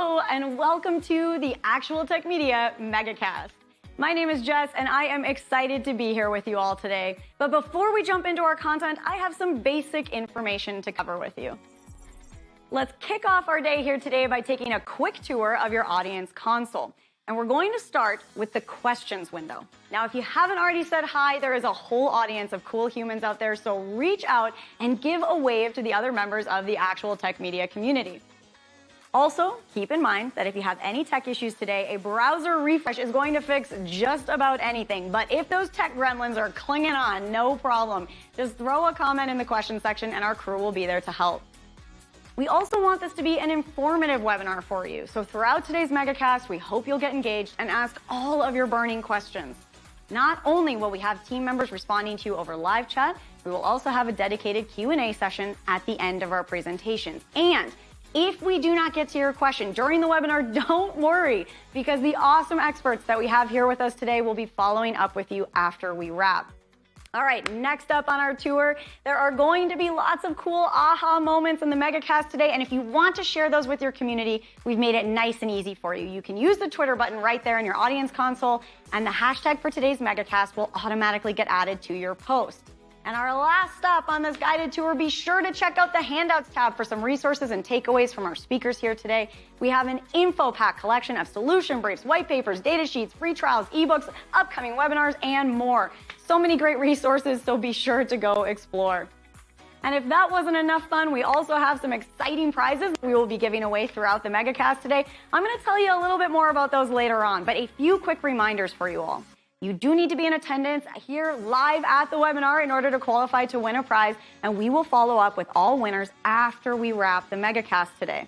Hello, and welcome to the Actual Tech Media MegaCast. My name is Jess, and I am excited to be here with you all today. But before we jump into our content, I have some basic information to cover with you. Let's kick off our day here today by taking a quick tour of your audience console. And we're going to start with the questions window. Now, if you haven't already said hi, there is a whole audience of cool humans out there, so reach out and give a wave to the other members of the Actual Tech Media community. Also, keep in mind that if you have any tech issues today, a browser refresh is going to fix just about anything. But if those tech gremlins are clinging on, no problem. Just throw a comment in the question section and our crew will be there to help. We also want this to be an informative webinar for you. So throughout today's MegaCast, we hope you'll get engaged and ask all of your burning questions. Not only will we have team members responding to you over live chat, we will also have a dedicated Q&A session at the end of our presentations. And if we do not get to your question during the webinar, don't worry, because the awesome experts that we have here with us today will be following up with you after we wrap. All right, next up on our tour, there are going to be lots of cool aha moments in the MegaCast today, and if you want to share those with your community, we've made it nice and easy for you. You can use the Twitter button right there in your audience console, and the hashtag for today's MegaCast will automatically get added to your post. And our last stop on this guided tour, be sure to check out the Handouts tab for some resources and takeaways from our speakers here today. We have an info pack collection of solution briefs, white papers, data sheets, free trials, ebooks, upcoming webinars, and more. So many great resources, so be sure to go explore. And if that wasn't enough fun, we also have some exciting prizes we will be giving away throughout the MegaCast today. I'm going to tell you a little bit more about those later on, but a few quick reminders for you all. You do need to be in attendance here live at the webinar in order to qualify to win a prize, and we will follow up with all winners after we wrap the MegaCast today.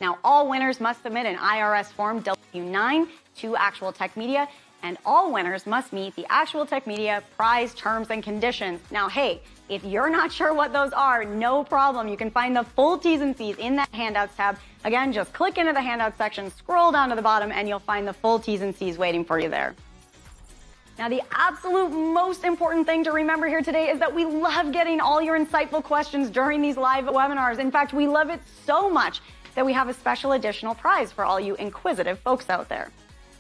Now, all winners must submit an IRS Form W-9 to Actual Tech Media, and all winners must meet the Actual Tech Media prize terms and conditions. Now, hey, if you're not sure what those are, no problem. You can find the full T's and C's in that Handouts tab. Again, just click into the Handouts section, scroll down to the bottom, and you'll find the full T's and C's waiting for you there. Now, the absolute most important thing to remember here today is that we love getting all your insightful questions during these live webinars. In fact, we love it so much that we have a special additional prize for all you inquisitive folks out there.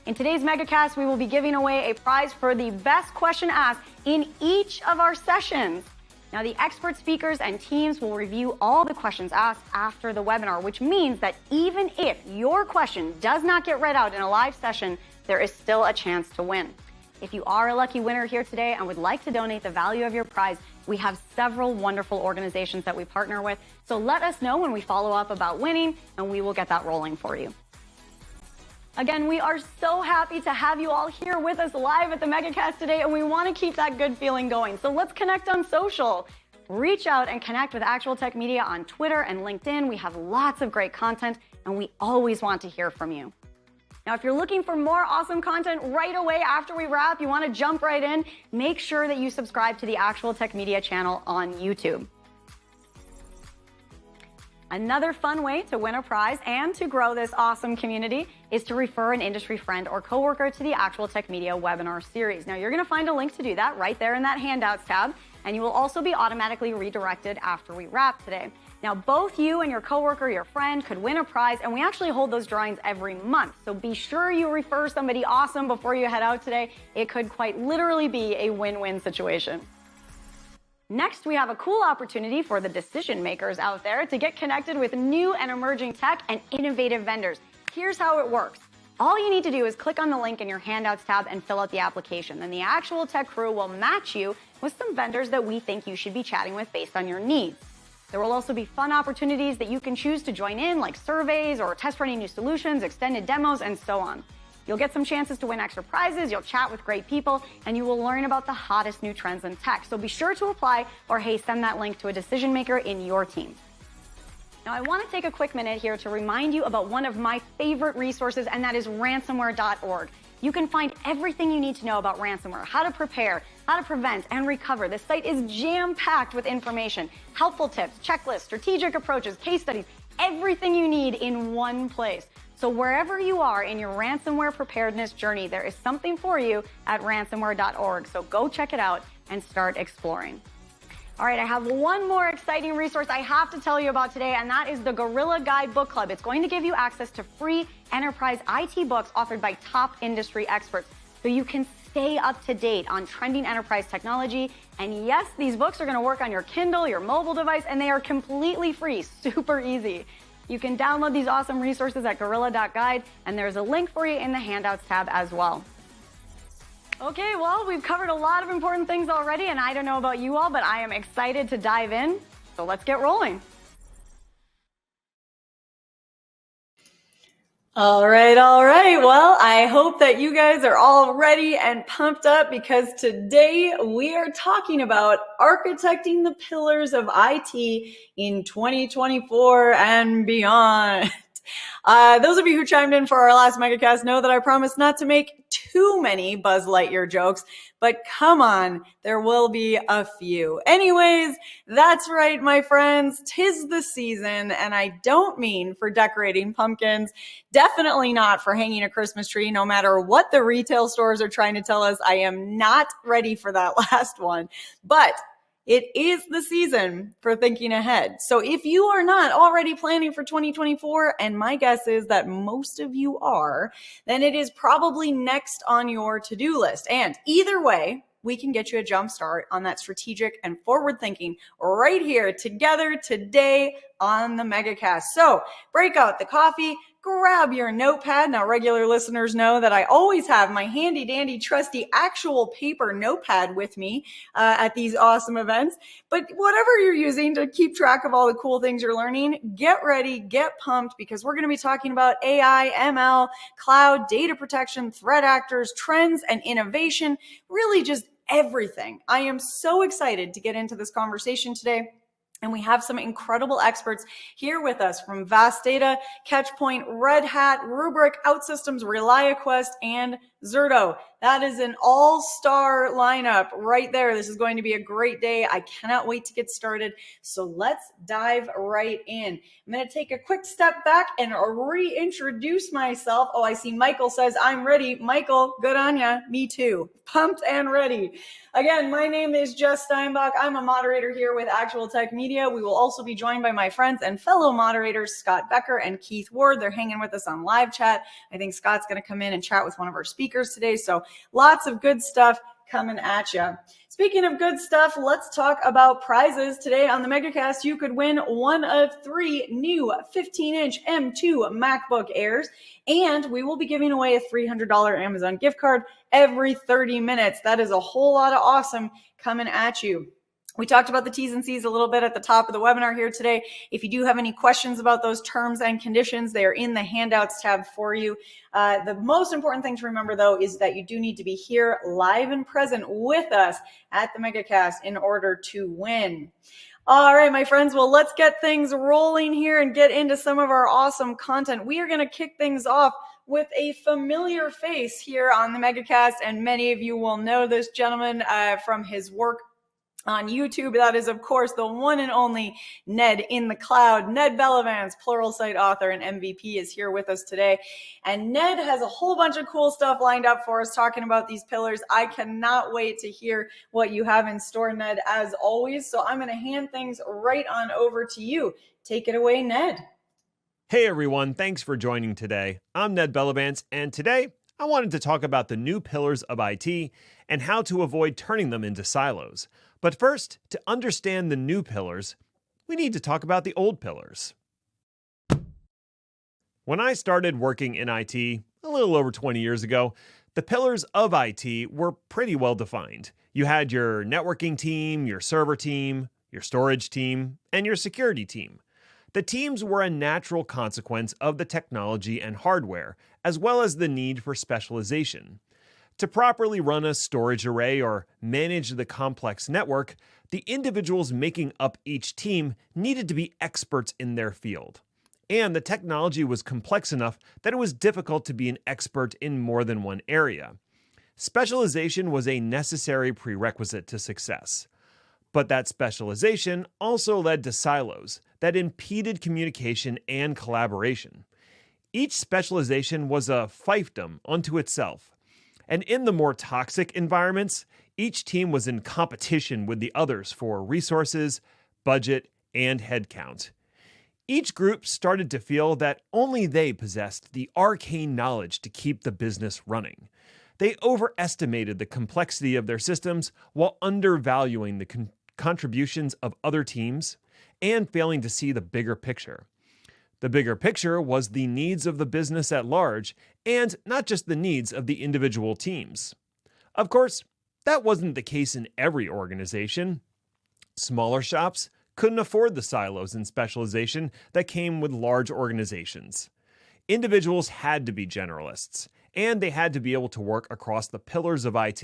In today's MegaCast, we will be giving away a prize for the best question asked in each of our sessions. Now, the expert speakers and teams will review all the questions asked after the webinar, which means that even if your question does not get read out in a live session, there is still a chance to win. If you are a lucky winner here today and would like to donate the value of your prize, we have several wonderful organizations that we partner with. So let us know when we follow up about winning, and we will get that rolling for you. Again, we are so happy to have you all here with us live at the MegaCast today, and we want to keep that good feeling going. So let's connect on social. Reach out and connect with Actual Tech Media on Twitter and LinkedIn. We have lots of great content, and we always want to hear from you. Now, if you're looking for more awesome content right away after we wrap, you want to jump right in, make sure that you subscribe to the Actual Tech Media channel on YouTube. Another fun way to win a prize and to grow this awesome community is to refer an industry friend or coworker to the Actual Tech Media webinar series. Now, you're going to find a link to do that right there in that Handouts tab, and you will also be automatically redirected after we wrap today. Now, both you and your coworker, your friend, could win a prize, and we actually hold those drawings every month. So be sure you refer somebody awesome before you head out today. It could quite literally be a win-win situation. Next, we have a cool opportunity for the decision makers out there to get connected with new and emerging tech and innovative vendors. Here's how it works. All you need to do is click on the link in your Handouts tab and fill out the application. Then the Actual Tech crew will match you with some vendors that we think you should be chatting with based on your needs. There will also be fun opportunities that you can choose to join in, like surveys or test running new solutions, extended demos, and so on. You'll get some chances to win extra prizes, you'll chat with great people, and you will learn about the hottest new trends in tech. So be sure to apply, or hey, send that link to a decision maker in your team. Now, I want to take a quick minute here to remind you about one of my favorite resources, and that is ransomware.org. You can find everything you need to know about ransomware, how to prepare, how to prevent and recover. The site is jam-packed with information, helpful tips, checklists, strategic approaches, case studies, everything you need in one place. So wherever you are in your ransomware preparedness journey, there is something for you at ransomware.org. So go check it out and start exploring. All right, I have one more exciting resource I have to tell you about today, and that is the Gorilla Guide Book Club. It's going to give you access to free enterprise IT books offered by top industry experts, so you can stay up to date on trending enterprise technology. And yes, these books are going to work on your Kindle, your mobile device, and they are completely free, super easy. You can download these awesome resources at gorilla.guide, and there's a link for you in the handouts tab as well. Okay, well, we've covered a lot of important things already, and I don't know about you all, but I am excited to dive in. So let's get rolling. All right. Well, I hope that you guys are all ready and pumped up, because today we are talking about architecting the pillars of IT in 2024 and beyond. Those of you who chimed in for our last MegaCast know that I promised not to make too many Buzz Lightyear jokes, but come on, there will be a few. Anyways, that's right, my friends, 'tis the season, and I don't mean for decorating pumpkins, definitely not for hanging a Christmas tree, no matter what the retail stores are trying to tell us. I am not ready for that last one, but it is the season for thinking ahead. So if you are not already planning for 2024, and my guess is that most of you are, then it is probably next on your to-do list. And either way, we can get you a jump start on that strategic and forward thinking right here together today on the MegaCast. So break out the coffee, grab your notepad. Now, regular listeners know that I always have my handy dandy trusty actual paper notepad with me at these awesome events. But whatever you're using to keep track of all the cool things you're learning, get ready, get pumped, because we're going to be talking about AI, ML, cloud, data protection, threat actors, trends, and innovation, really just everything. I am so excited to get into this conversation today. And we have some incredible experts here with us from Vast Data, Catchpoint, Red Hat, Rubrik, OutSystems, ReliaQuest, and Zerto. That is an all-star lineup right there. This is going to be a great day. I cannot wait to get started. So let's dive right in. I'm going to take a quick step back and reintroduce myself. Oh, I see Michael says, I'm ready. Michael, good on ya. Me too. Pumped and ready. Again, my name is Jess Steinbach. I'm a moderator here with Actual Tech Media. We will also be joined by my friends and fellow moderators, Scott Becker and Keith Ward. They're hanging with us on live chat. I think Scott's going to come in and chat with one of our speakers today. So lots of good stuff coming at you. Speaking of good stuff, let's talk about prizes. Today on the MegaCast, you could win one of 3 new 15-inch M2 MacBook Airs, and we will be giving away a $300 Amazon gift card every 30 minutes. That is a whole lot of awesome coming at you. We talked about the T's and C's a little bit at the top of the webinar here today. If you do have any questions about those terms and conditions, they are in the handouts tab for you. The most important thing to remember, though, is that you do need to be here live and present with us at the MegaCast in order to win. All right, my friends, well, let's get things rolling here and get into some of our awesome content. We are going to kick things off with a familiar face here on the MegaCast, and many of you will know this gentleman from his work on YouTube. That is, of course, the one and only Ned in the Cloud. Ned Bellavance, Pluralsight author and MVP, is here with us today. And Ned has a whole bunch of cool stuff lined up for us talking about these pillars. I cannot wait to hear what you have in store, Ned, as always. So I'm going to hand things right on over to you. Take it away, Ned. Hey, everyone. Thanks for joining today. I'm Ned Bellavance, and today I wanted to talk about the new pillars of IT and how to avoid turning them into silos. But first, to understand the new pillars, we need to talk about the old pillars. When I started working in IT a little over 20 years ago, the pillars of IT were pretty well defined. You had your networking team, your server team, your storage team, and your security team. The teams were a natural consequence of the technology and hardware, as well as the need for specialization. To properly run a storage array or manage the complex network, the individuals making up each team needed to be experts in their field. And the technology was complex enough that it was difficult to be an expert in more than one area. Specialization was a necessary prerequisite to success. But that specialization also led to silos that impeded communication and collaboration. Each specialization was a fiefdom unto itself. And in the more toxic environments, each team was in competition with the others for resources, budget, and headcount. Each group started to feel that only they possessed the arcane knowledge to keep the business running. They overestimated the complexity of their systems while undervaluing the contributions of other teams and failing to see the bigger picture. The bigger picture was the needs of the business at large, and not just the needs of the individual teams. Of course, that wasn't the case in every organization. Smaller shops couldn't afford the silos and specialization that came with large organizations. Individuals had to be generalists, and they had to be able to work across the pillars of IT.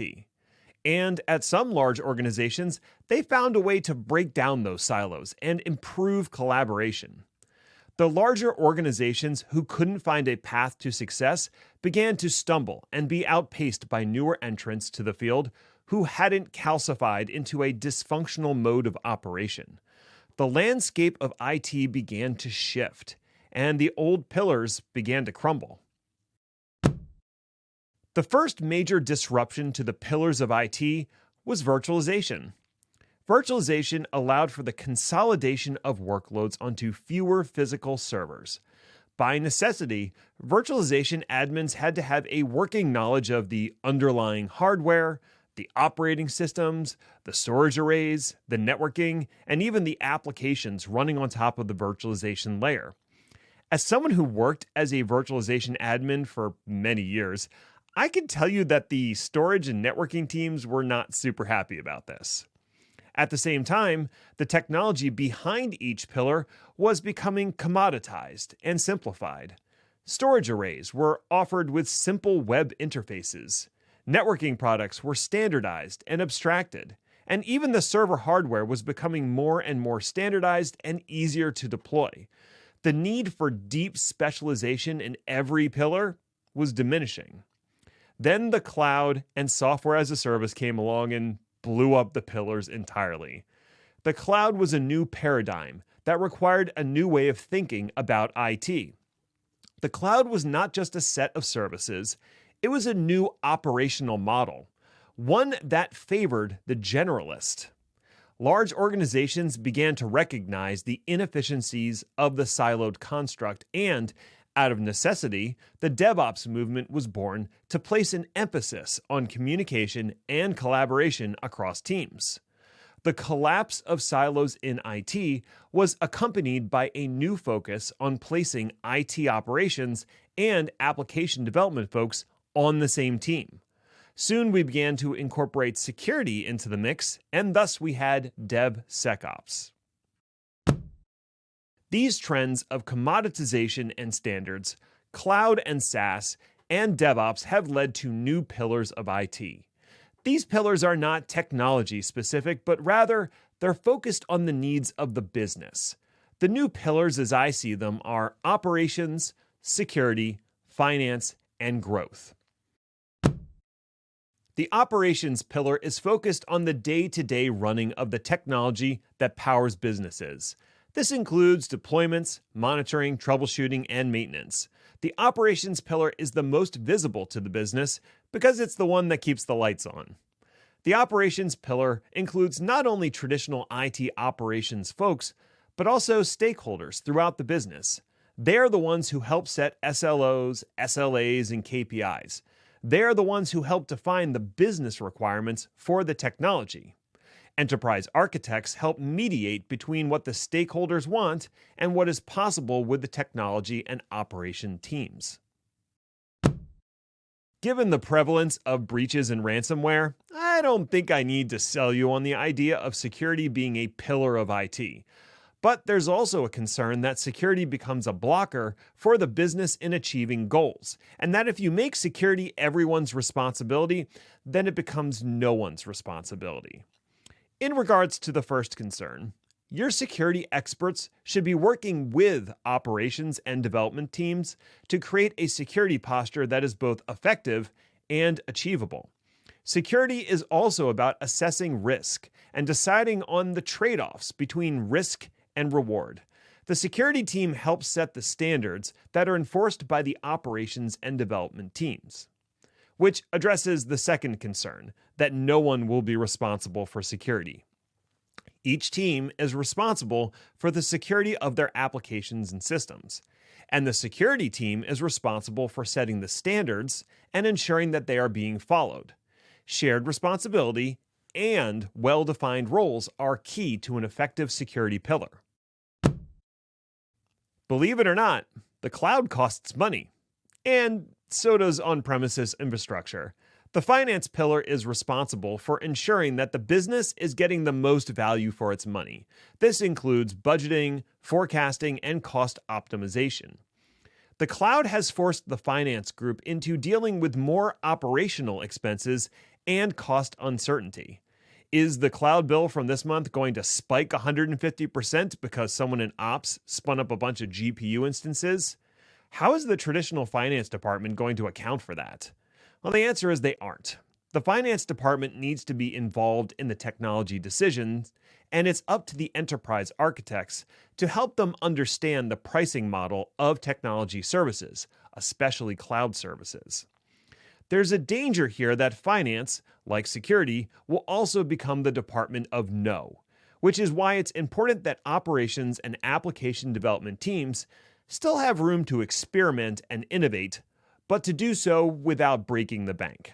And at some large organizations, they found a way to break down those silos and improve collaboration. The larger organizations who couldn't find a path to success began to stumble and be outpaced by newer entrants to the field who hadn't calcified into a dysfunctional mode of operation. The landscape of IT began to shift, and the old pillars began to crumble. The first major disruption to the pillars of IT was virtualization. Virtualization allowed for the consolidation of workloads onto fewer physical servers. By necessity, virtualization admins had to have a working knowledge of the underlying hardware, the operating systems, the storage arrays, the networking, and even the applications running on top of the virtualization layer. As someone who worked as a virtualization admin for many years, I can tell you that the storage and networking teams were not super happy about this. At the same time, the technology behind each pillar was becoming commoditized and simplified. Storage arrays were offered with simple web interfaces. Networking products were standardized and abstracted. And even the server hardware was becoming more and more standardized and easier to deploy. The need for deep specialization in every pillar was diminishing. Then the cloud and software as a service came along and blew up the pillars entirely. The cloud was a new paradigm that required a new way of thinking about IT. The cloud was not just a set of services, it was a new operational model, one that favored the generalist. Large organizations began to recognize the inefficiencies of the siloed construct, and out of necessity, the DevOps movement was born to place an emphasis on communication and collaboration across teams. The collapse of silos in IT was accompanied by a new focus on placing IT operations and application development folks on the same team. Soon we began to incorporate security into the mix, and thus we had DevSecOps. These trends of commoditization and standards, cloud and SaaS, and DevOps have led to new pillars of IT. These pillars are not technology specific, but rather they're focused on the needs of the business. The new pillars, as I see them, are operations, security, finance, and growth. The operations pillar is focused on the day-to-day running of the technology that powers businesses. This includes deployments, monitoring, troubleshooting, and maintenance. The operations pillar is the most visible to the business because it's the one that keeps the lights on. The operations pillar includes not only traditional IT operations folks, but also stakeholders throughout the business. They're the ones who help set SLOs, SLAs, and KPIs. They're the ones who help define the business requirements for the technology. Enterprise architects help mediate between what the stakeholders want and what is possible with the technology and operation teams. Given the prevalence of breaches and ransomware, I don't think I need to sell you on the idea of security being a pillar of IT. But there's also a concern that security becomes a blocker for the business in achieving goals, and that if you make security everyone's responsibility, then it becomes no one's responsibility. In regards to the first concern, your security experts should be working with operations and development teams to create a security posture that is both effective and achievable. Security is also about assessing risk and deciding on the trade-offs between risk and reward. The security team helps set the standards that are enforced by the operations and development teams. which addresses the second concern, that no one will be responsible for security. Each team is responsible for the security of their applications and systems, and the security team is responsible for setting the standards and ensuring that they are being followed. Shared responsibility and well-defined roles are key to an effective security pillar. Believe it or not, the cloud costs money, and so does on-premises infrastructure. The finance pillar is responsible for ensuring that the business is getting the most value for its money. This includes budgeting, forecasting, and cost optimization. The cloud has forced the finance group into dealing with more operational expenses and cost uncertainty. Is the cloud bill from this month going to spike 150% because someone in ops spun up a bunch of GPU instances? How is the traditional finance department going to account for that? Well, the answer is they aren't. The finance department needs to be involved in the technology decisions, and it's up to the enterprise architects to help them understand the pricing model of technology services, especially cloud services. There's a danger here that finance, like security, will also become the department of no, which is why it's important that operations and application development teams still have room to experiment and innovate, but to do so without breaking the bank.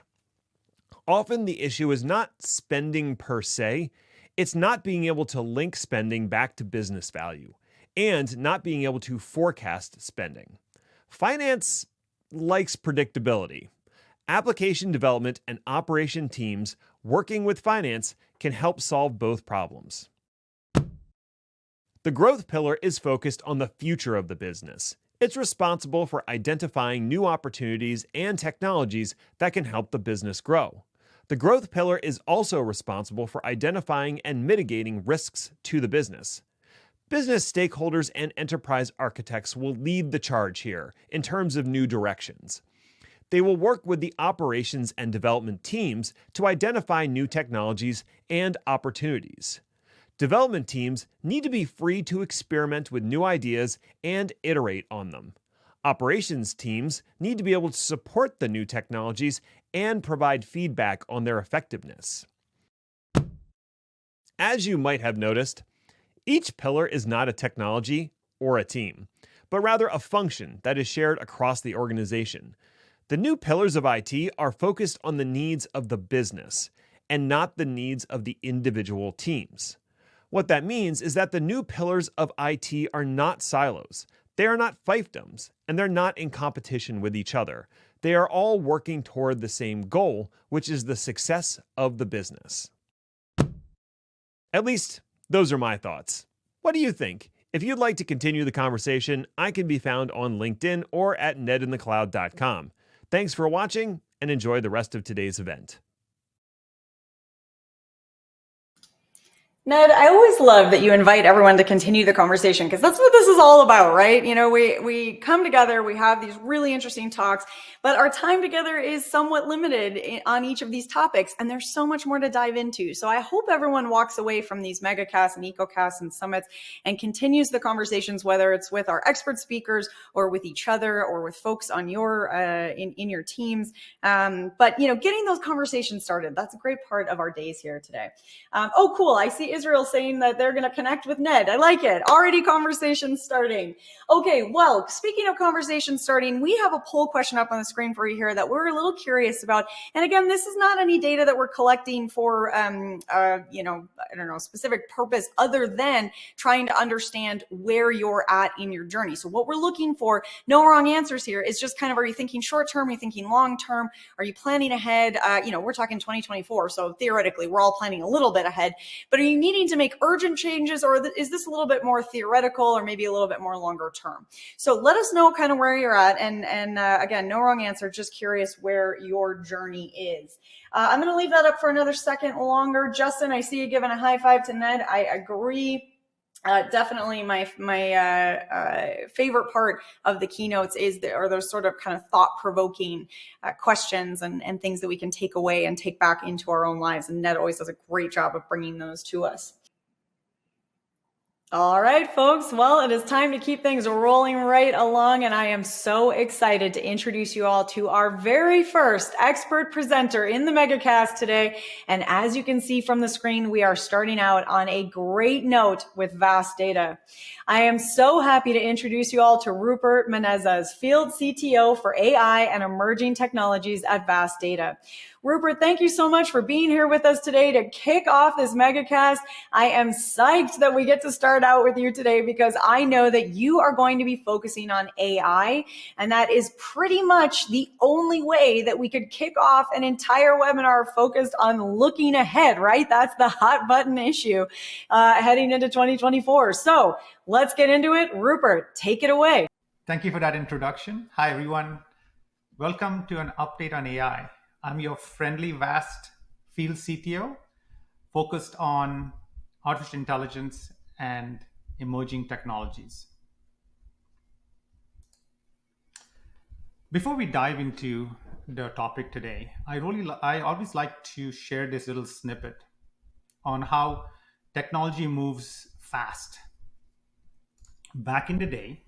Often the issue is not spending per se, it's not being able to link spending back to business value, and not being able to forecast spending. Finance likes predictability. Application development and operation teams working with finance can help solve both problems. The growth pillar is focused on the future of the business. It's responsible for identifying new opportunities and technologies that can help the business grow. The growth pillar is also responsible for identifying and mitigating risks to the business. Business stakeholders and enterprise architects will lead the charge here in terms of new directions. They will work with the operations and development teams to identify new technologies and opportunities. Development teams need to be free to experiment with new ideas and iterate on them. Operations teams need to be able to support the new technologies and provide feedback on their effectiveness. As you might have noticed, each pillar is not a technology or a team, but rather a function that is shared across the organization. The new pillars of IT are focused on the needs of the business and not the needs of the individual teams. What that means is that the new pillars of IT are not silos. They are not fiefdoms, and they're not in competition with each other. They are all working toward the same goal, which is the success of the business. At least, those are my thoughts. What do you think? If you'd like to continue the conversation, I can be found on LinkedIn or at nedinthecloud.com. Thanks for watching, and enjoy the rest of today's event. Ned, I always love that you invite everyone to continue the conversation, because that's what this is all about, right? You know, we come together, we have these really interesting talks, but our time together is somewhat limited on each of these topics, and there's so much more to dive into. So I hope everyone walks away from these MegaCasts and EcoCasts and summits and continues the conversations, whether it's with our expert speakers or with each other or with folks on your in your teams. But you know, getting those conversations started, that's a great part of our days here today. Oh, cool! I see Israel saying that they're going to connect with Ned. I like it. Already conversations starting. Okay, well, speaking of conversations starting, we have a poll question up on the screen for you here that we're a little curious about. And again, this is not any data that we're collecting for, you know, I don't know, specific purpose other than trying to understand where you're at in your journey. So what we're looking for, no wrong answers here, is just kind of, are you thinking short term? Are you thinking long term? Are you planning ahead? You know, we're talking 2024, so theoretically, we're all planning a little bit ahead. But are you needing to make urgent changes, or is this a little bit more theoretical, or maybe a little bit more longer term? So let us know kind of where you're at. And again, no wrong answer, just curious where your journey is. I'm going to leave that up for another second longer. Justin, I see you giving a high five to Ned. I agree. Definitely my favorite part of the keynotes are those sort of kind of thought-provoking questions and things that we can take away and take back into our own lives. And Ned always does a great job of bringing those to us. All right, folks. Well, it is time to keep things rolling right along, and I am so excited to introduce you all to our very first expert presenter in the MegaCast today. And as you can see from the screen, we are starting out on a great note with vast data. I am so happy to introduce you all to Rupert Menezes, Field CTO for AI and Emerging Technologies at Vast Data. Rupert, thank you so much for being here with us today to kick off this MegaCast. I am psyched that we get to start out with you today because I know that you are going to be focusing on AI, and that is pretty much the only way that we could kick off an entire webinar focused on looking ahead, right? That's the hot button issue heading into 2024. So let's get into it. Rupert, take it away. Thank you for that introduction. Hi, everyone. Welcome to an update on AI. I'm your friendly, vast field CTO focused on artificial intelligence and emerging technologies. Before we dive into the topic today, I always like to share this little snippet on how technology moves fast. Back in the day,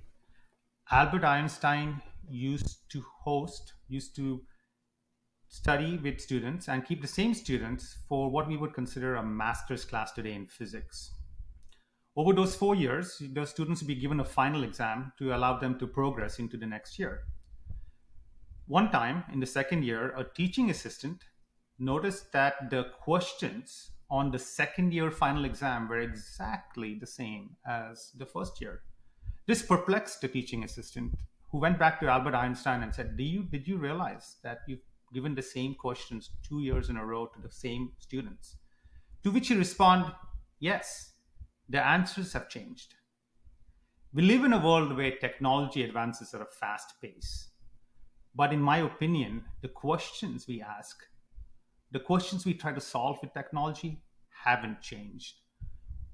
Albert Einstein used to study with students and keep the same students for what we would consider a master's class today in physics. Over those 4 years, the students would be given a final exam to allow them to progress into the next year. One time in the second year, a teaching assistant noticed that the questions on the second year final exam were exactly the same as the first year. This perplexed the teaching assistant, who went back to Albert Einstein and said, did you realize that you've given the same questions 2 years in a row to the same students? To which he responded, yes, the answers have changed. We live in a world where technology advances at a fast pace. But in my opinion, the questions we ask, the questions we try to solve with technology haven't changed.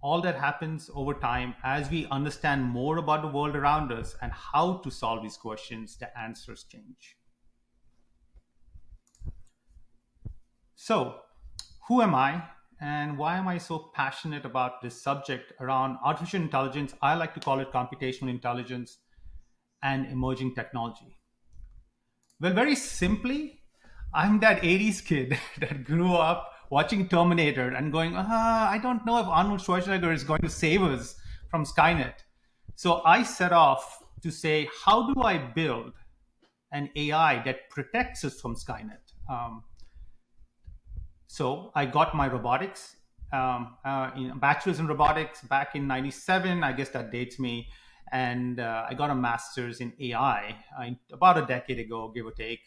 All that happens over time as we understand more about the world around us and how to solve these questions, the answers change. So, who am I and why am I so passionate about this subject around artificial intelligence? I like to call it computational intelligence and emerging technology. Well, very simply, I'm that 80s kid that grew up watching Terminator and going, I don't know if Arnold Schwarzenegger is going to save us from Skynet. So I set off to say, how do I build an AI that protects us from Skynet? So I got my robotics, bachelor's in robotics back in 97. I guess that dates me. And I got a master's in AI about a decade ago, give or take.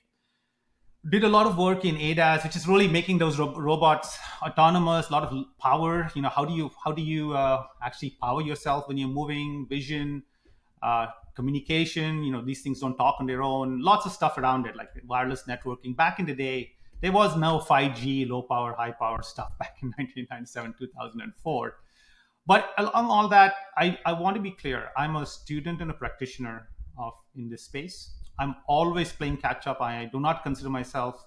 Did a lot of work in ADAS, which is really making those robots autonomous, a lot of power. How do you actually power yourself when you're moving, vision, communication, these things don't talk on their own. Lots of stuff around it, like wireless networking. Back in the day, there was no 5G, low power, high power stuff back in 1997, 2004. But along all that, I want to be clear. I'm a student and a practitioner in this space. I'm always playing catch up. I do not consider myself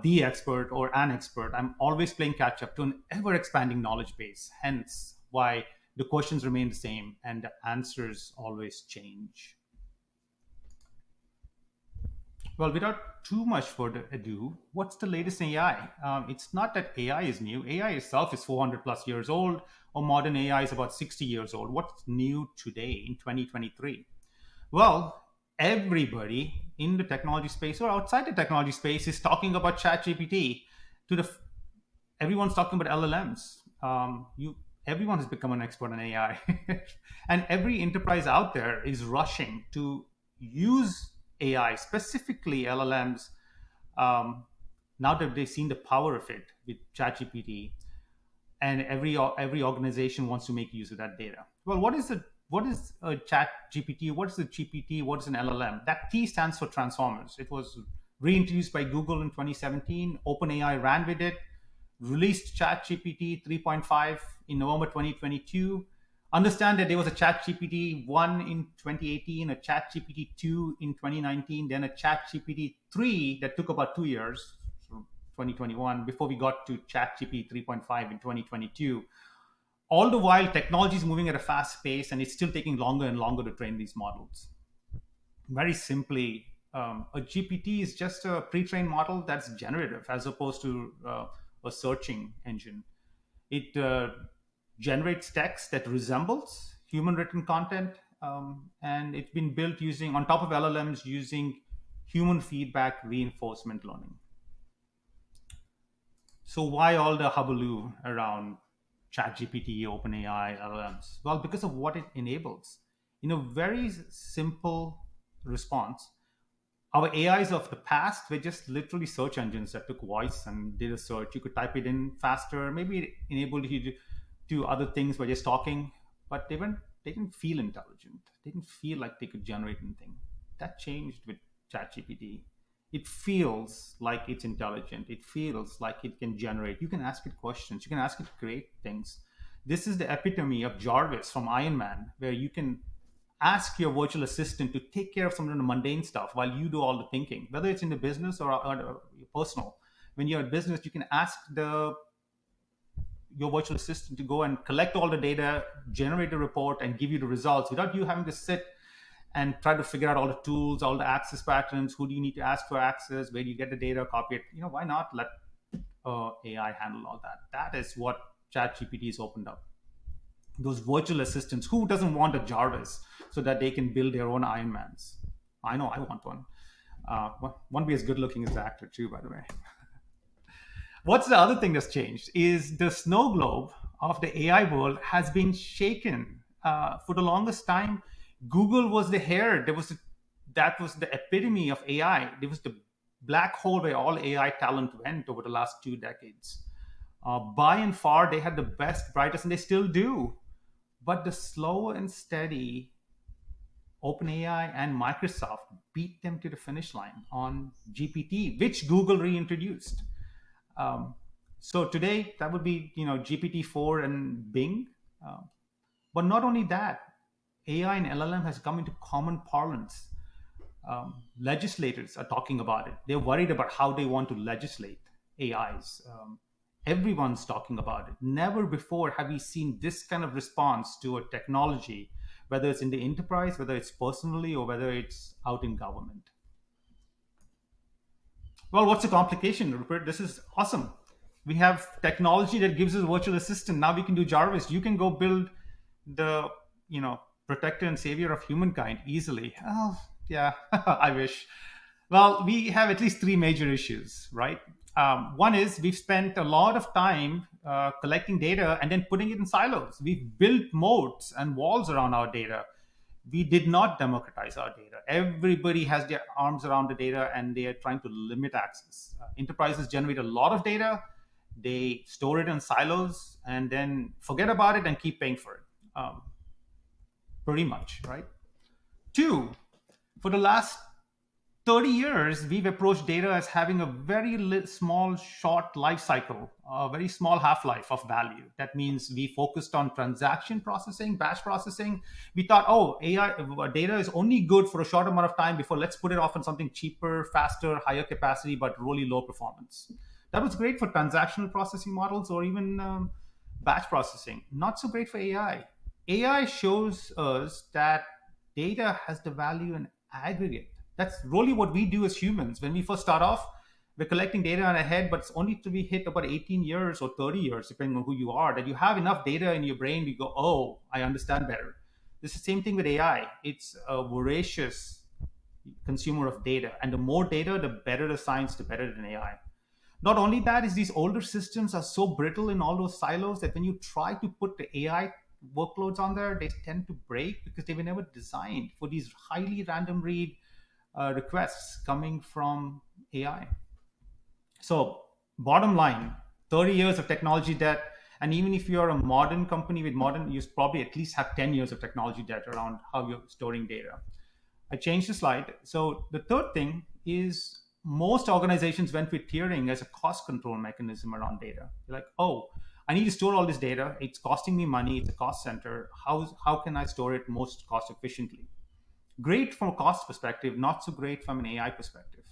the expert or an expert. I'm always playing catch up to an ever expanding knowledge base. Hence why the questions remain the same and the answers always change. Well, without too much further ado, what's the latest in AI? It's not that AI is new. AI itself is 400 plus years old, or modern AI is about 60 years old. What's new today in 2023? Well, everybody in the technology space or outside the technology space is talking about ChatGPT. Everyone's talking about LLMs. Everyone has become an expert on AI. And every enterprise out there is rushing to use AI, specifically LLMs, now that they've seen the power of it with ChatGPT, and every organization wants to make use of that data. Well, what is a ChatGPT? What is a GPT? What is an LLM? That T stands for transformers. It was reintroduced by Google in 2017. OpenAI ran with it, released ChatGPT 3.5 in November 2022. Understand that there was a ChatGPT 1 in 2018, a ChatGPT 2 in 2019, then a ChatGPT 3 that took about 2 years, so 2021, before we got to ChatGPT 3.5 in 2022. All the while, technology is moving at a fast pace, and it's still taking longer and longer to train these models. Very simply, a GPT is just a pre-trained model that's generative as opposed to a searching engine. It generates text that resembles human written content, and it's been built using, on top of LLMs, using human feedback reinforcement learning. So why all the hullabaloo around ChatGPT, OpenAI, LLMs? Well, because of what it enables. In a very simple response, our AIs of the past were just literally search engines that took voice and did a search. You could type it in faster. Maybe it enabled you to do other things by just talking, but they didn't feel intelligent. They didn't feel like they could generate anything. That changed with ChatGPT. It feels like it's intelligent. It feels like it can generate. You can ask it questions. You can ask it to create things. This is the epitome of Jarvis from Iron Man, where you can ask your virtual assistant to take care of some of the mundane stuff while you do all the thinking, whether it's in the business or personal. When you're in business, you can ask your virtual assistant to go and collect all the data, generate a report, and give you the results without you having to sit and try to figure out all the tools, all the access patterns. Who do you need to ask for access? Where do you get the data? Copy it. Why not let AI handle all that? That is what ChatGPT has opened up. Those virtual assistants. Who doesn't want a Jarvis so that they can build their own Iron Mans? I know I want one. Won't be as good looking as the actor too, by the way. What's the other thing that's changed is the snow globe of the AI world has been shaken. For the longest time, Google was the hair. That was the epitome of AI. There was the black hole where all AI talent went over the last 2 decades. By and far, they had the best, brightest, and they still do. But the slow and steady OpenAI and Microsoft beat them to the finish line on GPT, which Google reintroduced. So today, that would be GPT-4 and Bing. But not only that, AI and LLM has come into common parlance. Legislators are talking about it. They're worried about how they want to legislate AIs. Everyone's talking about it. Never before have we seen this kind of response to a technology, whether it's in the enterprise, whether it's personally, or whether it's out in government. Well, what's the complication, Rupert? This is awesome. We have technology that gives us a virtual assistant. Now we can do Jarvis. You can go build the, protector and savior of humankind easily. Oh, yeah, I wish. Well, we have at least 3 major issues, right? One is we've spent a lot of time collecting data and then putting it in silos. We've built moats and walls around our data. We did not democratize our data. Everybody has their arms around the data and they are trying to limit access. Enterprises generate a lot of data. They store it in silos and then forget about it and keep paying for it. Pretty much, right? 2, for the last 30 years, we've approached data as having a very small, short life cycle, a very small half-life of value. That means we focused on transaction processing, batch processing. We thought, AI data is only good for a short amount of time before let's put it off on something cheaper, faster, higher capacity, but really low performance. That was great for transactional processing models or even batch processing. Not so great for AI. AI shows us that data has the value in aggregate. That's really what we do as humans. When we first start off, we're collecting data on a head, but it's only to be hit about 18 years or 30 years, depending on who you are, that you have enough data in your brain, you go, oh, I understand better. This is the same thing with AI. It's a voracious consumer of data. And the more data, the better the science, the better than AI. Not only that, is these older systems are so brittle in all those silos that when you try to put the AI workloads on there, they tend to break because they were never designed for these highly random read requests coming from AI. So bottom line, 30 years of technology debt. And even if you're a modern company with modern, you probably at least have 10 years of technology debt around how you're storing data. I changed the slide. So the third thing is most organizations went with tiering as a cost control mechanism around data. They're like, oh, I need to store all this data. It's costing me money. It's a cost center. How can I store it most cost efficiently? Great from a cost perspective, not so great from an AI perspective.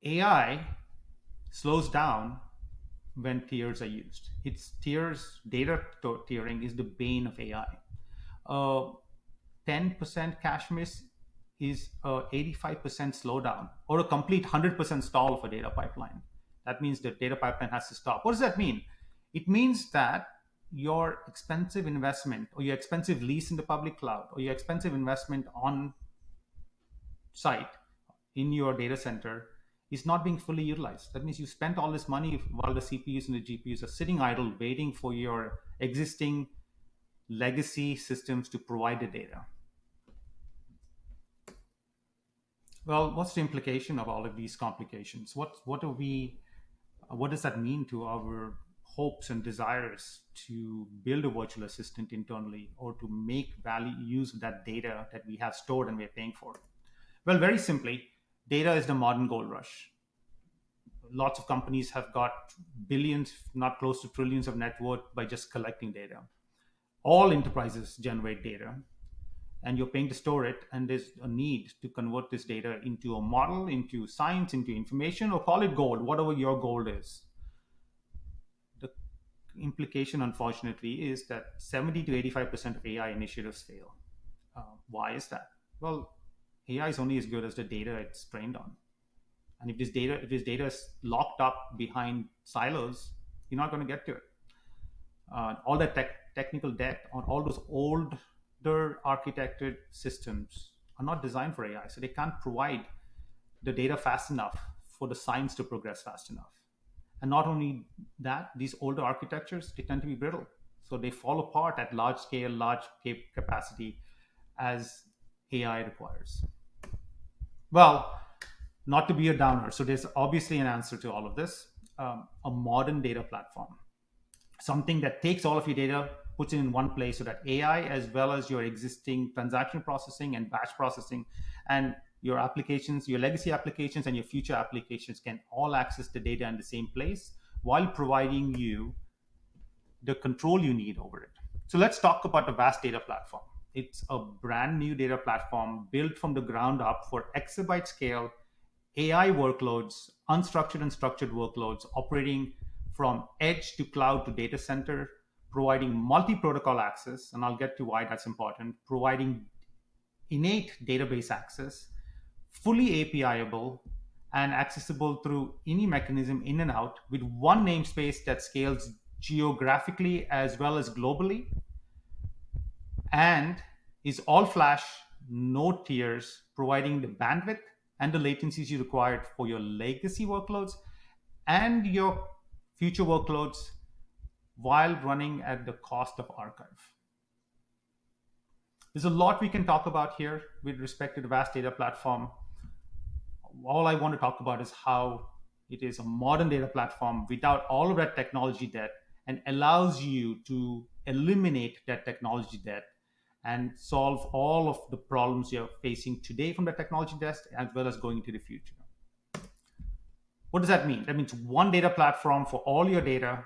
AI slows down when tiers are used. It's tiers, data tiering is the bane of AI. 10% cache miss is a 85% slowdown or a complete 100% stall of a data pipeline. That means the data pipeline has to stop. What does that mean? It means that your expensive investment or your expensive lease in the public cloud or your expensive investment on site in your data center is not being fully utilized. That means you spent all this money while the CPUs and the GPUs are sitting idle waiting for your existing legacy systems to provide the data. Well, what's the implication of all of these complications? What does that mean to our hopes and desires to build a virtual assistant internally or to make value use of that data that we have stored and we're paying for? Well, very simply, data is the modern gold rush. Lots of companies have got billions, not close to trillions of net worth by just collecting data. All enterprises generate data, and you're paying to store it, and there's a need to convert this data into a model, into science, into information, or call it gold, whatever your gold is. The implication, unfortunately, is that 70 to 85% of AI initiatives fail. Why is that? Well, AI is only as good as the data it's trained on. And if this data is locked up behind silos, you're not going to get to it. All that technical debt on all those older architected systems are not designed for AI. So they can't provide the data fast enough for the science to progress fast enough. And not only that, these older architectures, they tend to be brittle. So they fall apart at large scale, large capacity as AI requires. Well, not to be a downer. So there's obviously an answer to all of this. A modern data platform, something that takes all of your data, puts it in one place so that AI, as well as your existing transaction processing and batch processing and your applications, your legacy applications and your future applications can all access the data in the same place while providing you the control you need over it. So let's talk about the vast data platform. It's a brand new data platform built from the ground up for exabyte scale AI workloads, unstructured and structured workloads operating from edge to cloud to data center, providing multi-protocol access, and I'll get to why that's important, providing innate database access, fully API-able, and accessible through any mechanism in and out with one namespace that scales geographically as well as globally, and is all flash, no tiers, providing the bandwidth and the latencies you required for your legacy workloads and your future workloads while running at the cost of archive. There's a lot we can talk about here with respect to the vast data platform. All I want to talk about is how it is a modern data platform without all of that technology debt and allows you to eliminate that technology debt and solve all of the problems you're facing today from the technology debt as well as going into the future. What does that mean? That means one data platform for all your data,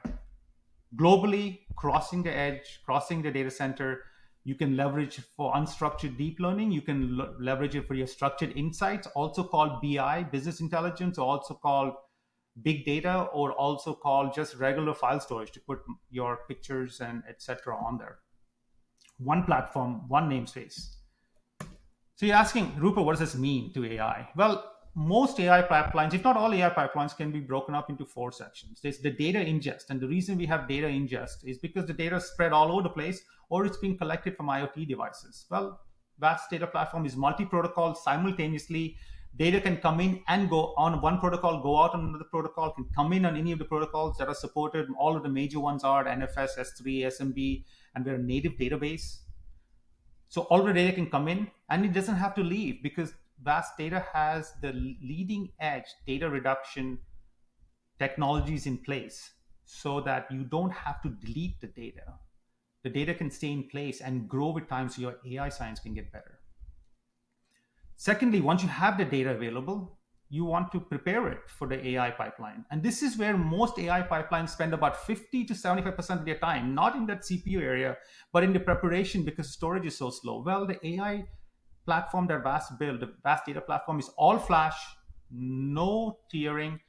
globally, crossing the edge, crossing the data center. You can leverage it for unstructured deep learning. You can leverage it for your structured insights, also called BI, business intelligence, or also called big data, or also called just regular file storage to put your pictures and etc. on there. One platform, one namespace. So you're asking, Rupert, what does this mean to AI? Well, most AI pipelines, if not all AI pipelines, can be broken up into 4 sections. There's the data ingest. And the reason we have data ingest is because the data is spread all over the place or it's being collected from IoT devices. Well, vast data platform is multi-protocol simultaneously. Data can come in and go on one protocol, go out on another protocol, can come in on any of the protocols that are supported. All of the major ones are NFS, S3, SMB, and we're a native database. So all the data can come in and it doesn't have to leave because vast data has the leading edge data reduction technologies in place so that you don't have to delete the data. The data can stay in place and grow with time so your AI science can get better. Secondly, once you have the data available, you want to prepare it for the AI pipeline. And this is where most AI pipelines spend about 50 to 75% of their time, not in that CPU area, but in the preparation because storage is so slow. Well, the AI platform that Vast built, the Vast data platform, is all flash, no tiering,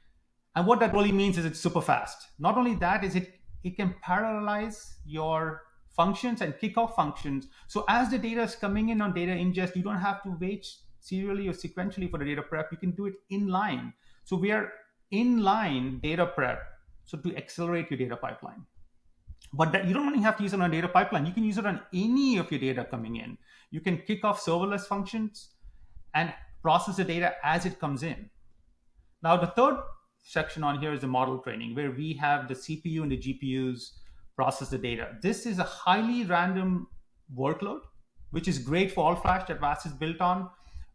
And what that really means is it's super fast. Not only that, is it can parallelize your functions and kick off functions. So as the data is coming in on data ingest, you don't have to wait serially or sequentially for the data prep. You can do it in line. So we are inline data prep, so to accelerate your data pipeline. But that, you don't only have to use it on a data pipeline. You can use it on any of your data coming in. You can kick off serverless functions and process the data as it comes in. Now, the third section on here is the model training, where we have the CPU and the GPUs process the data. This is a highly random workload, which is great for all flash that VAST is built on,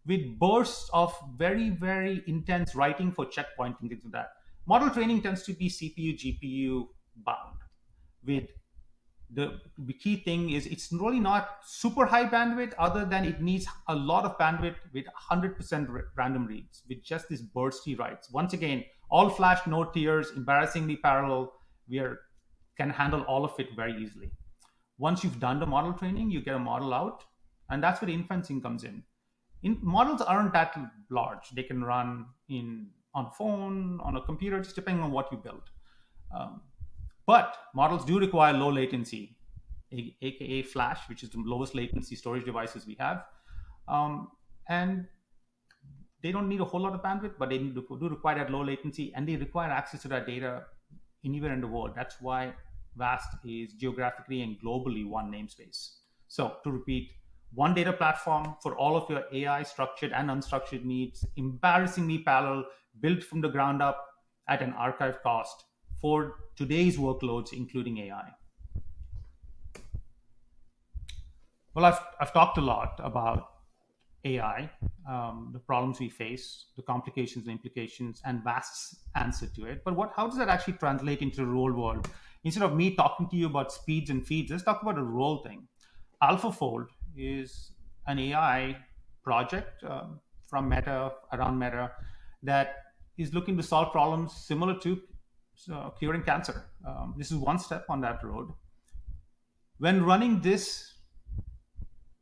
with bursts of very, very intense writing for checkpointing, things like that. Model training tends to be CPU, GPU bound. With the key thing is it's really not super high bandwidth, other than it needs a lot of bandwidth with 100% random reads, with just these bursty writes. Once again, all flash node tiers, embarrassingly parallel. Can handle all of it very easily. Once you've done the model training, you get a model out, and that's where the inferencing comes in. Models aren't that large. They can run on phone, on a computer, just depending on what you build. But models do require low latency, aka flash, which is the lowest latency storage devices we have. And they don't need a whole lot of bandwidth, but they do require that low latency, and they require access to that data anywhere in the world. That's why VAST is geographically and globally one namespace. So to repeat, one data platform for all of your AI structured and unstructured needs, embarrassingly parallel, built from the ground up at an archive cost for today's workloads, including AI. Well, I've talked a lot about AI, the problems we face, the complications and implications, and VAST's answer to it. But how does that actually translate into the real world? Instead of me talking to you about speeds and feeds, let's talk about a role thing. AlphaFold is an AI project from Meta, around Meta, that is looking to solve problems similar to curing cancer. This is one step on that road. When running this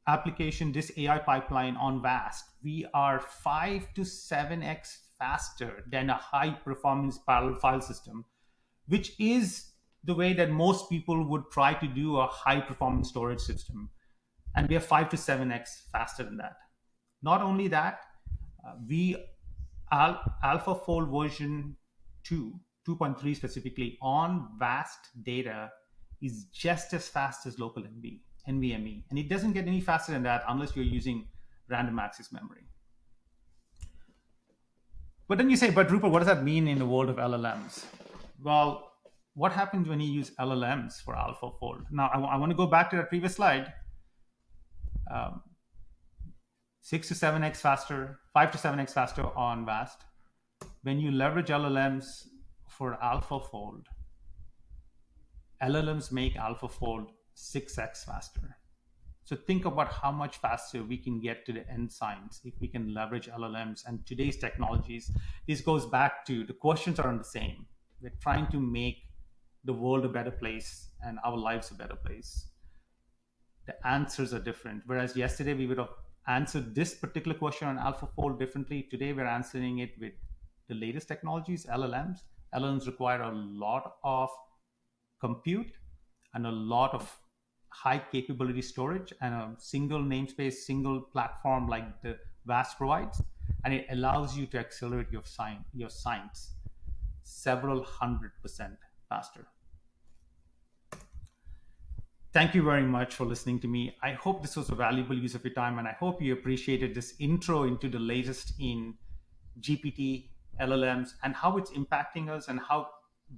application, this AI pipeline on VAST, we are 5 to 7x faster than a high performance parallel file system, which is the way that most people would try to do a high performance storage system. And we are 5 to 7x faster than that. Not only that, AlphaFold version 2.3 specifically on VAST data is just as fast as local NVMe. And it doesn't get any faster than that unless you're using random access memory. But then you say, but Rupert, what does that mean in the world of LLMs? Well, what happens when you use LLMs for AlphaFold? Now, I want to go back to that previous slide. 6 to 7x faster, 5 to 7x faster on VAST. When you leverage LLMs for AlphaFold, LLMs make AlphaFold 6x faster. So think about how much faster we can get to the end science if we can leverage LLMs and today's technologies. This goes back to the questions are the same. We're trying to make the world a better place and our lives a better place. The answers are different. Whereas yesterday we would have answered this particular question on AlphaFold differently. Today we're answering it with the latest technologies, LLMs. LLMs require a lot of compute and a lot of high capability storage and a single namespace, single platform like the VAST provides. And it allows you to accelerate your science several 100% faster. Thank you very much for listening to me. I hope this was a valuable use of your time, and I hope you appreciated this intro into the latest in GPT, LLMs, and how it's impacting us and how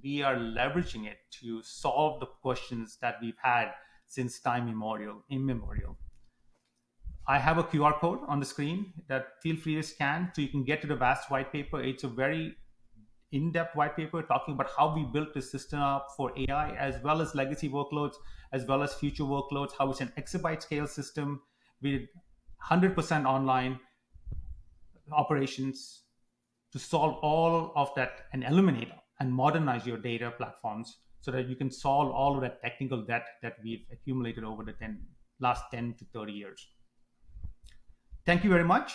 we are leveraging it to solve the questions that we've had since time immemorial. I have a QR code on the screen that feel free to scan so you can get to the VAST white paper. It's a very in-depth white paper talking about how we built the system up for AI as well as legacy workloads, as well as future workloads, how it's an exabyte scale system with 100% online operations to solve all of that and eliminate and modernize your data platforms so that you can solve all of that technical debt that we've accumulated over the last 10 to 30 years. Thank you very much.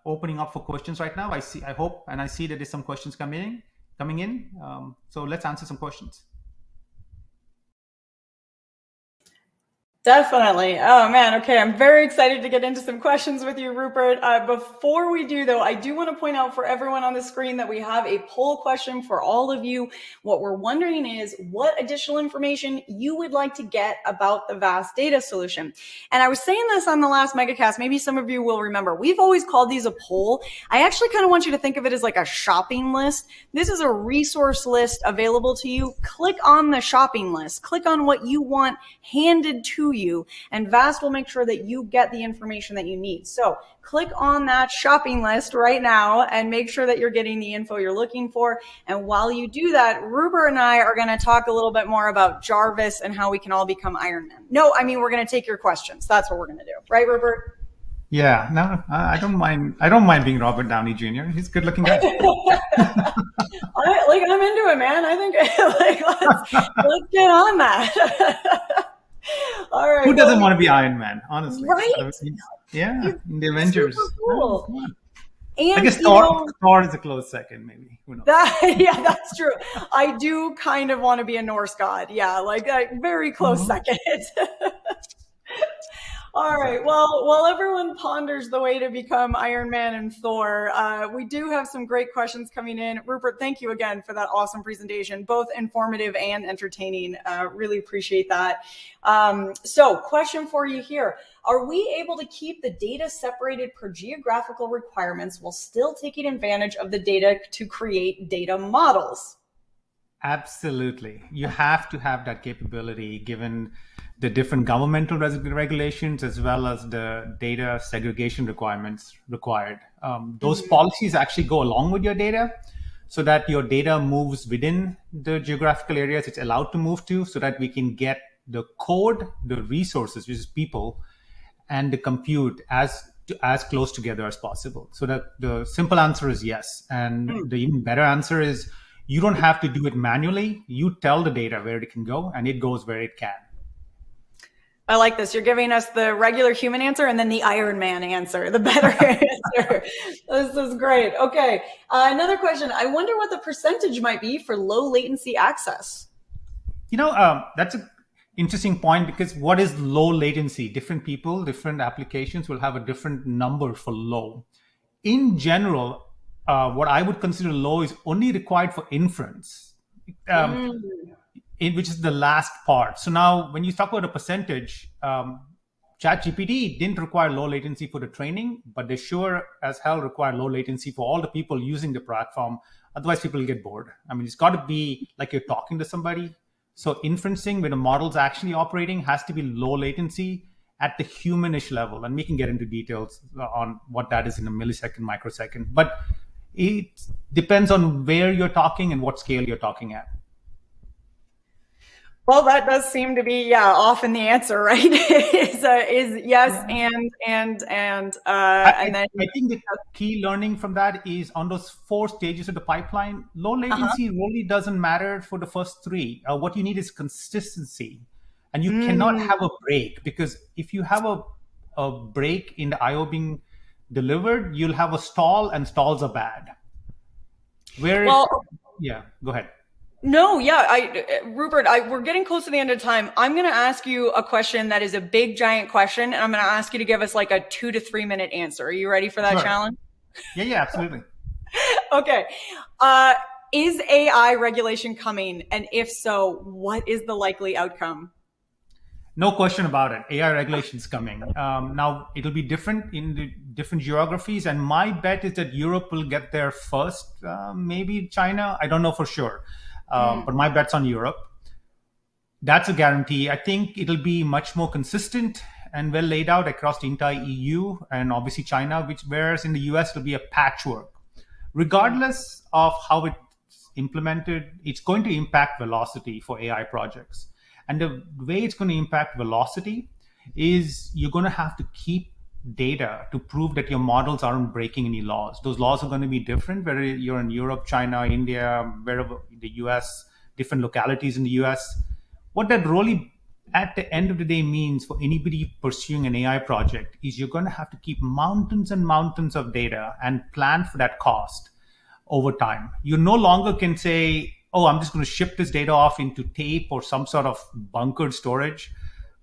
opening up for questions right now. I hope, and I see that there's some questions coming in. So let's answer some questions. Definitely. Oh man. Okay. I'm very excited to get into some questions with you, Rupert. Before we do though, I do want to point out for everyone on the screen that we have a poll question for all of you. What we're wondering is what additional information you would like to get about the vast data solution. And I was saying this on the last MegaCast, maybe some of you will remember, we've always called these a poll. I actually kind of want you to think of it as like a shopping list. This is a resource list available to you. Click on the shopping list, click on what you want handed to you, and VAST will make sure that you get the information that you need. So click on that shopping list right now and make sure that you're getting the info you're looking for. And while you do that, Rupert and I are going to talk a little bit more about Jarvis and how we can all become Iron Man. No, I mean, we're going to take your questions. That's what we're going to do. Right, Rupert? Yeah, no, I don't mind. I don't mind being Robert Downey Jr. He's a good-looking guy. I'm into it, man. I think let's get on that. All right. Who doesn't want to be Iron Man, honestly? Right? Yeah, in the Avengers. Super cool. Oh, and I guess Thor is a close second, maybe. Who knows? Yeah, that's true. I do kind of want to be a Norse god. Yeah, like a very close second. All right. Well, while everyone ponders the way to become Iron Man and Thor, we do have some great questions coming in. Rupert, thank you again for that awesome presentation, both informative and entertaining. Really appreciate that. So question for you here. Are we able to keep the data separated per geographical requirements while still taking advantage of the data to create data models? Absolutely. You have to have that capability given the different governmental regulations as well as the data segregation requirements required. Those policies actually go along with your data so that your data moves within the geographical areas it's allowed to move to, so that we can get the code, the resources, which is people, and the compute as close together as possible. So that the simple answer is yes. And the even better answer is you don't have to do it manually. You tell the data where it can go and it goes where it can. I like this. You're giving us the regular human answer and then the Iron Man answer, the better answer. This is great. Okay. Another question. I wonder what the percentage might be for low latency access. That's an interesting point, because what is low latency? Different people, different applications will have a different number for low. In general, what I would consider low is only required for inference. Which is the last part. So now when you talk about a percentage, ChatGPT didn't require low latency for the training, but they sure as hell require low latency for all the people using the platform. Otherwise, people will get bored. I mean, it's got to be like you're talking to somebody. So inferencing when the model's actually operating has to be low latency at the humanish level. And we can get into details on what that is in a millisecond, microsecond. But it depends on where you're talking and what scale you're talking at. Well, that does seem to be, often the answer, right? is yes, and then I think the key learning from that is on those 4 stages of the pipeline, low latency really doesn't matter for the first 3. What you need is consistency, and you cannot have a break, because if you have a break in the IO being delivered, you'll have a stall, and stalls are bad. Go ahead. No, Rupert, we're getting close to the end of time. I'm going to ask you a question that is a big, giant question, and I'm going to ask you to give us like a 2 to 3 minute answer. Are you ready for that challenge? Yeah, absolutely. Okay. Is AI regulation coming? And if so, what is the likely outcome? No question about it. AI regulation is coming. Now, it'll be different in the different geographies, and my bet is that Europe will get there first, maybe China. I don't know for sure. But my bet's on Europe. That's a guarantee. I think it'll be much more consistent and well laid out across the entire EU and obviously China, whereas in the US it'll be a patchwork. Regardless of how it's implemented, it's going to impact velocity for AI projects. And the way it's going to impact velocity is you're going to have to keep data to prove that your models aren't breaking any laws. Those laws are going to be different, whether you're in Europe, China, India, wherever, in the US, different localities in the US. What that really at the end of the day means for anybody pursuing an AI project is you're going to have to keep mountains and mountains of data and plan for that cost over time. You no longer can say, oh, I'm just going to ship this data off into tape or some sort of bunkered storage,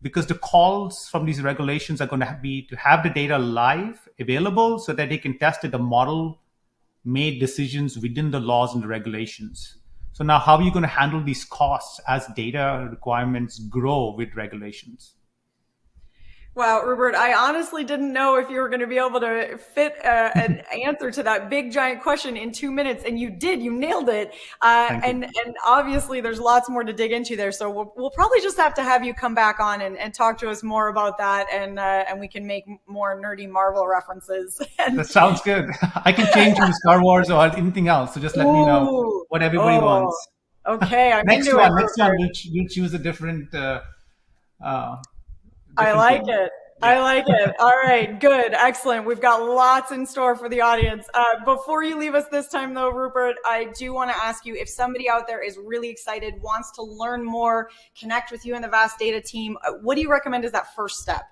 because the calls from these regulations are going to be to have the data live, available, so that they can test it, the model made decisions within the laws and the regulations. So now how are you going to handle these costs as data requirements grow with regulations? Wow, Rupert, I honestly didn't know if you were going to be able to fit an answer to that big giant question in 2 minutes, and you did. You nailed it. And obviously, there's lots more to dig into there. So we'll probably just have to have you come back on and talk to us more about that, and we can make more nerdy Marvel references. That sounds good. I can change to Star Wars or anything else. So just let me know what everybody wants. Okay, I'm next into one. it. Next one, we'll choose a different. I like it. I like it. All right, good, excellent. We've got lots in store for the audience. Before you leave us this time, though, Rupert, I do want to ask you, if somebody out there is really excited, wants to learn more, connect with you and the Vast Data team, what do you recommend as that first step?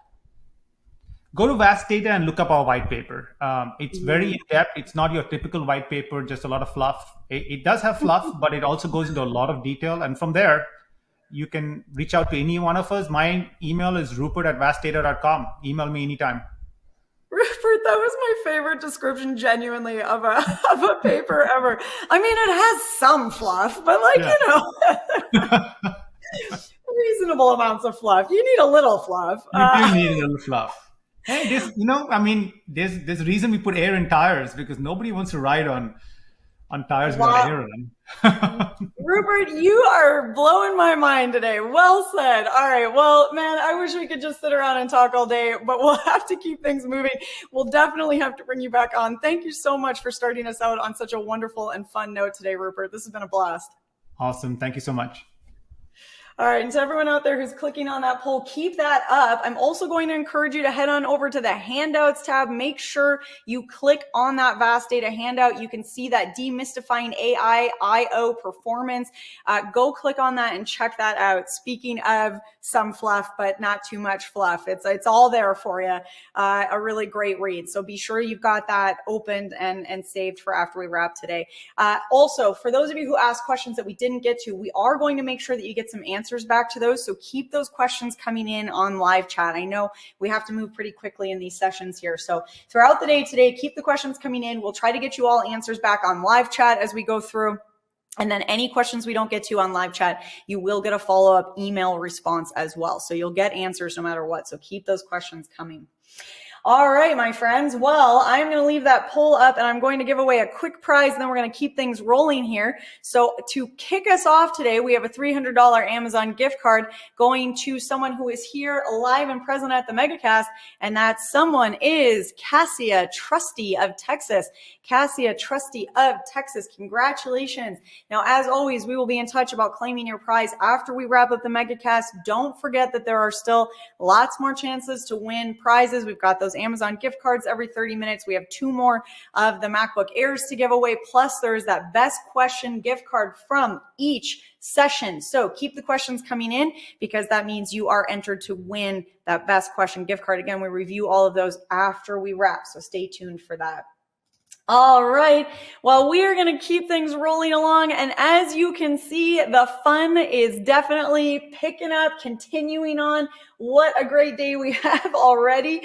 Go to Vast Data and look up our white paper. It's very in-depth. It's not your typical white paper, just a lot of fluff. It does have fluff, but it also goes into a lot of detail. And from there, you can reach out to any one of us. My email is rupert@vastdata.com. Email me anytime. Rupert, that was my favorite description, genuinely, of a paper ever. I mean, it has some fluff, but reasonable amounts of fluff. You need a little fluff. You do need a little fluff. Hey, there's a reason we put air in tires, because nobody wants to ride on tires without air in them. Rupert, you are blowing my mind today. Well said. All right. Well, man, I wish we could just sit around and talk all day, but we'll have to keep things moving. We'll definitely have to bring you back on. Thank you so much for starting us out on such a wonderful and fun note today, Rupert. This has been a blast. Awesome. Thank you so much. All right, and to everyone out there who's clicking on that poll, keep that up. I'm also going to encourage you to head on over to the handouts tab. Make sure you click on that Vast Data handout. You can see that demystifying AI IO performance. Go click on that and check that out. Speaking of some fluff, but not too much fluff, it's all there for you. A really great read. So be sure you've got that opened and saved for after we wrap today. Also, for those of you who asked questions that we didn't get to, we are going to make sure that you get some answers back to those. So keep those questions coming in on live chat. I know we have to move pretty quickly in these sessions here. So throughout the day today, keep the questions coming in. We'll try to get you all answers back on live chat as we go through. And then any questions we don't get to on live chat, you will get a follow-up email response as well. So you'll get answers no matter what. So keep those questions coming. All right, my friends. Well, I'm going to leave that poll up and I'm going to give away a quick prize. And then we're going to keep things rolling here. So to kick us off today, we have a $300 Amazon gift card going to someone who is here live and present at the MegaCast. And that someone is Cassia Trusty of Texas. Cassia Trusty of Texas. Congratulations. Now, as always, we will be in touch about claiming your prize after we wrap up the MegaCast. Don't forget that there are still lots more chances to win prizes. We've got those Amazon gift cards every 30 minutes. We have 2 more of the MacBook Airs to give away. Plus, there's that best question gift card from each session. So keep the questions coming in, because that means you are entered to win that best question gift card. Again, we review all of those after we wrap. So stay tuned for that. All right. Well, we are going to keep things rolling along. And as you can see, the fun is definitely picking up, continuing on. What a great day we have already.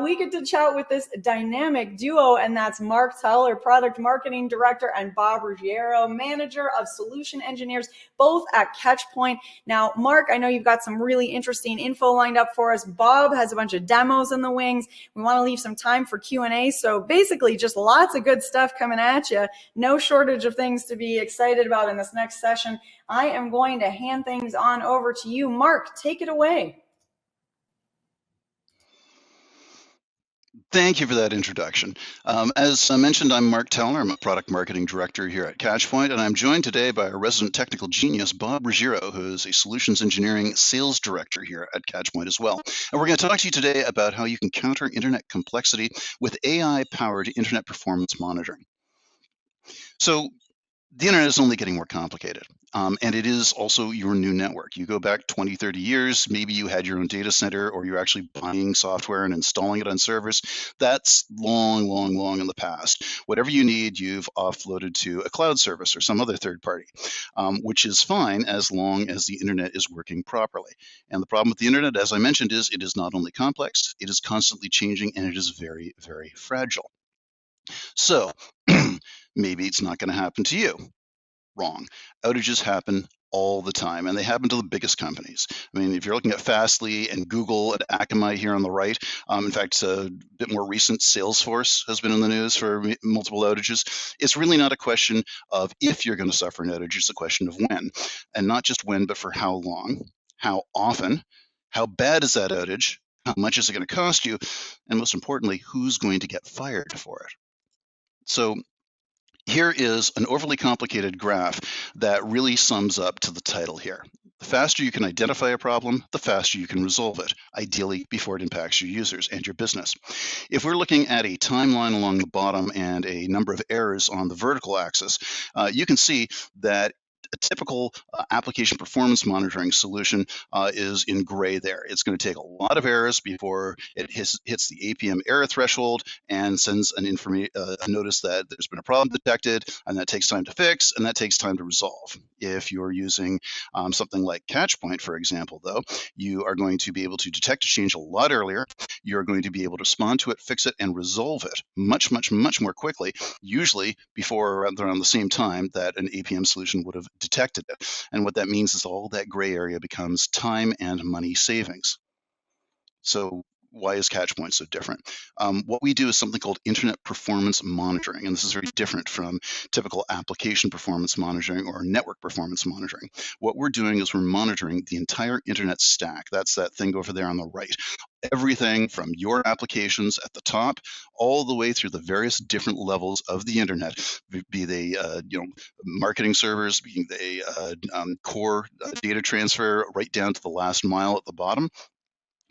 We get to chat with this dynamic duo, and that's Mark Teller, Product Marketing Director, and Bob Ruggiero, Manager of Solution Engineers, both at Catchpoint. Now, Mark, I know you've got some really interesting info lined up for us. Bob has a bunch of demos in the wings. We want to leave some time for Q&A. So basically, just lots of good stuff coming at you. No shortage of things to be excited about in this next session. I am going to hand things on over to you. Mark, take it away. Thank you for that introduction. As I mentioned, I'm Mark Teller. I'm a product marketing director here at Catchpoint, and I'm joined today by our resident technical genius, Bob Ruggiero, who is a solutions engineering sales director here at Catchpoint as well. And we're going to talk to you today about how you can counter internet complexity with AI-powered internet performance monitoring. So The internet is only getting more complicated. And it is also your new network. You go back 20, 30 years, maybe you had your own data center or you're actually buying software and installing it on servers. That's long, long, long in the past. Whatever you need, you've offloaded to a cloud service or some other third party, which is fine as long as the internet is working properly. And the problem with the internet, as I mentioned, is it is not only complex, it is constantly changing and it is very, very fragile. So maybe it's not going to happen to you. Wrong. Outages happen all the time, and they happen to the biggest companies. I mean, if you're looking at Fastly and Google and Akamai here on the right, in fact, a bit more recent, Salesforce has been in the news for multiple outages. It's really not a question of if you're going to suffer an outage, it's a question of when. And not just when, but for how long, how often, how bad is that outage, how much is it going to cost you, and most importantly, who's going to get fired for it. So here is an overly complicated graph that really sums up to the title here. The faster you can identify a problem, the faster you can resolve it, ideally before it impacts your users and your business. If we're looking at a timeline along the bottom and a number of errors on the vertical axis, you can see that a typical application performance monitoring solution is in gray there. It's going to take a lot of errors before it hits the APM error threshold and sends a notice that there's been a problem detected, and that takes time to fix, and that takes time to resolve. If you're using something like Catchpoint, for example, though, you are going to be able to detect a change a lot earlier. You're going to be able to respond to it, fix it, and resolve it much, much, much more quickly, usually before around the same time that an APM solution would have detected it. And what that means is all that gray area becomes time and money savings. So why is Catchpoint so different? What we do is something called internet performance monitoring, and this is very different from typical application performance monitoring or network performance monitoring. What we're doing is we're monitoring the entire internet stack. That's that thing over there on the right. Everything from your applications at the top all the way through the various different levels of the internet, be they marketing servers, be they core data transfer, right down to the last mile at the bottom.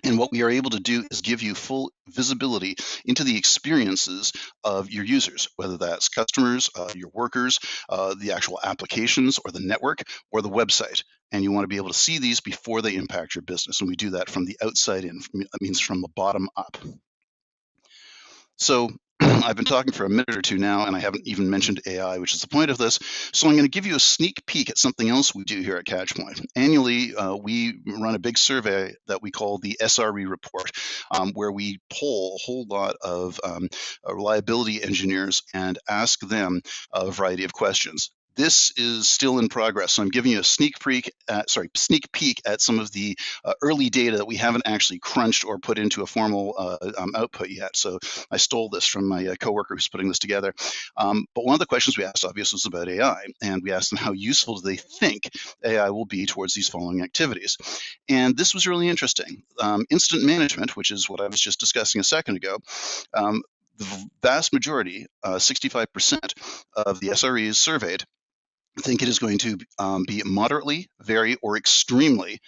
And what we are able to do is give you full visibility into the experiences of your users, whether that's customers, your workers, the actual applications or the network or the website. And you want to be able to see these before they impact your business. And we do that from the outside in, that means from the bottom up. So I've been talking for a minute or two now, and I haven't even mentioned AI, which is the point of this. So I'm going to give you a sneak peek at something else we do here at Catchpoint. Annually, we run a big survey that we call the SRE report, where we poll a whole lot of reliability engineers and ask them a variety of questions. This is still in progress, so I'm giving you a sneak peek at some of the early data that we haven't actually crunched or put into a formal output yet. So I stole this from my coworker who's putting this together. But one of the questions we asked, obviously, was about AI, and we asked them how useful do they think AI will be towards these following activities. And this was really interesting. Incident management, which is what I was just discussing a second ago, the vast majority, 65% of the SREs surveyed, think it is going to be moderately, very, or extremely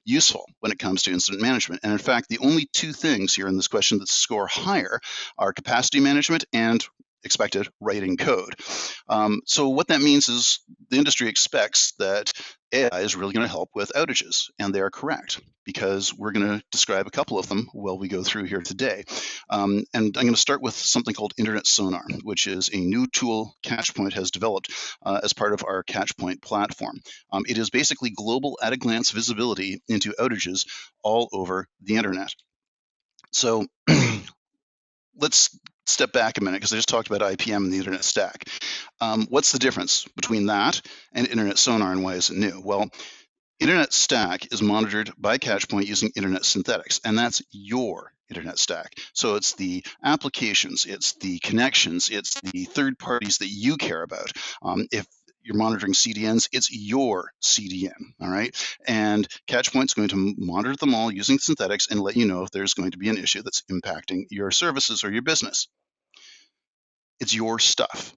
useful when it comes to incident management. And in fact, the only two things here in this question that score higher are capacity management and expected writing code. So what that means is the industry expects that AI is really going to help with outages, and they are correct, because we're going to describe a couple of them while we go through here today. And I'm going to start with something called Internet SONAR, which is a new tool Catchpoint has developed as part of our Catchpoint platform. It is basically global at-a-glance visibility into outages all over the internet. So let's step back a minute, because I just talked about IPM and the internet stack. What's the difference between that and Internet SONAR, and why is it new? Well, Internet stack is monitored by Catchpoint using Internet synthetics, and that's your internet stack. So it's the applications, it's the connections, it's the third parties that you care about. If you're monitoring CDNs, it's your CDN, all right? And Catchpoint's going to monitor them all using synthetics and let you know if there's going to be an issue that's impacting your services or your business. It's your stuff.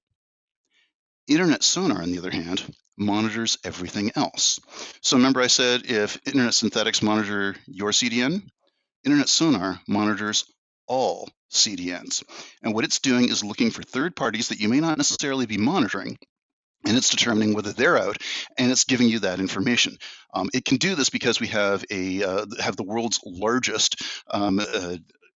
Internet SONAR, on the other hand, monitors everything else. So remember I said if Internet synthetics monitor your CDN, Internet SONAR monitors all CDNs. And what it's doing is looking for third parties that you may not necessarily be monitoring, and it's determining whether they're out, and it's giving you that information. It can do this because we have the world's largest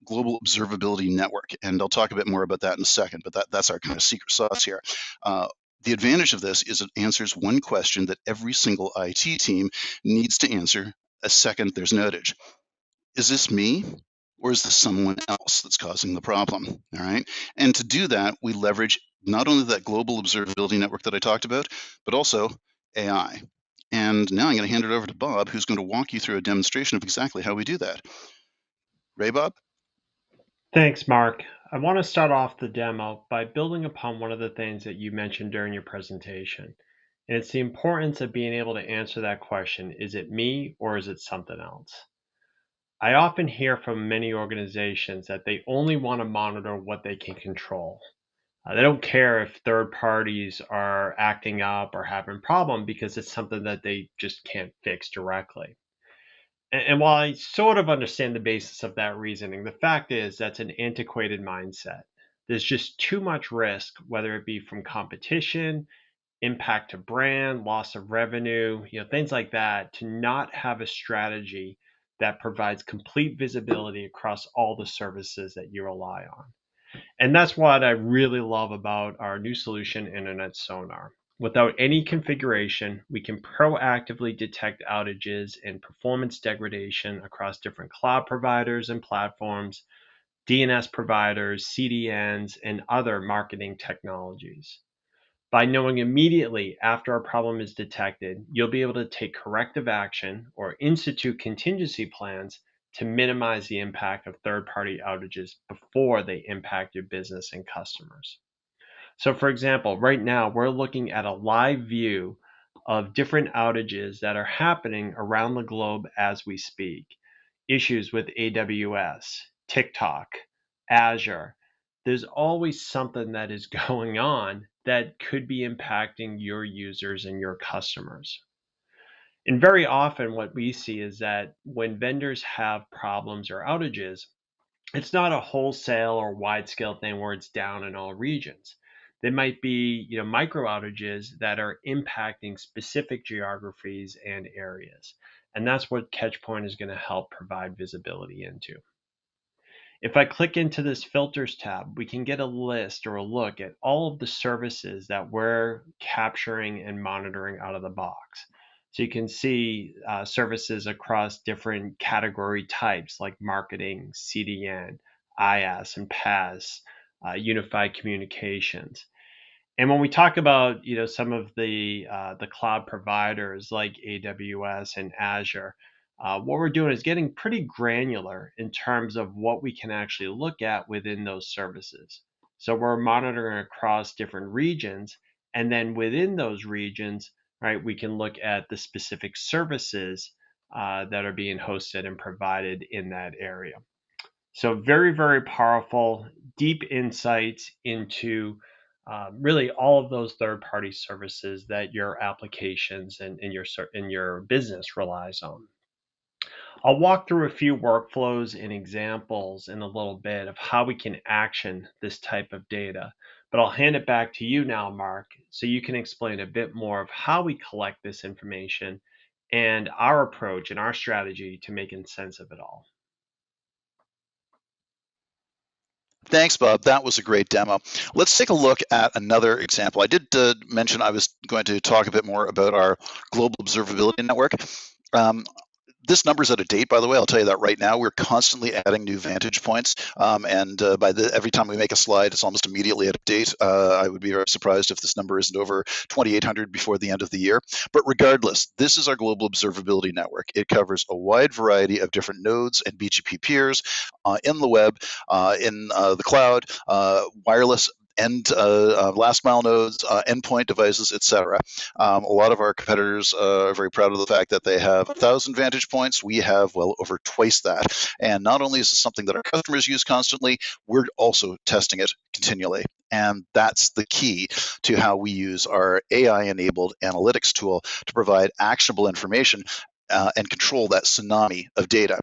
global observability network, and I'll talk a bit more about that in a second. But that's our kind of secret sauce here. The advantage of this is it answers one question that every single IT team needs to answer a second there's an outage. Is this me? Or is this someone else that's causing the problem? All right. And to do that, we leverage not only that global observability network that I talked about, but also AI. And now I'm going to hand it over to Bob, who's going to walk you through a demonstration of exactly how we do that. Ray, Bob? Thanks, Mark. I want to start off the demo by building upon one of the things that you mentioned during your presentation. And it's the importance of being able to answer that question, is it me or is it something else? I often hear from many organizations that they only want to monitor what they can control. They don't care if third parties are acting up or having problem because it's something that they just can't fix directly. And while I sort of understand the basis of that reasoning, the fact is that's an antiquated mindset. There's just too much risk, whether it be from competition, impact to brand, loss of revenue, things like that, to not have a strategy that provides complete visibility across all the services that you rely on. And that's what I really love about our new solution, Internet Sonar. Without any configuration, we can proactively detect outages and performance degradation across different cloud providers and platforms, DNS providers, CDNs, and other marketing technologies. By knowing immediately after a problem is detected, you'll be able to take corrective action or institute contingency plans to minimize the impact of third-party outages before they impact your business and customers. So for example, right now we're looking at a live view of different outages that are happening around the globe as we speak. Issues with AWS, TikTok, Azure. There's always something that is going on that could be impacting your users and your customers. And very often what we see is that when vendors have problems or outages, it's not a wholesale or wide scale thing where it's down in all regions. There might be, micro outages that are impacting specific geographies and areas. And that's what Catchpoint is going to help provide visibility into. If I click into this filters tab, we can get a list or a look at all of the services that we're capturing and monitoring out of the box. So you can see services across different category types like marketing, CDN, IaaS and PaaS, unified communications. And when we talk about some of the cloud providers like AWS and Azure, what we're doing is getting pretty granular in terms of what we can actually look at within those services. So we're monitoring across different regions, and then within those regions, right, we can look at the specific services that are being hosted and provided in that area. So very, very powerful, deep insights into really all of those third-party services that your applications and your business relies on. I'll walk through a few workflows and examples in a little bit of how we can action this type of data, but I'll hand it back to you now, Mark, so you can explain a bit more of how we collect this information and our approach and our strategy to making sense of it all. Thanks, Bob. That was a great demo. Let's take a look at another example. I did mention I was going to talk a bit more about our global observability network. This number's out of date, by the way. I'll tell you that right now. We're constantly adding new vantage points, and every time we make a slide, it's almost immediately out of date. I would be very surprised if this number isn't over 2,800 before the end of the year. But regardless, this is our global observability network. It covers a wide variety of different nodes and BGP peers in the web, in the cloud, wireless and last mile nodes, endpoint devices, etc. A lot of our competitors are very proud of the fact that they have 1,000 vantage points. We have well over twice that. And not only is this something that our customers use constantly, we're also testing it continually. And that's the key to how we use our AI-enabled analytics tool to provide actionable information and control that tsunami of data.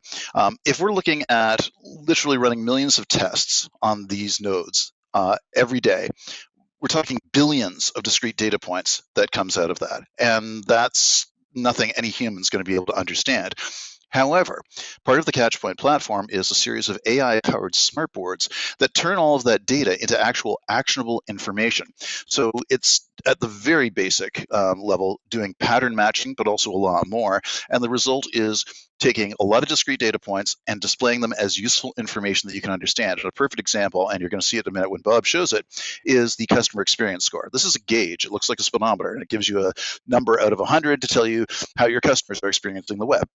If we're looking at literally running millions of tests on these nodes, every day, we're talking billions of discrete data points that comes out of that. And that's nothing any human's going to be able to understand. However, part of the Catchpoint platform is a series of AI-powered smartboards that turn all of that data into actual actionable information. So it's at the very basic level doing pattern matching, but also a lot more. And the result is taking a lot of discrete data points and displaying them as useful information that you can understand. And a perfect example, and you're going to see it in a minute when Bob shows it, is the customer experience score. This is a gauge. It looks like a speedometer, and it gives you a number out of 100 to tell you how your customers are experiencing the web.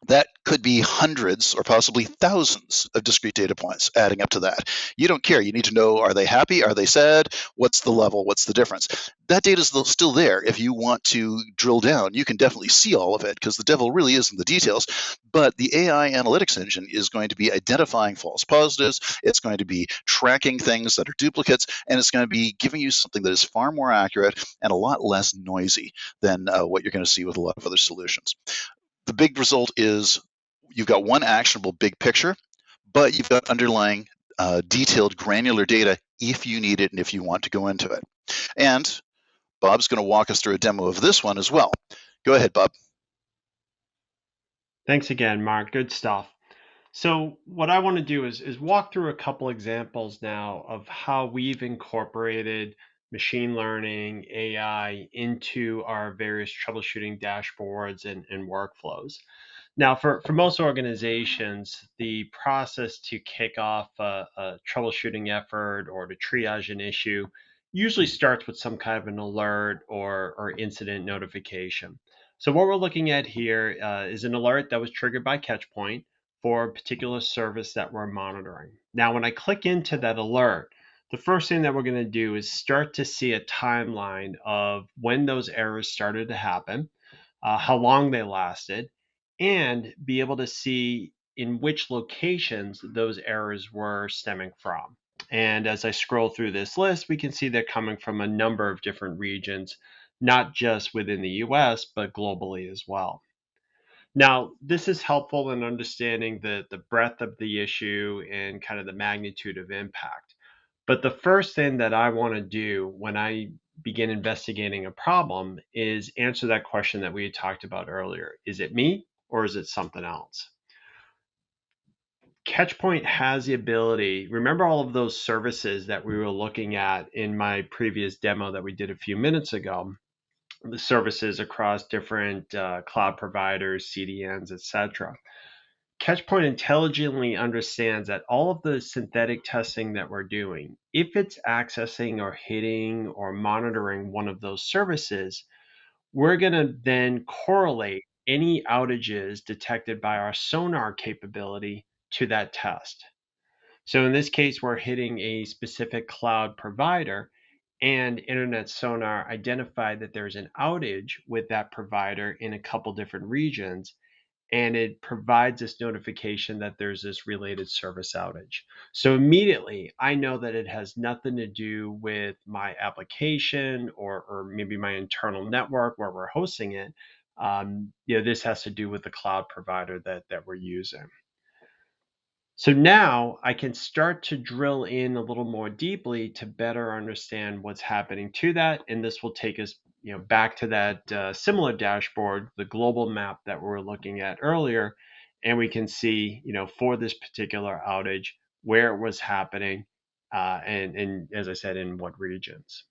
That could be hundreds or possibly thousands of discrete data points adding up to that. You don't care. You need to know, are they happy? Are they sad? What's the level? What's the difference? That data is still there. If you want to drill down, you can definitely see all of it because the devil really is in the details. But the AI analytics engine is going to be identifying false positives. It's going to be tracking things that are duplicates, and it's going to be giving you something that is far more accurate and a lot less noisy than what you're going to see with a lot of other solutions. The big result is you've got one actionable big picture, but you've got underlying detailed granular data if you need it and if you want to go into it. And Bob's going to walk us through a demo of this one as well. Go ahead, Bob. Thanks again, Mark. Good stuff. So what I want to do is walk through a couple examples now of how we've incorporated machine learning, AI into our various troubleshooting dashboards and workflows. Now, for most organizations, the process to kick off a troubleshooting effort or to triage an issue usually starts with some kind of an alert or incident notification. So what we're looking at here is an alert that was triggered by Catchpoint for a particular service that we're monitoring. Now, when I click into that alert, the first thing that we're going to do is start to see a timeline of when those errors started to happen, how long they lasted, and be able to see in which locations those errors were stemming from. And as I scroll through this list, we can see they're coming from a number of different regions, not just within the US, but globally as well. Now, this is helpful in understanding the breadth of the issue and kind of the magnitude of impact. But the first thing that I want to do when I begin investigating a problem is answer that question that we had talked about earlier. Is it me or is it something else? Catchpoint has the ability, remember all of those services that we were looking at in my previous demo that we did a few minutes ago, the services across different cloud providers, CDNs, etc. Catchpoint intelligently understands that all of the synthetic testing that we're doing, if it's accessing or hitting or monitoring one of those services, we're going to then correlate any outages detected by our SONAR capability to that test. So in this case, we're hitting a specific cloud provider, and Internet Sonar identified that there's an outage with that provider in a couple different regions, and it provides this notification that there's this related service outage. So immediately I know that it has nothing to do with my application or maybe my internal network where we're hosting it. This has to do with the cloud provider that we're using. So now I can start to drill in a little more deeply to better understand what's happening to that. And this will take us back to that similar dashboard, the global map that we were looking at earlier. And we can see, for this particular outage, where it was happening, and as I said, in what regions.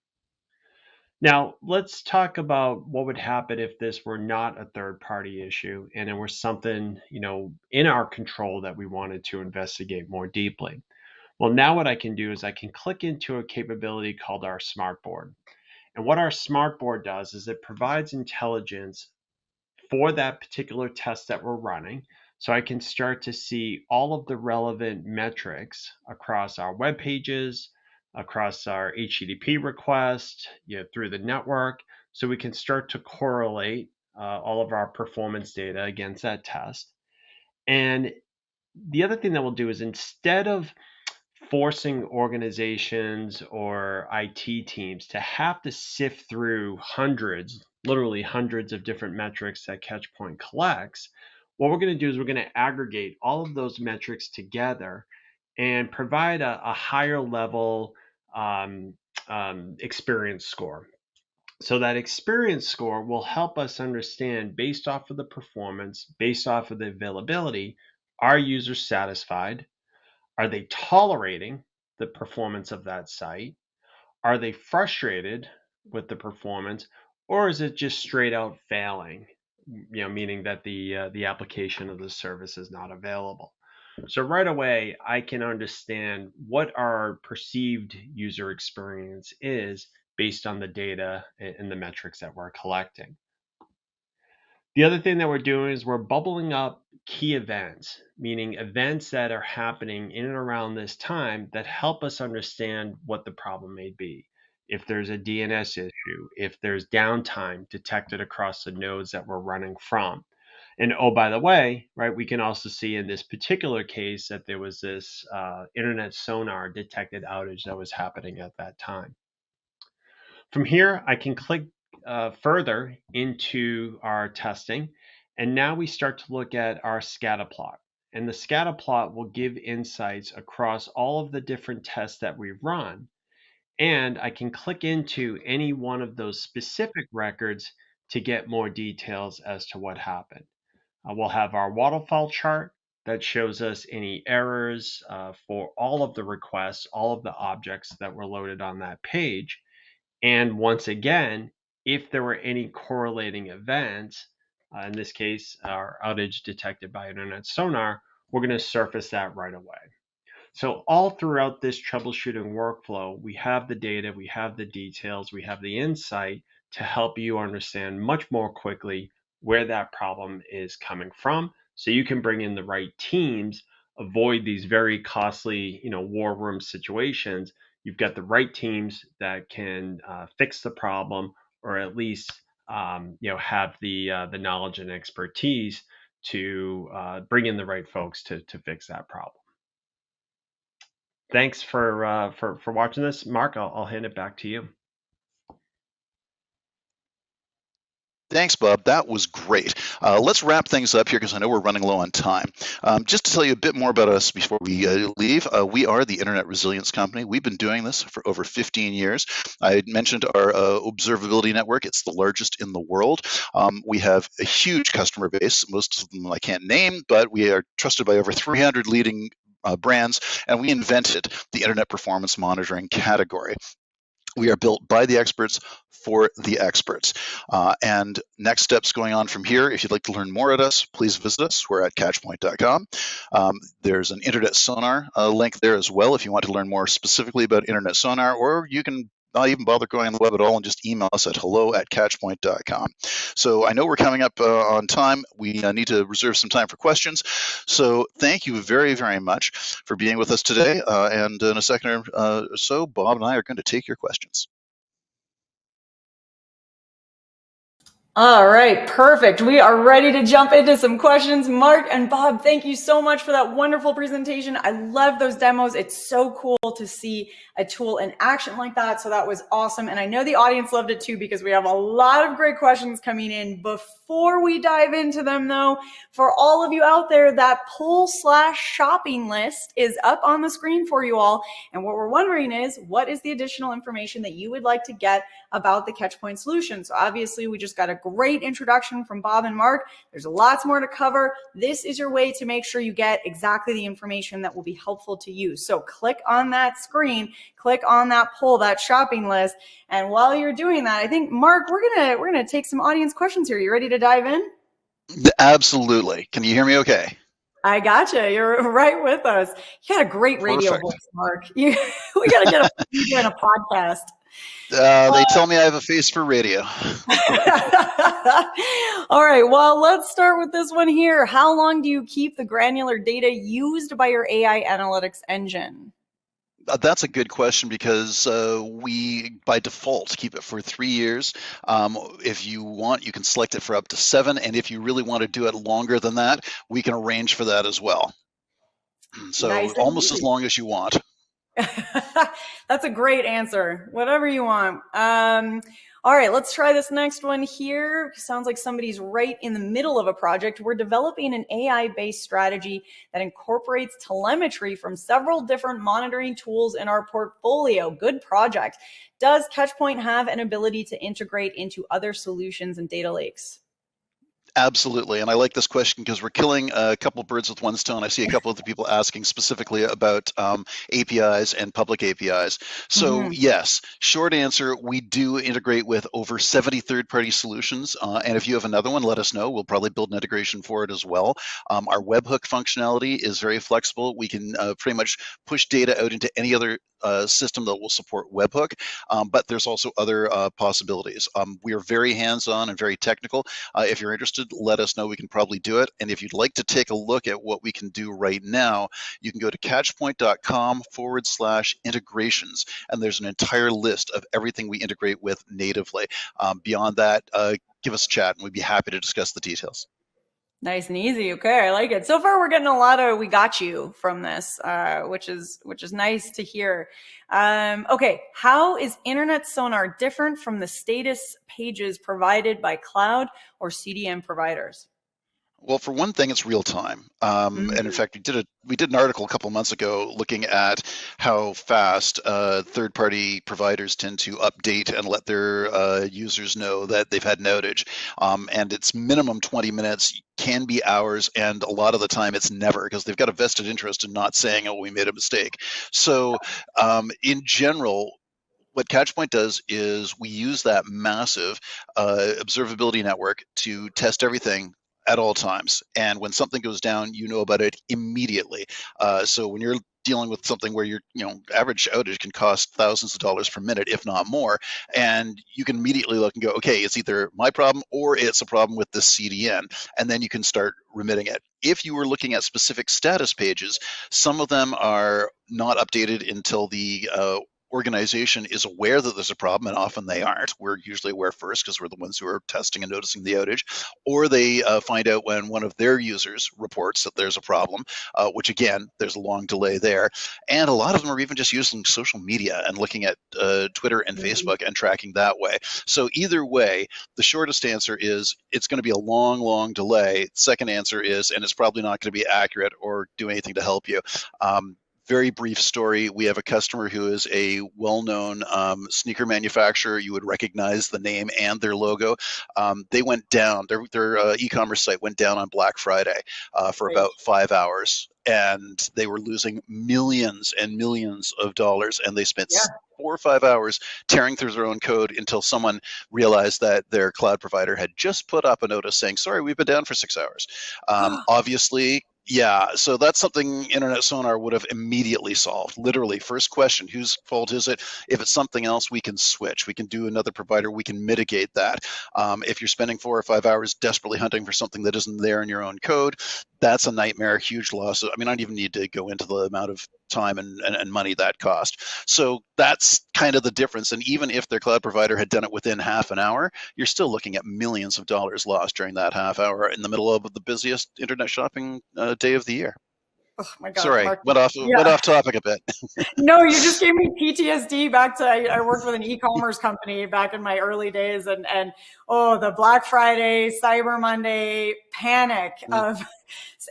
Now, let's talk about what would happen if this were not a third-party issue and it was something, in our control that we wanted to investigate more deeply. Well, now what I can do is I can click into a capability called our Smartboard. And what our Smartboard does is it provides intelligence for that particular test that we're running. So I can start to see all of the relevant metrics across our web pages, across our HTTP request, through the network. So we can start to correlate all of our performance data against that test. And the other thing that we'll do is instead of forcing organizations or IT teams to have to sift through literally hundreds of different metrics that Catchpoint collects, what we're going to do is we're going to aggregate all of those metrics together and provide a higher level experience score. So that experience score will help us understand, based off of the performance, based off of the availability, are users satisfied? Are they tolerating the performance of that site? Are they frustrated with the performance, or is it just straight out failing? Meaning that the application of the service is not available. So right away, I can understand what our perceived user experience is based on the data and the metrics that we're collecting. The other thing that we're doing is we're bubbling up key events, meaning events that are happening in and around this time that help us understand what the problem may be. If there's a DNS issue, if there's downtime detected across the nodes that we're running from. And oh, by the way, right, we can also see in this particular case that there was this internet sonar detected outage that was happening at that time. From here, I can click further into our testing, and now we start to look at our scatter plot. And the scatter plot will give insights across all of the different tests that we've run. And I can click into any one of those specific records to get more details as to what happened. We'll have our waterfall chart that shows us any errors for all of the requests, all of the objects that were loaded on that page. And once again, if there were any correlating events, in this case, our outage detected by Internet Sonar, we're going to surface that right away. So all throughout this troubleshooting workflow, we have the data, we have the details, we have the insight to help you understand much more quickly where that problem is coming from, so you can bring in the right teams, avoid these very costly, war room situations. You've got the right teams that can fix the problem, or at least have the knowledge and expertise to bring in the right folks to fix that problem. Thanks for watching this, Mark. I'll hand it back to you. Thanks, Bob. That was great. Let's wrap things up here because I know we're running low on time. Just to tell you a bit more about us before we leave, we are the Internet Resilience Company. We've been doing this for over 15 years. I mentioned our observability network. It's the largest in the world. We have a huge customer base. Most of them I can't name, but we are trusted by over 300 leading brands, and we invented the Internet Performance Monitoring category. We are built by the experts for the experts. And next steps going on from here, if you'd like to learn more at us, please visit us. We're at catchpoint.com. There's an Internet Sonar link there as well if you want to learn more specifically about Internet Sonar, or you can not even bother going on the web at all and just email us at hello@catchpoint.com. So I know we're coming up on time. We need to reserve some time for questions. So thank you very, very much for being with us today. And in a second or so, Bob and I are going to take your questions. All right, perfect. We are ready to jump into some questions. Mark and Bob, thank you so much for that wonderful presentation. I love those demos. It's so cool to see a tool in action like that. So that was awesome. And I know the audience loved it too, because we have a lot of great questions coming in. Before we dive into them though, for all of you out there, that pull/shopping list is up on the screen for you all. And what we're wondering is, what is the additional information that you would like to get about the Catchpoint solution? So obviously we just got a great introduction from Bob and Mark. There's lots more to cover. This is your way to make sure you get exactly the information that will be helpful to you. So click on that screen, click on that poll, that shopping list. And while you're doing that, I think, Mark, we're gonna take some audience questions here. You ready to dive in? Absolutely. Can you hear me okay? I gotcha. You're right with us. You got a great radio Perfect. voice, Mark. We got to get you in a podcast. They tell me I have a face for radio. All right, well, let's start with this one here. How long do you keep the granular data used by your AI analytics engine? That's a good question, because we, by default, keep it for 3 years. If you want, you can select it for up to 7. And if you really want to do it longer than that, we can arrange for that as well. So nice, almost as long as you want. That's a great answer. Whatever you want. All right, let's try this next one here. Sounds like somebody's right in the middle of a project. We're developing an AI-based strategy that incorporates telemetry from several different monitoring tools in our portfolio. Good project. Does Catchpoint have an ability to integrate into other solutions and data lakes? Absolutely, and I like this question because we're killing a couple birds with one stone. I see a couple of the people asking specifically about APIs and public APIs. So yes, short answer, we do integrate with over 70 third-party solutions, and if you have another one, let us know. We'll probably build an integration for it as well. Our webhook functionality is very flexible. We can pretty much push data out into any other system that will support webhook, but there's also other possibilities. We are very hands-on and very technical. If you're interested, let us know. We can probably do it. And if you'd like to take a look at what we can do right now, you can go to catchpoint.com/integrations, and there's an entire list of everything we integrate with natively. Beyond that, give us a chat, and we'd be happy to discuss the details. Nice and easy. Okay, I like it. So far, we're getting a lot of "we got you" from this, which is nice to hear. Okay, how is Internet Sonar different from the status pages provided by cloud or CDN providers? Well, for one thing, it's real time. And in fact, we did an article a couple of months ago looking at how fast third-party providers tend to update and let their users know that they've had an outage. And it's minimum 20 minutes, can be hours, and a lot of the time it's never, because they've got a vested interest in not saying, oh, we made a mistake. So in general, what Catchpoint does is we use that massive observability network to test everything at all times. And when something goes down, you know about it immediately. So when you're dealing with something where your average outage can cost thousands of dollars per minute, if not more, and you can immediately look and go, okay, it's either my problem or it's a problem with the CDN, and then you can start remitting it. If you were looking at specific status pages, some of them are not updated until the organization is aware that there's a problem, and often they aren't. We're usually aware first because we're the ones who are testing and noticing the outage, or they find out when one of their users reports that there's a problem, which again, there's a long delay there. And a lot of them are even just using social media and looking at Twitter and Facebook and tracking that way. So either way, the shortest answer is it's going to be a long, long delay. Second answer is, and it's probably not going to be accurate or do anything to help you. Very brief story. We have a customer who is a well-known sneaker manufacturer. You would recognize the name and their logo. They went down. Their e-commerce site went down on Black Friday for about 5 hours, and they were losing millions and millions of dollars. And they spent 4 or 5 hours tearing through their own code until someone realized that their cloud provider had just put up a notice saying, "Sorry, we've been down for 6 hours." Obviously. Yeah, so that's something Internet Sonar would have immediately solved. Literally, first question, whose fault is it? If it's something else, we can switch. We can do another provider. We can mitigate that. If you're spending 4 or 5 hours desperately hunting for something that isn't there in your own code, that's a nightmare, huge loss. I mean, I don't even need to go into the amount of time and money that cost. So that's kind of the difference. And even if their cloud provider had done it within half an hour, you're still looking at millions of dollars lost during that half hour in the middle of the busiest internet shopping day of the year. Oh my God, sorry, Mark. went off topic a bit. No, you just gave me PTSD back to, I worked with an e-commerce company back in my early days, and the Black Friday, Cyber Monday panic of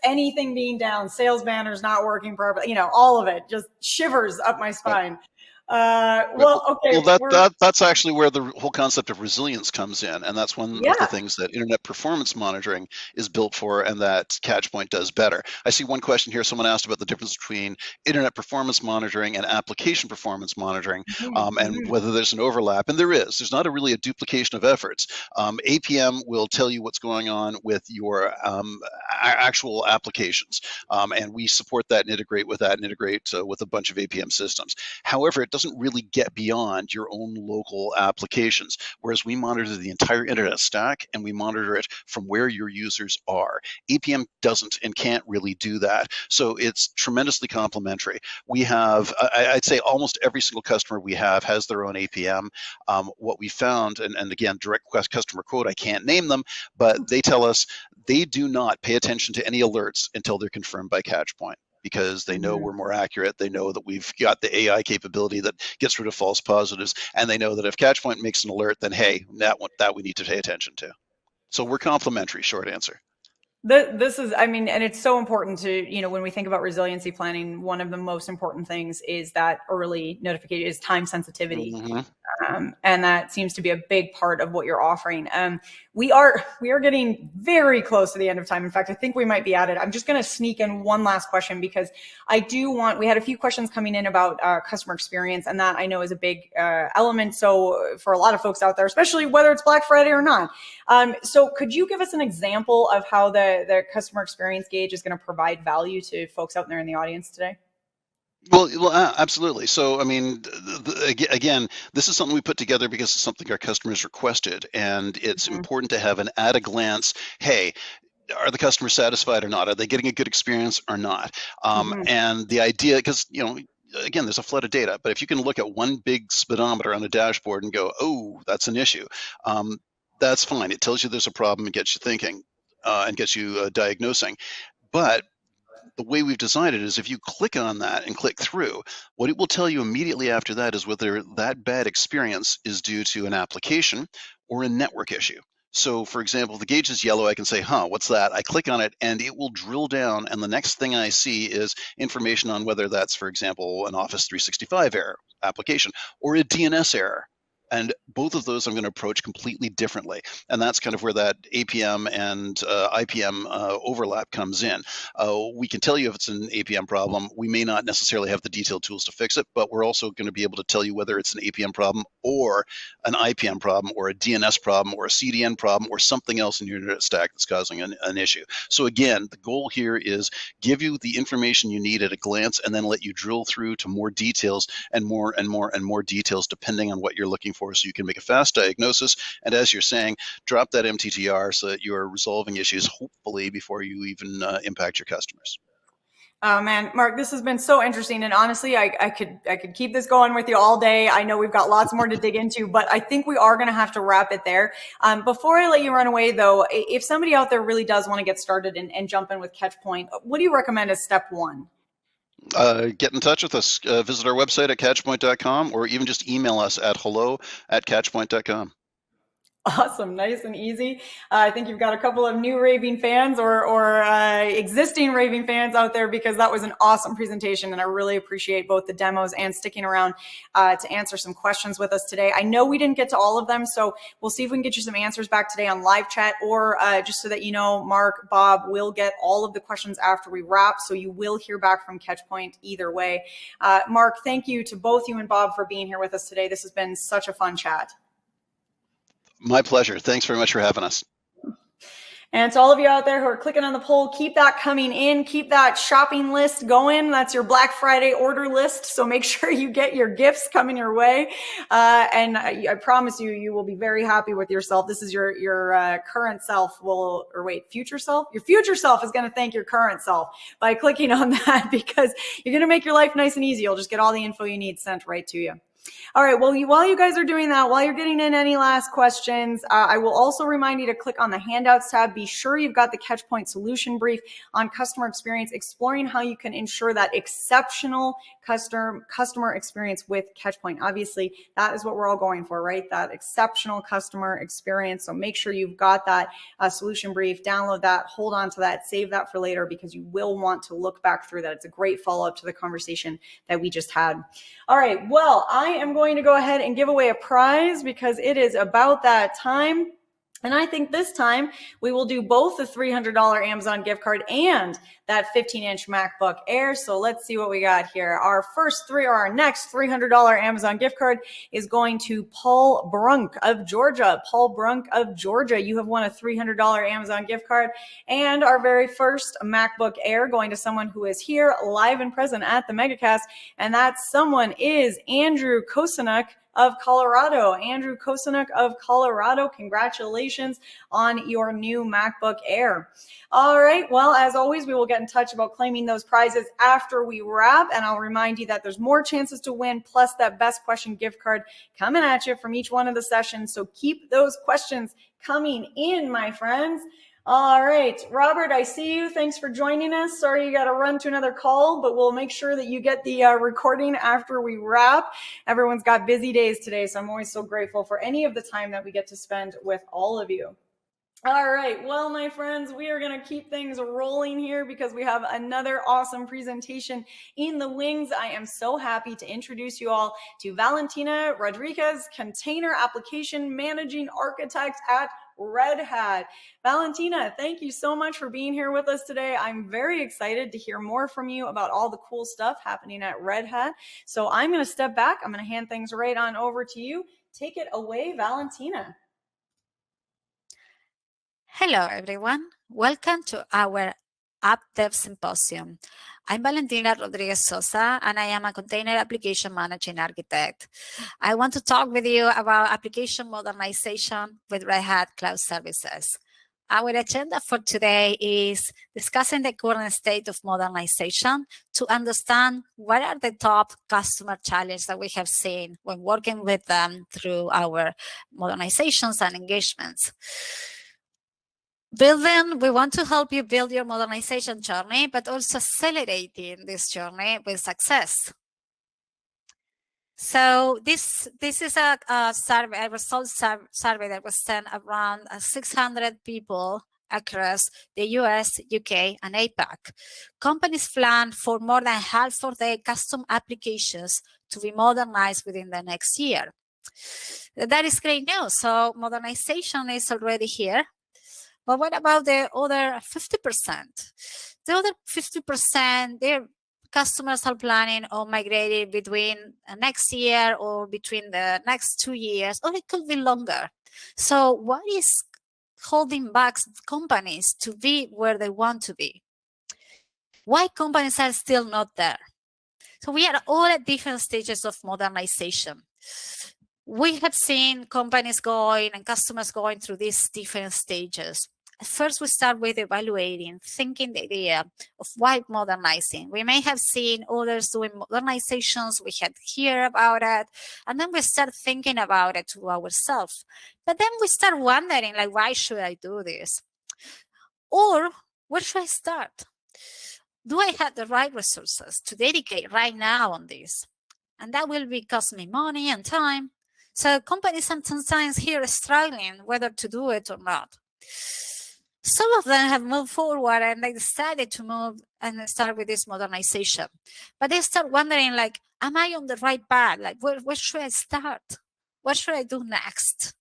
anything being down, sales banners not working properly, all of it just shivers up my spine. That's actually where the whole concept of resilience comes in, and that's one of the things that internet performance monitoring is built for, and that Catchpoint does better. I see one question here. Someone asked about the difference between internet performance monitoring and application performance monitoring, and whether there's an overlap, and there is. There's not really a duplication of efforts. APM will tell you what's going on with your actual applications, and we support that and integrate with that and integrate with a bunch of APM systems. However, it doesn't really get beyond your own local applications, whereas we monitor the entire internet stack and we monitor it from where your users are. APM doesn't and can't really do that, so it's tremendously complementary. We have, I'd say almost every single customer we have has their own APM. What we found, and again, direct customer quote, I can't name them, but they tell us they do not pay attention to any alerts until they're confirmed by Catchpoint. because they know we're more accurate. They know that we've got the AI capability that gets rid of false positives, and they know that if CatchPoint makes an alert, then hey, that we need to pay attention to. So we're complementary, short answer. This is, I mean, and it's so important to, when we think about resiliency planning, one of the most important things is that early notification is time sensitivity. And that seems to be a big part of what you're offering. We are getting very close to the end of time. In fact, I think we might be at it. I'm just going to sneak in one last question because we had a few questions coming in about customer experience, and that I know is a big element. So for a lot of folks out there, especially whether it's Black Friday or not. So could you give us an example of how the customer experience gauge is going to provide value to folks out there in the audience today? Well, absolutely. So, I mean, again, this is something we put together because it's something our customers requested, and it's important to have an at-a-glance, hey, are the customers satisfied or not? Are they getting a good experience or not? And the idea, because, again, there's a flood of data, but if you can look at one big speedometer on a dashboard and go, oh, that's an issue, that's fine. It tells you there's a problem and gets you thinking and gets you diagnosing. But the way we've designed it is if you click on that and click through, what it will tell you immediately after that is whether that bad experience is due to an application or a network issue. So for example, if the gauge is yellow, I can say, what's that? I click on it and it will drill down, and the next thing I see is information on whether that's, for example, an Office 365 error application or a DNS error. And both of those I'm going to approach completely differently. And that's kind of where that APM and IPM overlap comes in. We can tell you if it's an APM problem. We may not necessarily have the detailed tools to fix it, but we're also going to be able to tell you whether it's an APM problem or an IPM problem or a DNS problem or a CDN problem or something else in your internet stack that's causing an issue. So again, the goal here is give you the information you need at a glance and then let you drill through to more details and more and more and more details depending on what you're looking for, so you can make a fast diagnosis, and as you're saying, drop that MTTR so that you're resolving issues hopefully before you even impact your customers. Oh man, Mark, this has been so interesting, and honestly, I could keep this going with you all day. I know we've got lots more to dig into, but I think we are going to have to wrap it there. Before I let you run away, though, if somebody out there really does want to get started and jump in with CatchPoint, what do you recommend as step one? Get in touch with us. Visit our website at catchpoint.com, or even just email us at hello@catchpoint.com. Awesome. Nice and easy. I think you've got a couple of new raving fans or existing raving fans out there, because that was an awesome presentation. And I really appreciate both the demos and sticking around to answer some questions with us today. I know we didn't get to all of them, so we'll see if we can get you some answers back today on live chat, or just so that you know, Mark, Bob will get all of the questions after we wrap. So you will hear back from CatchPoint either way. Mark, thank you to both you and Bob for being here with us today. This has been such a fun chat. My pleasure. Thanks very much for having us. And to all of you out there who are clicking on the poll, keep that coming in. Keep that shopping list going. That's your Black Friday order list. So make sure you get your gifts coming your way. And I promise you, you will be very happy with yourself. This is your current self future self? Your future self is going to thank your current self by clicking on that, because you're going to make your life nice and easy. You'll just get all the info you need sent right to you. All right. Well, while you guys are doing that, while you're getting in any last questions, I will also remind you to click on the handouts tab. Be sure you've got the CatchPoint solution brief on customer experience, exploring how you can ensure that exceptional customer experience with CatchPoint. Obviously, that is what we're all going for, right? That exceptional customer experience. So make sure you've got that solution brief, download that, hold on to that, save that for later, because you will want to look back through that. It's a great follow-up to the conversation that we just had. All right. Well, I am going to go ahead and give away a prize because it is about that time. And I think this time we will do both the $300 Amazon gift card and that 15-inch MacBook Air. So let's see what we got here. Our next $300 Amazon gift card is going to Paul Brunk of Georgia. Paul Brunk of Georgia, you have won a $300 Amazon gift card. And our very first MacBook Air going to someone who is here live and present at the MegaCast. And that someone is Andrew Kosinuk of Colorado. Andrew Kosinuk of Colorado, congratulations on your new MacBook Air. All right, well, as always, we will get in touch about claiming those prizes after we wrap, and I'll remind you that there's more chances to win, plus that best question gift card coming at you from each one of the sessions, so keep those questions coming in, my friends. All right, Robert, I see you. Thanks for joining us. Sorry you got to run to another call, but we'll make sure that you get the recording after we wrap. Everyone's got busy days today, so I'm always so grateful for any of the time that we get to spend with all of you. All right, well, my friends, we are going to keep things rolling here because we have another awesome presentation in the wings. I am so happy to introduce you all to Valentina Rodriguez, Container Application Managing Architect at Red Hat. Valentina, thank you so much for being here with us today. I'm very excited to hear more from you about all the cool stuff happening at Red Hat. So I'm going to step back. I'm going to hand things right on over to you. Take it away, Valentina. Hello, everyone. Welcome to our App Dev Symposium. I'm Valentina Rodriguez Sosa, and I am a Container Application Managing Architect. I want to talk with you about application modernization with Red Hat Cloud Services. Our agenda for today is discussing the current state of modernization to understand what are the top customer challenges that we have seen when working with them through our modernizations and engagements. We want to help you build your modernization journey, but also accelerating this journey with success. So this is a survey, a results survey that was sent around 600 people across the US, UK, and APAC. Companies plan for more than half of their custom applications to be modernized within the next year. That is great news. So modernization is already here. But what about the other 50%? The other 50%, their customers are planning on migrating between next year or between the next 2 years, or it could be longer. So what is holding back companies to be where they want to be? Why companies are still not there? So we are all at different stages of modernization. We have seen companies going and customers going through these different stages. First, we start with evaluating, thinking the idea of why modernizing. We may have seen others doing modernizations, we had heard about it, and then we start thinking about it to ourselves. But then we start wondering, like, why should I do this? Or where should I start? Do I have the right resources to dedicate right now on this? And that will cost me money and time. So companies sometimes here are struggling whether to do it or not. Some of them have moved forward and they decided to move and start with this modernization. But they start wondering, like, am I on the right path? Like, where should I start? What should I do next?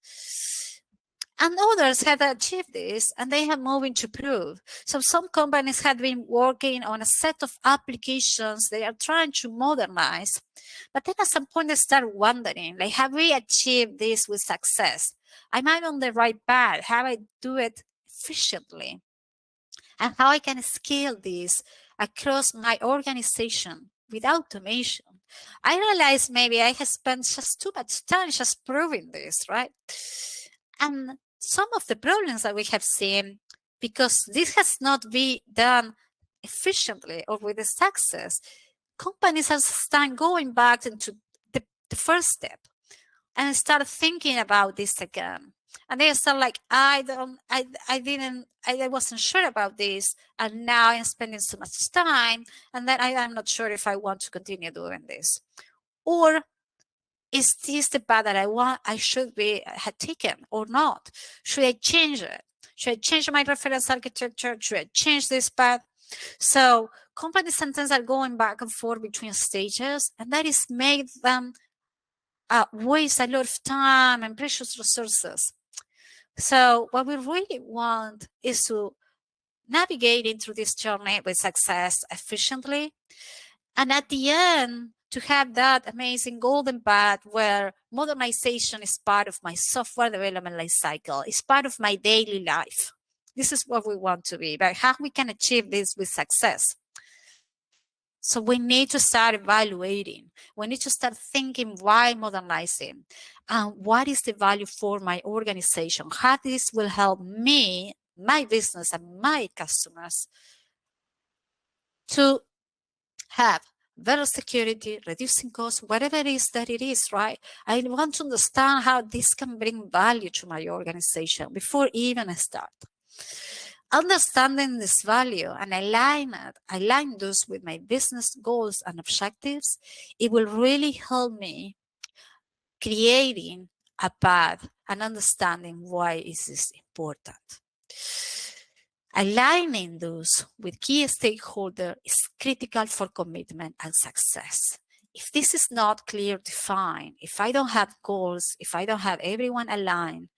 And others have achieved this and they have moved into proof. So some companies have been working on a set of applications they are trying to modernize. But then at some point they start wondering, like, have we achieved this with success? Am I on the right path? How I do it efficiently? And how I can scale this across my organization with automation? I realize maybe I have spent just too much time just proving this, right? And some of the problems that we have seen, because this has not been done efficiently or with the success, companies have started going back into the first step and start thinking about this again. And they start like, I wasn't sure about this, and now I'm spending so much time, and then I'm not sure if I want to continue doing this. Or is this the path that I should had taken or not? Should I change it? Should I change my reference architecture? Should I change this path? So companies sometimes are going back and forth between stages, and that is made them waste a lot of time and precious resources. So what we really want is to navigate into this journey with success efficiently. And at the end, to have that amazing golden path where modernization is part of my software development lifecycle, is part of my daily life. This is what we want to be, but how we can achieve this with success. So we need to start evaluating. We need to start thinking, why modernizing? What is the value for my organization? How this will help me, my business, and my customers to have better security, reducing costs, whatever it is that it is, right? I want to understand how this can bring value to my organization before even I start. Understanding this value and align those with my business goals and objectives, it will really help me creating a path and understanding why is this important. Aligning those with key stakeholders is critical for commitment and success. If this is not clear defined, if I don't have goals, if I don't have everyone aligned,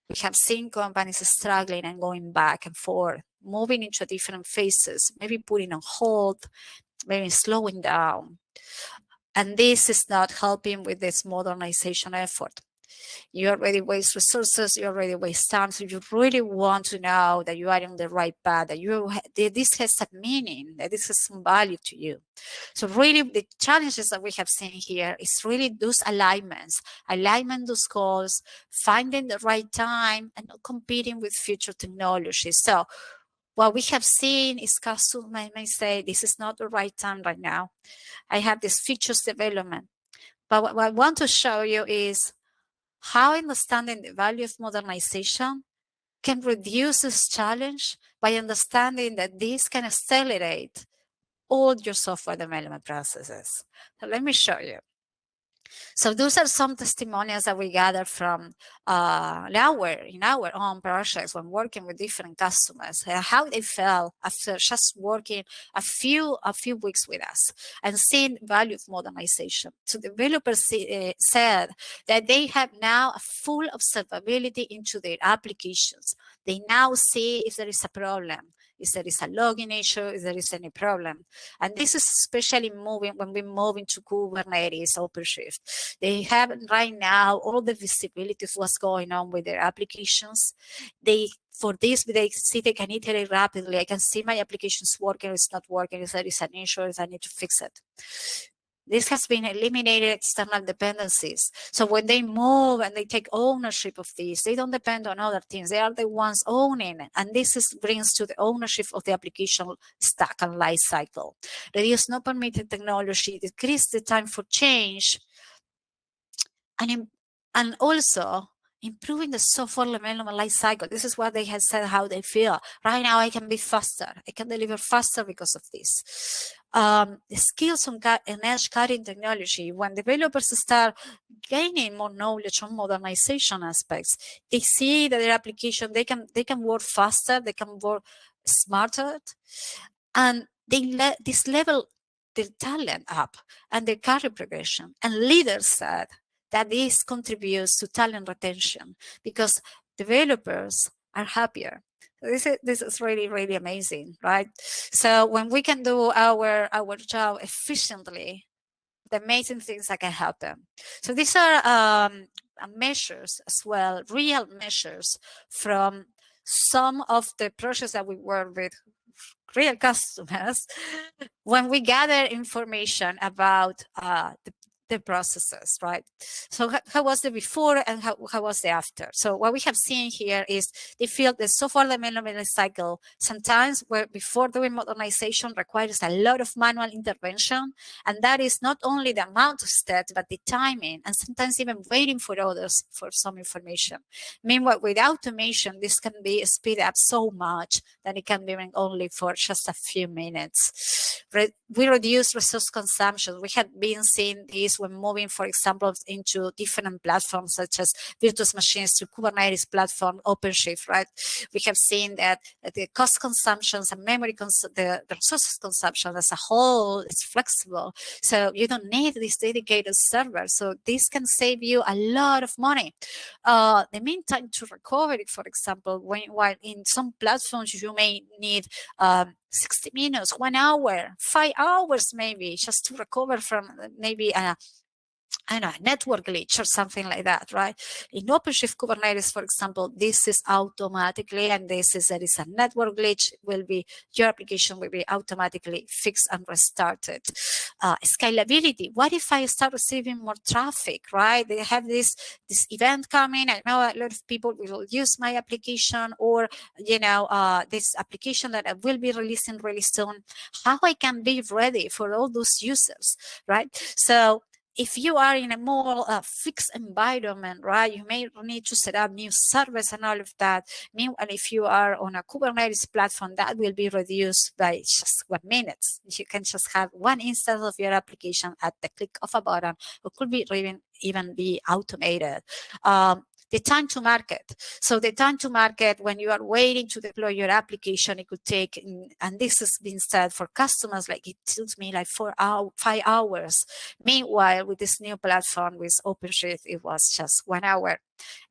we have seen companies struggling and going back and forth, moving into different phases, maybe putting on hold, maybe slowing down. And this is not helping with this modernization effort. You already waste resources, you already waste time. So you really want to know that you are on the right path, that this has a meaning, that this has some value to you. So really the challenges that we have seen here is really those alignment those goals, finding the right time and not competing with future technologies. So what we have seen is customers may say, this is not the right time right now. I have this features development. But what I want to show you is how understanding the value of modernization can reduce this challenge by understanding that this can accelerate all your software development processes. So let me show you. So those are some testimonials that we gathered from in our own projects when working with different customers, how they felt after just working a few weeks with us and seeing the value of modernization. So developers said that they have now a full observability into their applications. They now see if there is a problem, if there is a login issue, if there is any problem. And this is especially when we move into Kubernetes, OpenShift. They have right now all the visibility of what's going on with their applications. For this, they see they can iterate rapidly. I can see my applications working, it's not working, if there is an issue, if I need to fix it. This has been eliminated external dependencies. So when they move and they take ownership of this, they don't depend on other teams. They are the ones owning it. And this brings to the ownership of the application stack and life cycle. Reduce no permitted technology, decrease the time for change, and also improving the software development life cycle. This is what they have said, how they feel. Right now, I can be faster. I can deliver faster because of this. The skills on edge cutting technology, when developers start gaining more knowledge on modernization aspects, they see that their application, they can work faster, they can work smarter, and this level their talent up and their career progression. And leaders said that this contributes to talent retention because developers are happier. This is really, really amazing, right? So when we can do our job efficiently, the amazing things that can happen. So these are measures as well, real measures from some of the projects that we work with real customers when we gather information about the processes, right? So how was the before and how was the after? So what we have seen here is they feel the software development cycle sometimes where before doing modernization requires a lot of manual intervention. And that is not only the amount of steps, but the timing and sometimes even waiting for others for some information. Meanwhile, with automation, this can be speed up so much that it can be only for just a few minutes. We reduce resource consumption. We have been seeing this when moving, for example, into different platforms such as virtual machines to Kubernetes platform, OpenShift, right? We have seen that the cost consumptions and memory, the resources consumption as a whole is flexible. So you don't need this dedicated server. So this can save you a lot of money. The mean time to recovery, for example, while in some platforms you may need 60 minutes, 1 hour, 5 hours maybe, just to recover from maybe a network glitch or something like that, right? In OpenShift Kubernetes, for example, this is automatically, and there is a network glitch, your application will be automatically fixed and restarted. Scalability. What if I start receiving more traffic, right? They have this event coming. I know a lot of people will use my application or, this application that I will be releasing really soon. How I can be ready for all those users, right? So if you are in a more fixed environment, right, you may need to set up new servers and all of that. Meanwhile, if you are on a Kubernetes platform, that will be reduced by just 1 minute. You can just have one instance of your application at the click of a button, or could be even be automated. The time to market. So the time to market when you are waiting to deploy your application, it could take, and this has been said for customers, like it took me like 5 hours. Meanwhile, with this new platform with OpenShift, it was just 1 hour.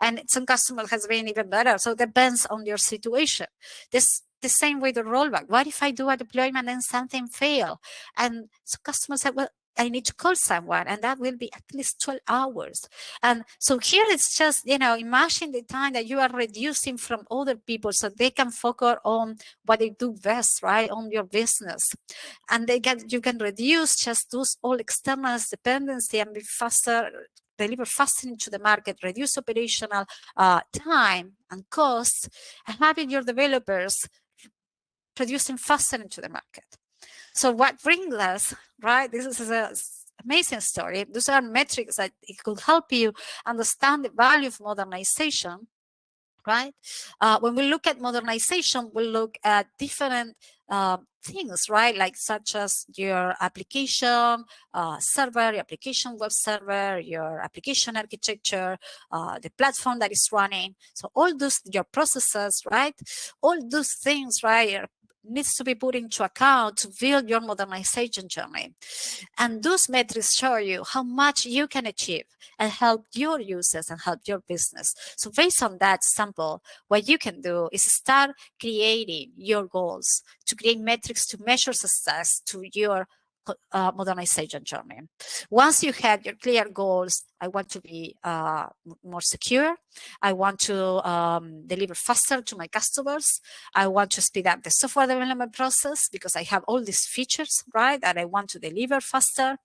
And some customers has been even better. So it depends on your situation. The same with the rollback. What if I do a deployment and something fail? And so customers say, well, I need to call someone, and that will be at least 12 hours. And so here it's just, imagine the time that you are reducing from other people so they can focus on what they do best, right, on your business. And you can reduce just those all external dependency and be faster, deliver faster into the market, reduce operational time and costs, and having your developers producing faster into the market. So what brings us, right? This is an amazing story. Those are metrics that it could help you understand the value of modernization, right? When we look at modernization, we look at different things, right? Like such as your application server, your application web server, your application architecture, the platform that is running. So all those, your processes, right? All those things, right, needs to be put into account to build your modernization journey. And those metrics show you how much you can achieve and help your users and help your business. So based on that sample, what you can do is start creating your goals, to create metrics to measure success to your modernization journey. Once you have your clear goals, I want to be more secure. I want to deliver faster to my customers. I want to speed up the software development process because I have all these features, right, that I want to deliver faster.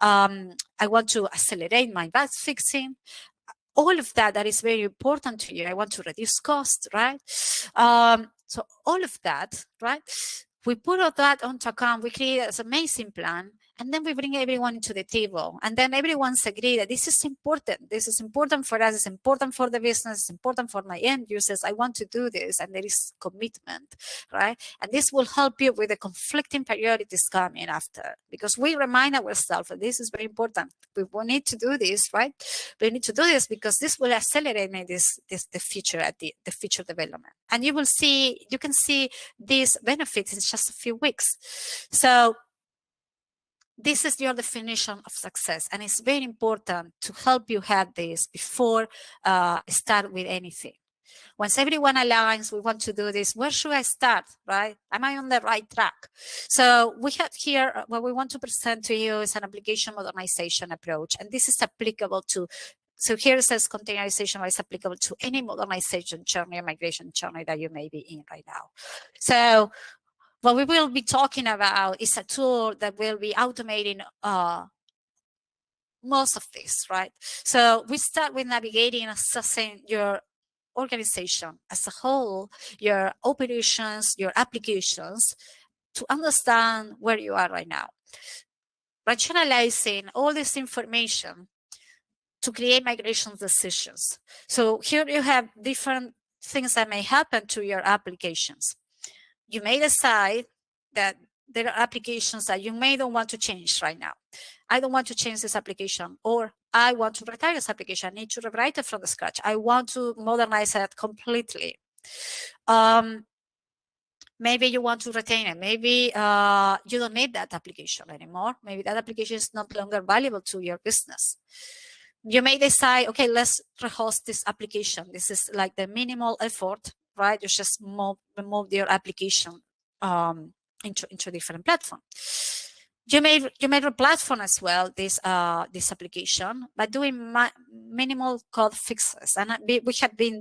I want to accelerate my bug fixing. All of that is very important to you. I want to reduce cost, right? So all of that, right? We put all that onto account, we create this amazing plan, and then we bring everyone into the table. And then everyone's agreed that this is important. This is important for us. It's important for the business. It's important for my end users. I want to do this. And there is commitment, right? And this will help you with the conflicting priorities coming after, because we remind ourselves that this is very important. We need to do this, right? We need to do this because this will accelerate the future at the future development. And you can see these benefits in just a few weeks. So this is your definition of success, and it's very important to help you have this before start with anything. Once everyone aligns, we want to do this, where should I start, right? Am I on the right track? So we have here, what we want to present to you is an application modernization approach, and this is applicable to, so here it says containerization is applicable to any modernization journey or migration journey that you may be in right now. So what we will be talking about is a tool that will be automating most of this, right? So we start with navigating and assessing your organization as a whole, your operations, your applications, to understand where you are right now. Rationalizing all this information to create migration decisions. So here you have different things that may happen to your applications. You may decide that there are applications that you may don't want to change right now. I don't want to change this application, or I want to retire this application. I need to rewrite it from the scratch. I want to modernize it completely. Maybe you want to retain it. Maybe you don't need that application anymore. Maybe that application is no longer valuable to your business. You may decide, okay, let's rehost this application. This is like the minimal effort, right? You just move your application into a different platform. You may re-platform as well this application by doing minimal code fixes, and we have been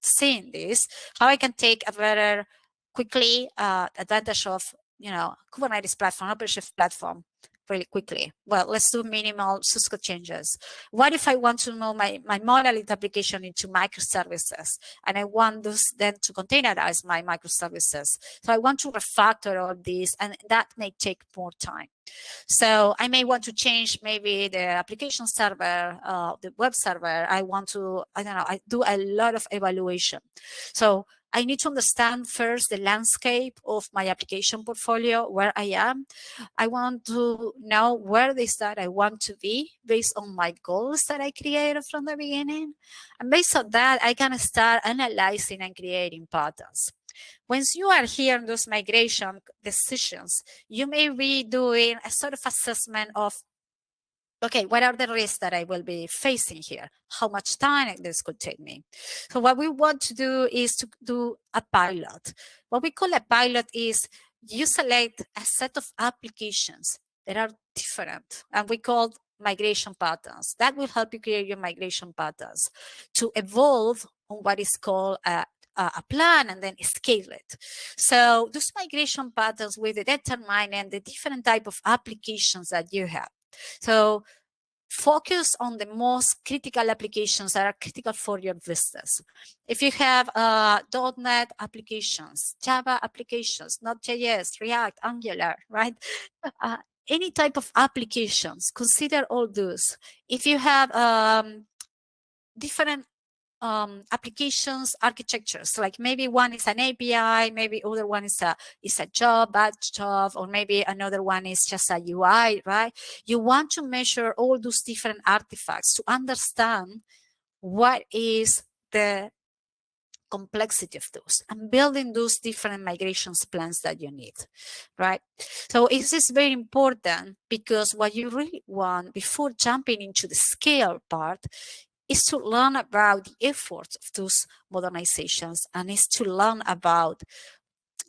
seeing this, how I can take a better quickly advantage of Kubernetes platform, OpenShift platform really quickly. Well, let's do minimal source code changes. What if I want to move my monolith application into microservices, and I want those then to containerize my microservices? So I want to refactor all these, and that may take more time. So I may want to change maybe the application server, the web server. I want to, I don't know, I do a lot of evaluation. So I need to understand first the landscape of my application portfolio, where I am. I want to know where is that I want to be based on my goals that I created from the beginning. And based on that, I can start analyzing and creating patterns. Once you are here in those migration decisions, you may be doing a sort of assessment of, okay, what are the risks that I will be facing here? How much time this could take me? So what we want to do is to do a pilot. What we call a pilot is you select a set of applications that are different, and we call migration patterns. That will help you create your migration patterns to evolve on what is called a plan and then scale it. So those migration patterns will determine the different type of applications that you have. So focus on the most critical applications that are critical for your business. If you have .NET applications, Java applications, Node.js, React, Angular, right? Any type of applications, consider all those. If you have different applications architectures, like maybe one is an API, maybe other one is a job, batch job, or maybe another one is just a UI, right? You want to measure all those different artifacts to understand what is the complexity of those and building those different migrations plans that you need, right? So this is very important, because what you really want before jumping into the scale part is to learn about the efforts of those modernizations, and is to learn about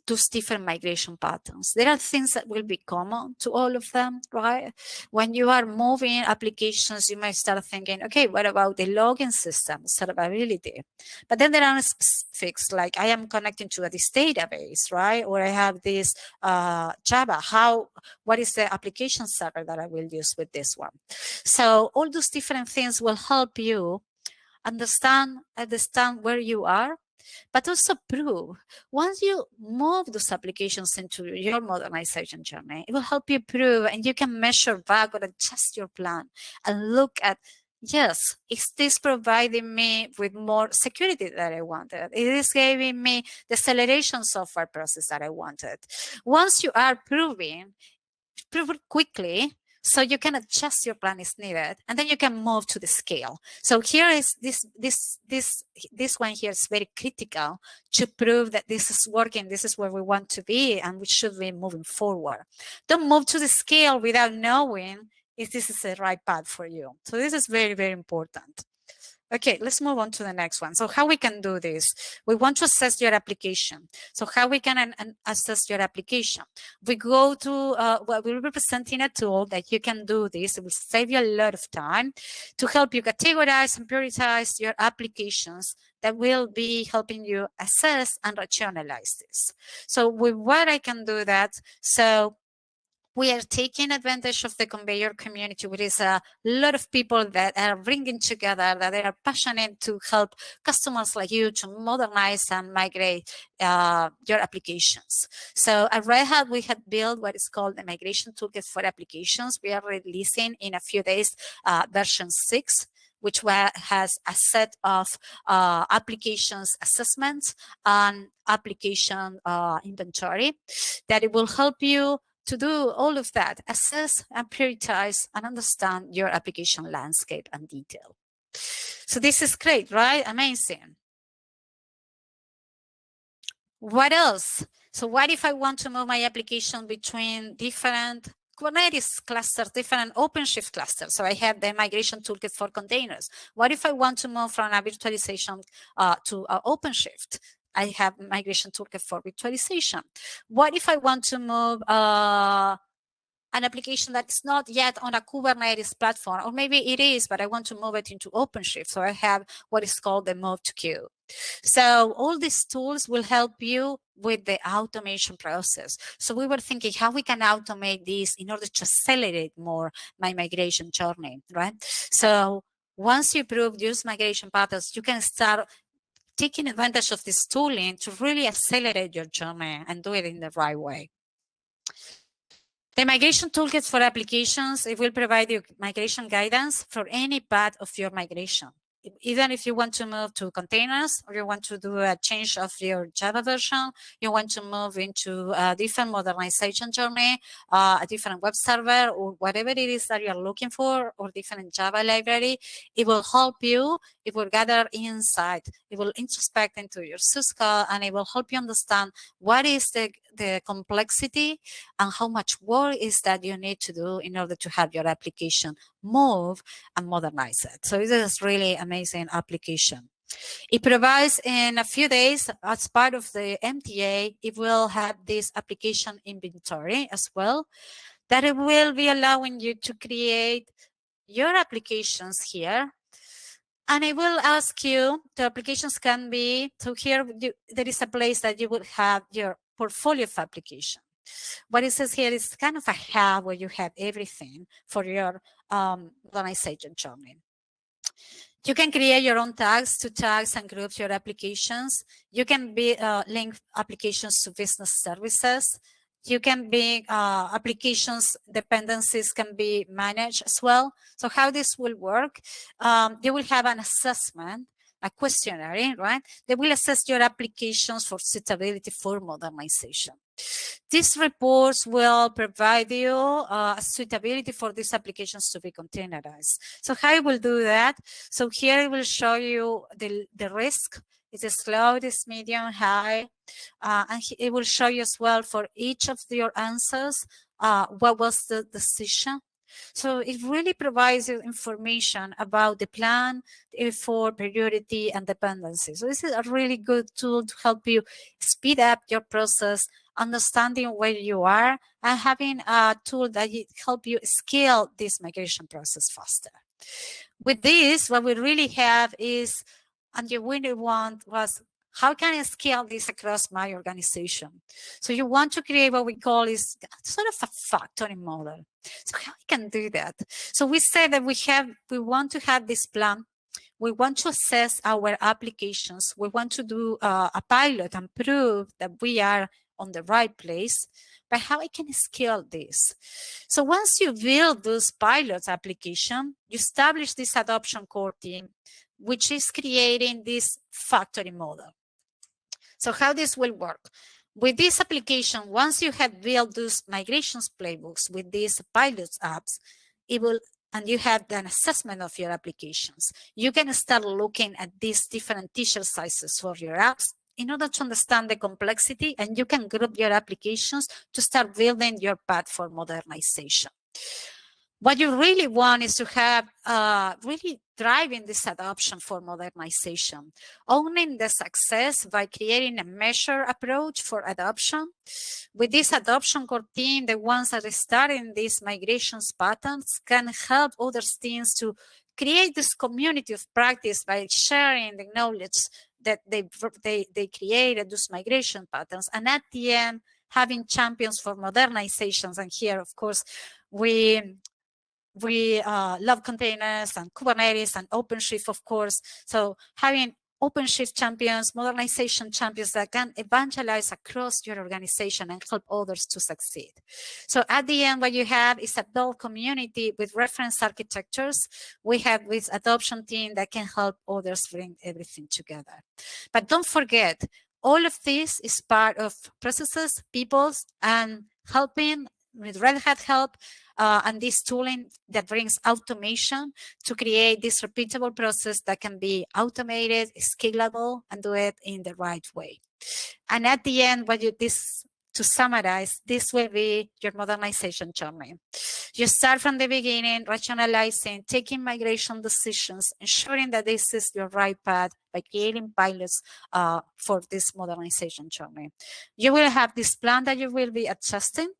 those different migration patterns. There are things that will be common to all of them, right? When you are moving applications, you might start thinking, okay, what about the login system, observability? But then there are specifics, like I am connecting to this database, right? Or I have this Java. What is the application server that I will use with this one? So all those different things will help you understand where you are, but also prove. Once you move those applications into your modernization journey, it will help you prove, and you can measure back or adjust your plan and look at, yes, is this providing me with more security that I wanted? Is this giving me the acceleration software process that I wanted? Once you are proving, prove it quickly, so you can adjust your plan as needed, and then you can move to the scale. So here is this one here is very critical to prove that this is working, this is where we want to be, and we should be moving forward. Don't move to the scale without knowing if this is the right path for you. So this is very, very important. Okay, let's move on to the next one. So how we can do this? We want to assess your application. So how we can assess your application? We go to, well, we'll be presenting a tool that you can do this. It will save you a lot of time to help you categorize and prioritize your applications that will be helping you assess and rationalize this. So with what I can do that, so we are taking advantage of the conveyor community, which is a lot of people that are bringing together, that they are passionate to help customers like you to modernize and migrate your applications. So at Red Hat, we had built what is called the migration toolkit for applications. We are releasing in a few days version 6, which has a set of applications assessments and application inventory, that it will help you to do all of that, assess and prioritize and understand your application landscape and detail. So this is great, right? Amazing. What else? So what if I want to move my application between different Kubernetes clusters, different OpenShift clusters? So I have the migration toolkit for containers. What if I want to move from a virtualization to OpenShift? I have migration toolkit for virtualization. What if I want to move an application that's not yet on a Kubernetes platform, or maybe it is, but I want to move it into OpenShift? So I have what is called the move to queue. So all these tools will help you with the automation process. So we were thinking how we can automate this in order to accelerate more my migration journey, right? So once you prove use migration patterns, you can start taking advantage of this tooling to really accelerate your journey and do it in the right way. The migration toolkits for applications, it will provide you migration guidance for any path of your migration. Even if you want to move to containers, or you want to do a change of your Java version, you want to move into a different modernization journey, a different web server, or whatever it is that you're looking for, or different Java library, it will help you. It will gather insight. It will introspect into your source code, and it will help you understand what is the complexity and how much work is that you need to do in order to have your application move and modernize it. So this is really amazing application. It provides in a few days, as part of the MTA, it will have this application inventory as well, that it will be allowing you to create your applications here. And it will ask you, the applications can be, so here there is a place that you would have your portfolio of application. What it says here is kind of a hub where you have everything for your modernization journey. You can create your own tags to tags and group your applications. You can link applications to business services. You can be applications dependencies can be managed as well. So how this will work, you will have an assessment, a questionnaire, right? They will assess your applications for suitability for modernization. These reports will provide you a suitability for these applications to be containerized. So how it will do that? So here it will show you the risk. It is low, it is medium, high, and it will show you as well for each of your answers what was the decision. So it really provides you information about the plan, effort, priority, and dependency. So this is a really good tool to help you speed up your process, understanding where you are, and having a tool that help you scale this migration process faster. With this, what we really have is, and you really want was, how can I scale this across my organization? So you want to create what we call is sort of a factory model. So how we can do that? So we say that we want to have this plan. We want to assess our applications. We want to do a pilot and prove that we are on the right place. But how I can scale this? So once you build those pilot application, you establish this adoption core team, which is creating this factory model. So how this will work? With this application, once you have built those migrations playbooks with these pilot apps, and you have an assessment of your applications, you can start looking at these different t-shirt sizes for your apps in order to understand the complexity, and you can group your applications to start building your path for modernization. What you really want is to have really driving this adoption for modernization, owning the success by creating a measured approach for adoption. With this adoption core team, the ones that are starting these migrations patterns can help other teams to create this community of practice by sharing the knowledge that they created those migration patterns. And at the end, having champions for modernizations. And here, of course, we love containers and Kubernetes and OpenShift, of course. So having OpenShift champions, modernization champions that can evangelize across your organization and help others to succeed. So at the end, what you have is a built community with reference architectures. We have this adoption team that can help others bring everything together. But don't forget, all of this is part of processes, peoples, and helping with Red Hat help and this tooling that brings automation to create this repeatable process that can be automated, scalable, and do it in the right way. And at the end, to summarize, this will be your modernization journey. You start from the beginning, rationalizing, taking migration decisions, ensuring that this is your right path by creating pilots for this modernization journey. You will have this plan that you will be adjusting,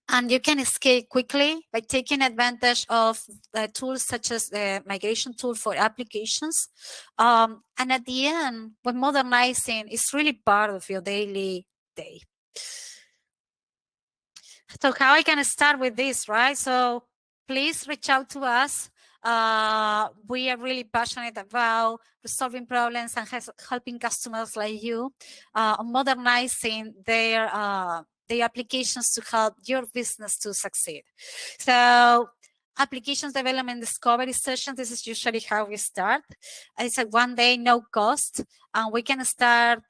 and you can scale quickly by taking advantage of tools such as the migration tool for applications. And at the end, when modernizing is really part of your daily day. So how I can start with this, right? So please reach out to us. We are really passionate about resolving problems and helping customers like you on modernizing their the applications to help your business to succeed. So applications development discovery session, this is usually how we start. It's a 1 day, no cost, and we can start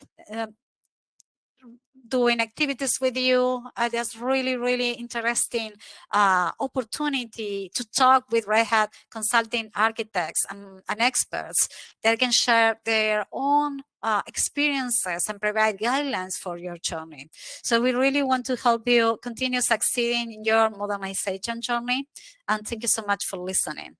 doing activities with you. There's really interesting opportunity to talk with Red Hat consulting architects and experts that can share their own experiences and provide guidelines for your journey. So we really want to help you continue succeeding in your modernization journey. And thank you so much for listening.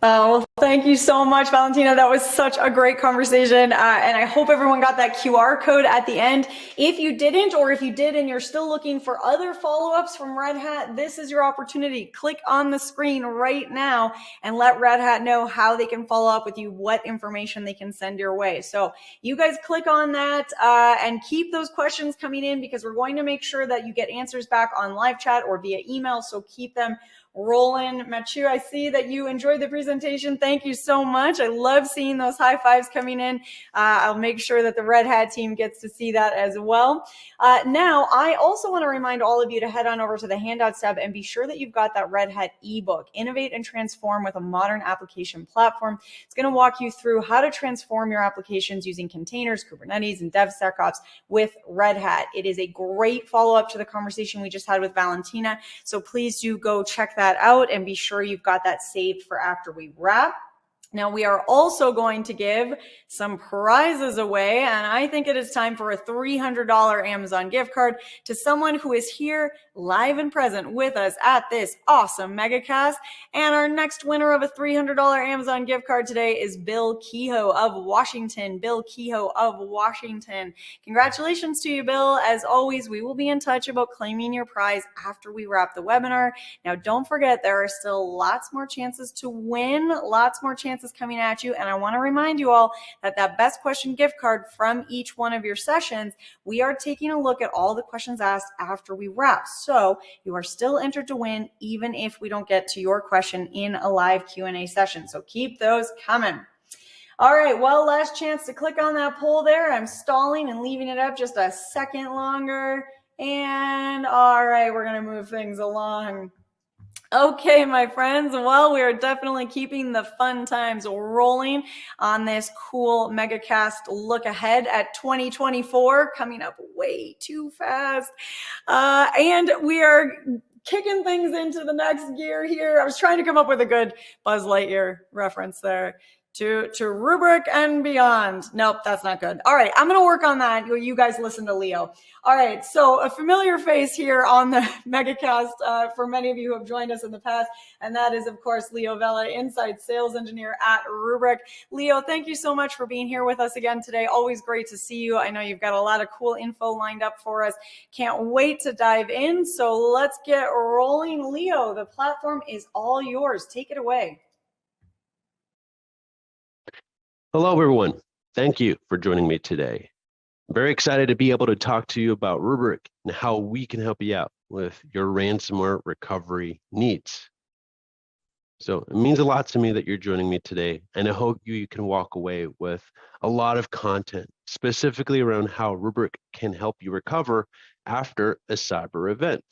Well, thank you so much, Valentina. That was such a great conversation. And I hope everyone got that QR code at the end. If you didn't, or if you did and you're still looking for other follow-ups from Red Hat, this is your opportunity. Click on the screen right now and let Red Hat know how they can follow up with you, what information they can send your way. So you guys click on that and keep those questions coming in, because we're going to make sure that you get answers back on live chat or via email. So keep them rolling. Mathieu, I see that you enjoyed the presentation. Thank you so much. I love seeing those high fives coming in. I'll make sure that the Red Hat team gets to see that as well. Now, I also want to remind all of you to head on over to the handouts tab and be sure that you've got that Red Hat ebook, Innovate and Transform with a Modern Application Platform. It's going to walk you through how to transform your applications using containers, Kubernetes, and DevSecOps with Red Hat. It is a great follow-up to the conversation we just had with Valentina. So please do go check that out and be sure you've got that saved for after we wrap. Now, we are also going to give some prizes away, and I think it is time for a $300 Amazon gift card to someone who is here live and present with us at this awesome MegaCast. And our next winner of a $300 Amazon gift card today is Bill Kehoe of Washington. Bill Kehoe of Washington. Congratulations to you, Bill. As always, we will be in touch about claiming your prize after we wrap the webinar. Now, don't forget, there are still lots more chances to win, lots more chances coming at you. And I want to remind you all that that best question gift card from each one of your sessions, we are taking a look at all the questions asked after we wrap. So you are still entered to win, even if we don't get to your question in a live Q&A session. So keep those coming. All right, well, last chance to click on that poll there. I'm stalling and leaving it up just a second longer. And all right, we're going to move things along. Okay, my friends, well, we are definitely keeping the fun times rolling on this cool MegaCast look ahead at 2024, coming up way too fast. And we are kicking things into the next gear here. I was trying to come up with a good Buzz Lightyear reference there. To rubric and beyond. Nope, that's not good. All right, I'm going to work on that. You guys listen to Leo. All right, so a familiar face here on the MegaCast for many of you who have joined us in the past, and that is, of course, Leo Vela, Inside Sales Engineer at Rubrik. Leo, thank you so much for being here with us again today. Always great to see you. I know you've got a lot of cool info lined up for us. Can't wait to dive in, so let's get rolling. Leo, the platform is all yours. Take it away. Hello, everyone. Thank you for joining me today. I'm very excited to be able to talk to you about Rubrik and how we can help you out with your ransomware recovery needs. So it means a lot to me that you're joining me today, and I hope you can walk away with a lot of content, specifically around how Rubrik can help you recover after a cyber event.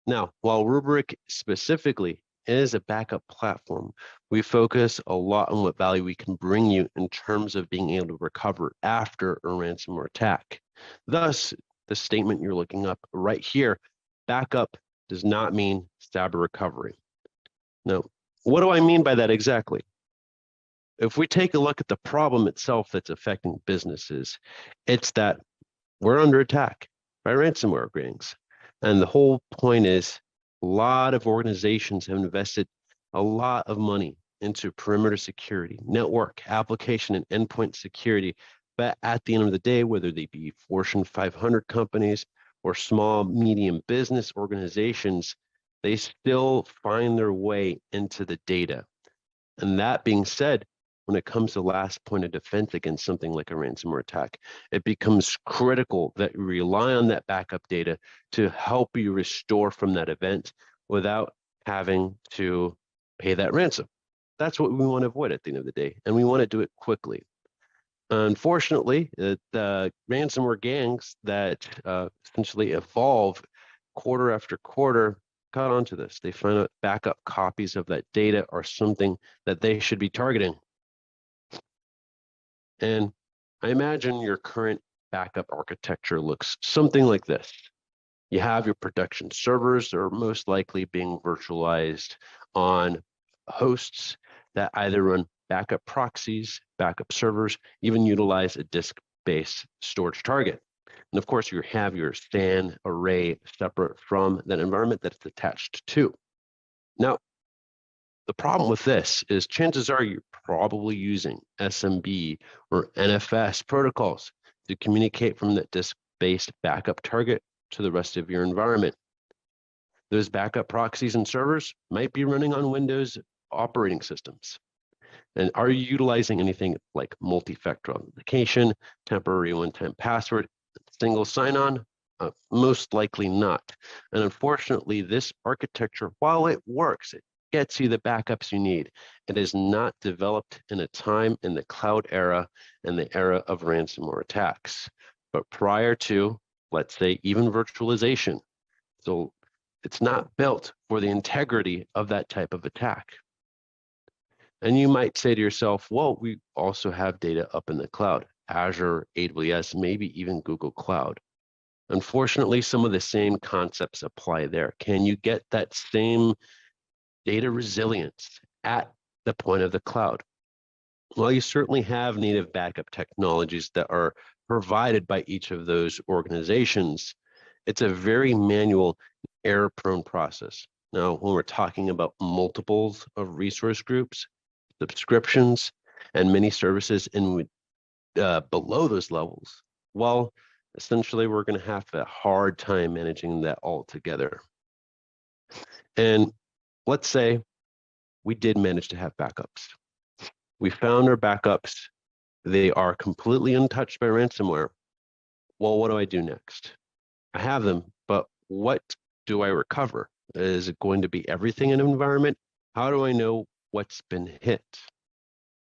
Now, while Rubrik specifically is a backup platform, we focus a lot on what value we can bring you in terms of being able to recover after a ransomware attack. Thus, the statement you're looking up right here, backup does not mean cyber recovery. Now, what do I mean by that exactly? If we take a look at the problem itself that's affecting businesses, it's that we're under attack by ransomware gangs. And the whole point is, a lot of organizations have invested a lot of money into perimeter security, network, application, and endpoint security. But at the end of the day, whether they be Fortune 500 companies or small, medium business organizations, they still find their way into the data. And that being said, when it comes to last point of defense against something like a ransomware attack, it becomes critical that you rely on that backup data to help you restore from that event without having to pay that ransom. That's what we want to avoid at the end of the day, and we want to do it quickly. Unfortunately, the ransomware gangs that essentially evolve quarter after quarter caught onto this. They find out backup copies of that data are something that they should be targeting. And I imagine your current backup architecture looks something like this. You have your production servers that are most likely being virtualized on hosts that either run backup proxies, backup servers, even utilize a disk-based storage target. And of course, you have your SAN array separate from that environment that it's attached to. Now, the problem with this is chances are you're probably using SMB or NFS protocols to communicate from that disk-based backup target to the rest of your environment. Those backup proxies and servers might be running on Windows operating systems. And are you utilizing anything like multi-factor authentication, temporary one-time password, single sign-on? Most likely not. And unfortunately, this architecture, while it works, it gets you the backups you need. It is not developed in a time in the cloud era and the era of ransomware attacks. But prior to, let's say, even virtualization. So it's not built for the integrity of that type of attack. And you might say to yourself, well, we also have data up in the cloud, Azure, AWS, maybe even Google Cloud. Unfortunately, some of the same concepts apply there. Can you get that same data resilience at the point of the cloud? Well, you certainly have native backup technologies that are provided by each of those organizations. It's a very manual, error-prone process. Now, when we're talking about multiples of resource groups, subscriptions, and many services in below those levels, well, essentially, we're going to have a hard time managing that all together. And let's say we did manage to have backups. We found our backups. They are completely untouched by ransomware. Well, what do I do next? I have them, but what do I recover? Is it going to be everything in an environment? How do I know what's been hit?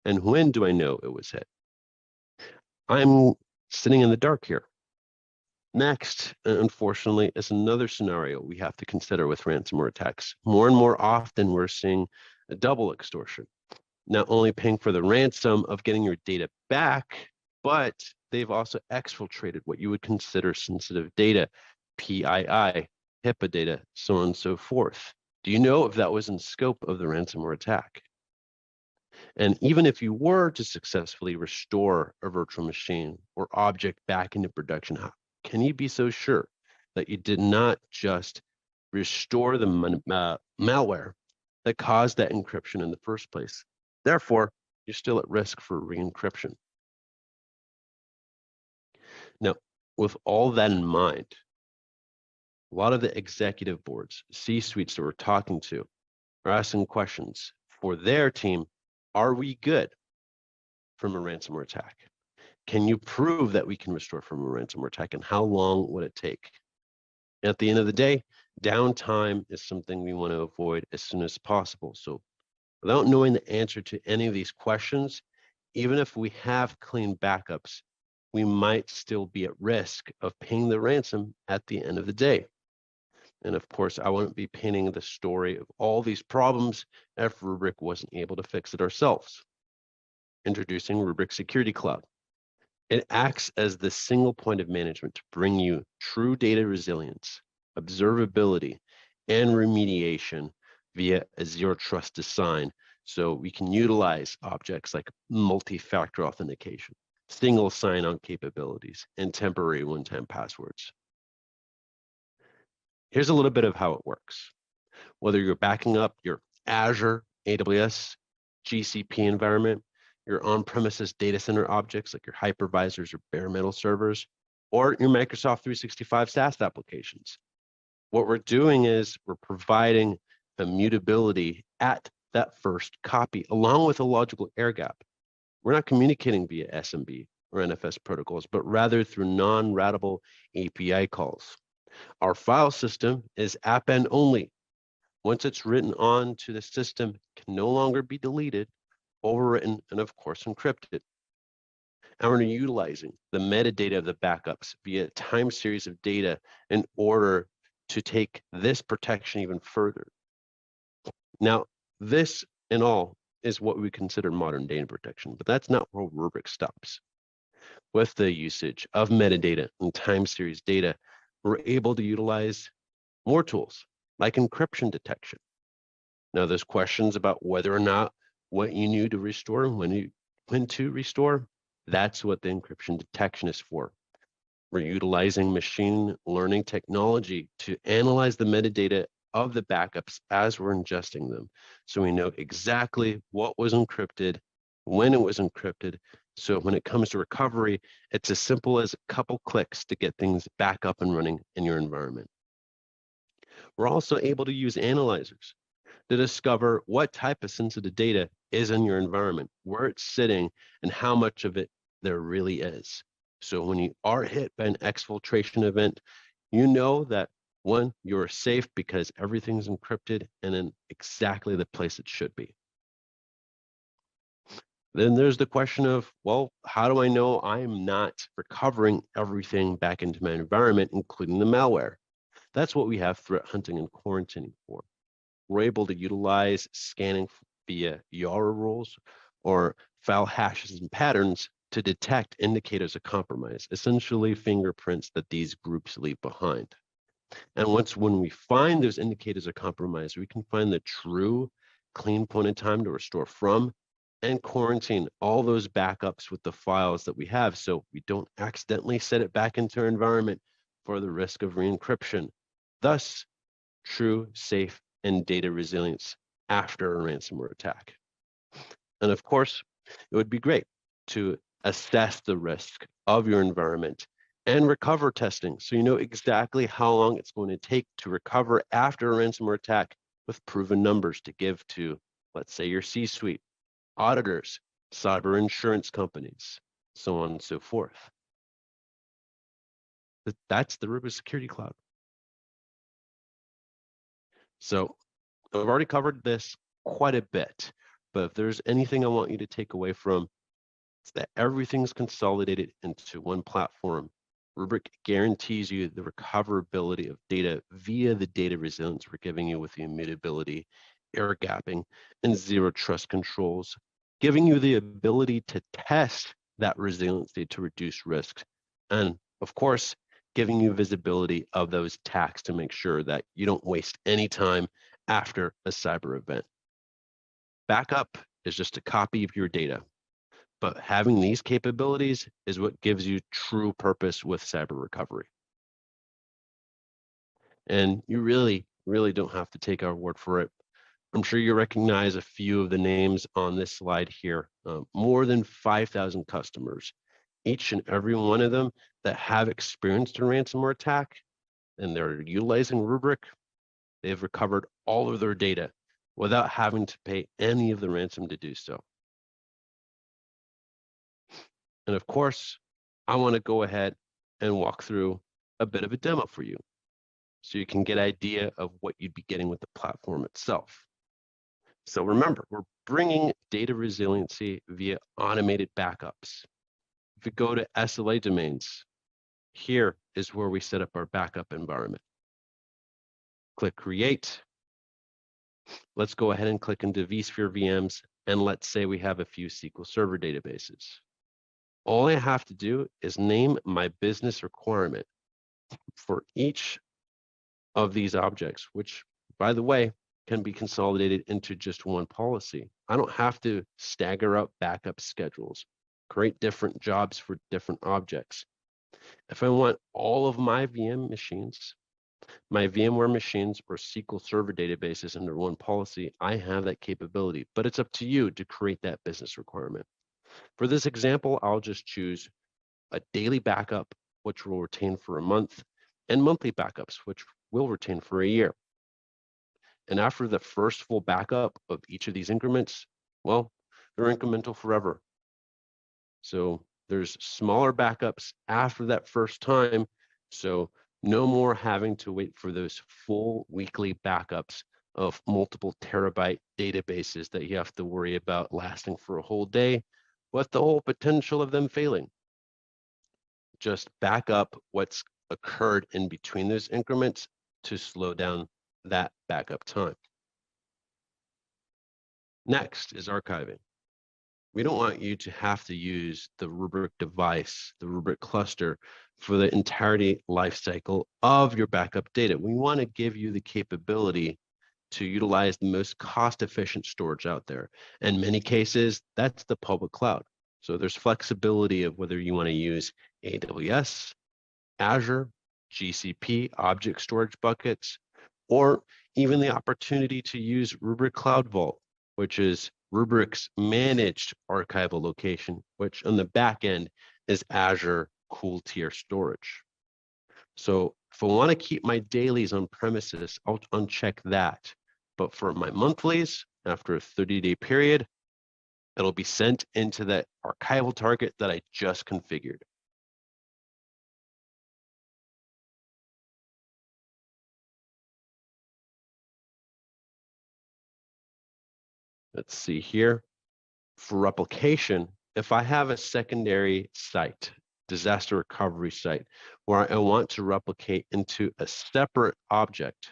And when do I know it was hit? I'm sitting in the dark here. Next, unfortunately, is another scenario we have to consider with ransomware attacks. More and more often, we're seeing a double extortion. Not only paying for the ransom of getting your data back, but they've also exfiltrated what you would consider sensitive data, PII, HIPAA data, so on and so forth. Do you know if that was in scope of the ransomware attack? And even if you were to successfully restore a virtual machine or object back into production, can you be so sure that you did not just restore the malware that caused that encryption in the first place? Therefore, you're still at risk for re-encryption. Now, with all that in mind, a lot of the executive boards, C-suites that we're talking to are asking questions for their team. Are we good from a ransomware attack? Can you prove that we can restore from a ransomware attack, and how long would it take? At the end of the day, downtime is something we want to avoid as soon as possible. So without knowing the answer to any of these questions, even if we have clean backups, we might still be at risk of paying the ransom at the end of the day. And of course, I wouldn't be painting the story of all these problems if Rubrik wasn't able to fix it ourselves. Introducing Rubrik Security Cloud. It acts as the single point of management to bring you true data resilience, observability, and remediation via a zero trust design. So we can utilize objects like multi-factor authentication, single sign-on capabilities, and temporary one-time passwords. Here's a little bit of how it works. Whether you're backing up your Azure, AWS, GCP environment, your on-premises data center objects like your hypervisors or bare metal servers, or your Microsoft 365 SaaS applications. What we're doing is we're providing the mutability at that first copy, along with a logical air gap. We're not communicating via SMB or NFS protocols, but rather through non-routable API calls. Our file system is append only. Once it's written on to the system, it can no longer be deleted, overwritten, and of course encrypted. and we're utilizing the metadata of the backups via a time series of data in order to take this protection even further. Now, this in all is what we consider modern data protection, but that's not where Rubrik stops. With the usage of metadata and time series data, we're able to utilize more tools like encryption detection. Now, there's questions about whether or not what you knew to restore and when to restore. That's what the encryption detection is for. We're utilizing machine learning technology to analyze the metadata of the backups as we're ingesting them. So we know exactly what was encrypted, when it was encrypted. So when it comes to recovery, it's as simple as a couple clicks to get things back up and running in your environment. We're also able to use analyzers to discover what type of sensitive data is in your environment, where it's sitting, and how much of it there really is. So when you are hit by an exfiltration event, you know that one, you're safe because everything's encrypted and in exactly the place it should be. Then there's the question of, well, how do I know I'm not recovering everything back into my environment, including the malware? That's what we have threat hunting and quarantining for. We're able to utilize scanning via YARA rules or file hashes and patterns to detect indicators of compromise, essentially fingerprints that these groups leave behind. And when we find those indicators of compromise, we can find the true clean point in time to restore from and quarantine all those backups with the files that we have so we don't accidentally set it back into our environment for the risk of re-encryption. Thus, true, safe, and data resilience after a ransomware attack. And of course, it would be great to assess the risk of your environment and recover testing so you know exactly how long it's going to take to recover after a ransomware attack with proven numbers to give to, let's say, your C-suite, auditors, cyber insurance companies, so on and so forth. That's the Rubrik Security Cloud. So I've already covered this quite a bit, but if there's anything I want you to take away from, it's that everything's consolidated into one platform. Rubrik guarantees you the recoverability of data via the data resilience we're giving you with the immutability, air gapping, and zero trust controls, giving you the ability to test that resiliency to reduce risk. And of course, giving you visibility of those attacks to make sure that you don't waste any time after a cyber event. Backup is just a copy of your data, but having these capabilities is what gives you true purpose with cyber recovery. And you really don't have to take our word for it. I'm sure you recognize a few of the names on this slide here. More than 5,000 customers, each and every one of them that have experienced a ransomware attack and they're utilizing Rubrik, they've recovered all of their data without having to pay any of the ransom to do so. And of course, I want to go ahead and walk through a bit of a demo for you so you can get an idea of what you'd be getting with the platform itself. So remember, we're bringing data resiliency via automated backups. If you go to SLA domains, here is where we set up our backup environment. Click Create. Let's go ahead and click into vSphere VMs, and let's say we have a few SQL Server databases. All I have to do is name my business requirement for each of these objects, which, by the way, can be consolidated into just one policy. I don't have to stagger out backup schedules, create different jobs for different objects. If I want all of my VM machines, my VMware machines or SQL Server databases under one policy, I have that capability, but it's up to you to create that business requirement. For this example, I'll just choose a daily backup, which will retain for a month, and monthly backups, which will retain for a year. And after the first full backup of each of these increments, well, they're incremental forever. So there's smaller backups after that first time. So no more having to wait for those full weekly backups of multiple terabyte databases that you have to worry about lasting for a whole day with the whole potential of them failing. Just back up what's occurred in between those increments to slow down that backup time. Next is archiving. We don't want you to have to use the Rubrik device, the Rubrik cluster, for the entirety lifecycle of your backup data. We want to give you the capability to utilize the most cost-efficient storage out there. In many cases, that's the public cloud. So there's flexibility of whether you want to use AWS, Azure, GCP, object storage buckets, or even the opportunity to use Rubrik Cloud Vault, which is Rubrik's managed archival location, which on the back end is Azure Cool Tier Storage. So if I want to keep my dailies on premises, I'll uncheck that. But for my monthlies, after a 30-day period, it'll be sent into that archival target that I just configured. Let's see here. For replication, if I have a secondary site, disaster recovery site, where I want to replicate into a separate object,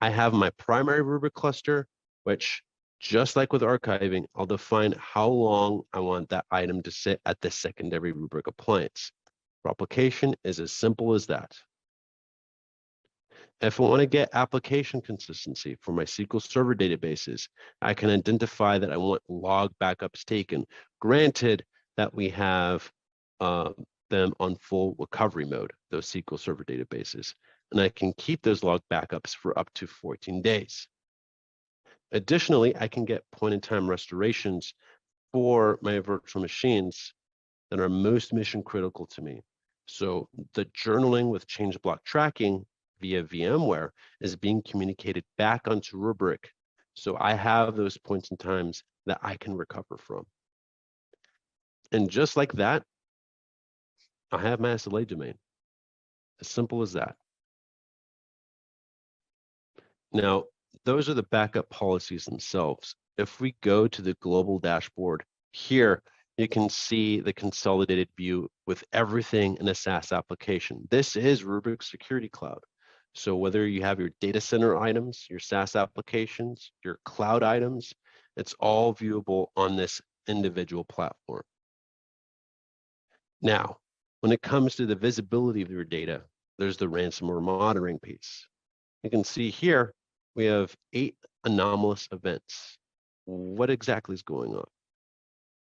I have my primary Rubrik cluster, which, just like with archiving, I'll define how long I want that item to sit at the secondary Rubrik appliance. Replication is as simple as that. If I want to get application consistency for my SQL Server databases, I can identify that I want log backups taken, granted that we have them on full recovery mode, those SQL Server databases, and I can keep those log backups for up to 14 days. Additionally, I can get point-in-time restorations for my virtual machines that are most mission critical to me. So the journaling with change block tracking via VMware is being communicated back onto Rubrik. So I have those points in times that I can recover from. And just like that, I have my SLA domain. As simple as that. Now, those are the backup policies themselves. If we go to the global dashboard here, you can see the consolidated view with everything in a SaaS application. This is Rubrik Security Cloud. So whether you have your data center items, your SaaS applications, your cloud items, it's all viewable on this individual platform. Now, when it comes to the visibility of your data, there's the ransomware monitoring piece. You can see here, we have 8 anomalous events. What exactly is going on?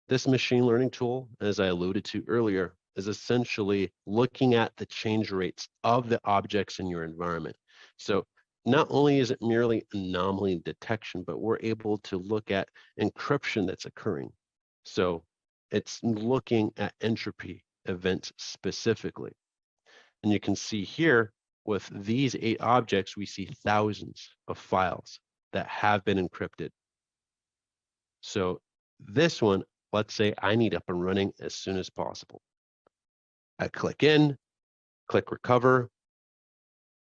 This machine learning tool, as I alluded to earlier, is essentially looking at the change rates of the objects in your environment. So not only is it merely anomaly detection, but we're able to look at encryption that's occurring. So it's looking at entropy events specifically. And you can see here, with these 8 objects, we see thousands of files that have been encrypted. So this one, let's say I need up and running as soon as possible. I click in, click recover.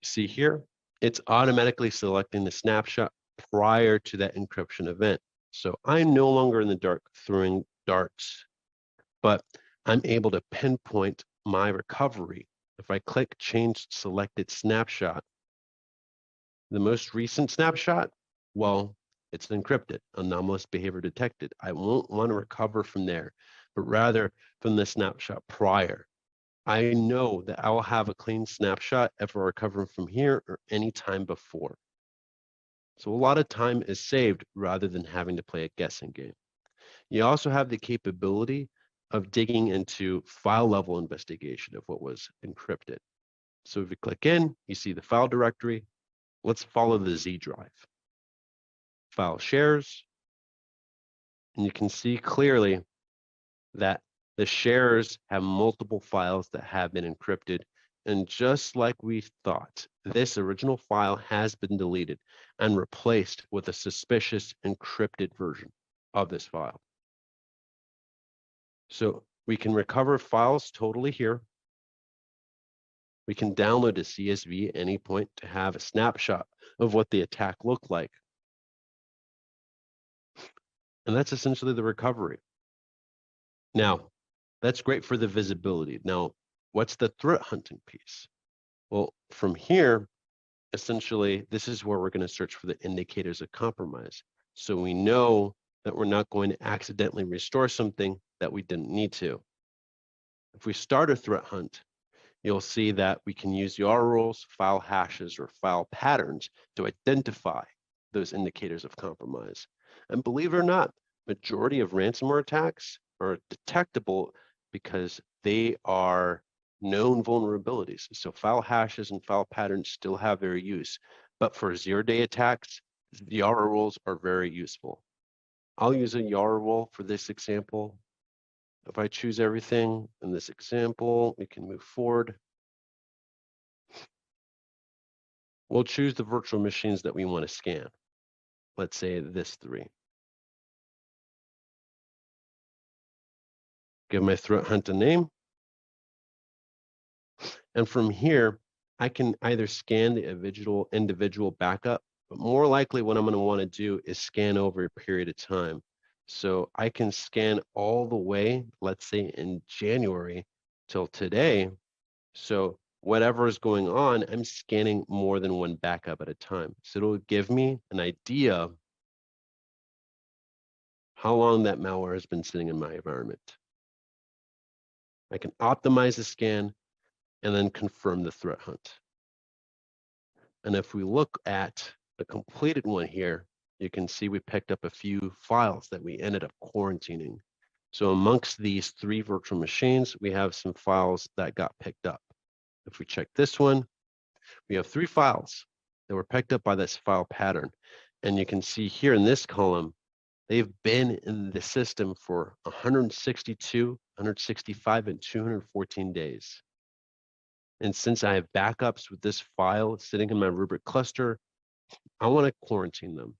See here, it's automatically selecting the snapshot prior to that encryption event. So I'm no longer in the dark throwing darts, but I'm able to pinpoint my recovery. If I click change selected snapshot, the most recent snapshot, well, it's encrypted, anomalous behavior detected. I won't want to recover from there, but rather from the snapshot prior. I know that I will have a clean snapshot if I recover from here or any time before. So a lot of time is saved rather than having to play a guessing game. You also have the capability of digging into file level investigation of what was encrypted. So if you click in, you see the file directory. Let's follow the Z drive. File shares, and you can see clearly that the shares have multiple files that have been encrypted. And just like we thought, this original file has been deleted and replaced with a suspicious encrypted version of this file. So we can recover files totally here. We can download a CSV at any point to have a snapshot of what the attack looked like. And that's essentially the recovery. Now, that's great for the visibility. Now, what's the threat hunting piece? Well, from here, essentially, this is where we're going to search for the indicators of compromise. So we know that we're not going to accidentally restore something that we didn't need to. If we start a threat hunt, you'll see that we can use URL rules, file hashes, or file patterns to identify those indicators of compromise. And believe it or not, majority of ransomware attacks are detectable because they are known vulnerabilities. So file hashes and file patterns still have their use, but for zero-day attacks, the URL rules are very useful. I'll use a URL rule for this example. If I choose everything in this example, we can move forward. We'll choose the virtual machines that we want to scan. Let's say this 3. Give my threat hunt a name. And from here, I can either scan the individual backup, but more likely what I'm going to want to do is scan over a period of time. So I can scan all the way, let's say in January till today. So whatever is going on, I'm scanning more than one backup at a time. So it'll give me an idea how long that malware has been sitting in my environment. I can optimize the scan and then confirm the threat hunt. And if we look at the completed one here, you can see we picked up a few files that we ended up quarantining. So amongst these 3 virtual machines, we have some files that got picked up. If we check this one, we have 3 files that were picked up by this file pattern. And you can see here in this column, they've been in the system for 162, 165, and 214 days. And since I have backups with this file sitting in my Rubrik cluster, I want to quarantine them.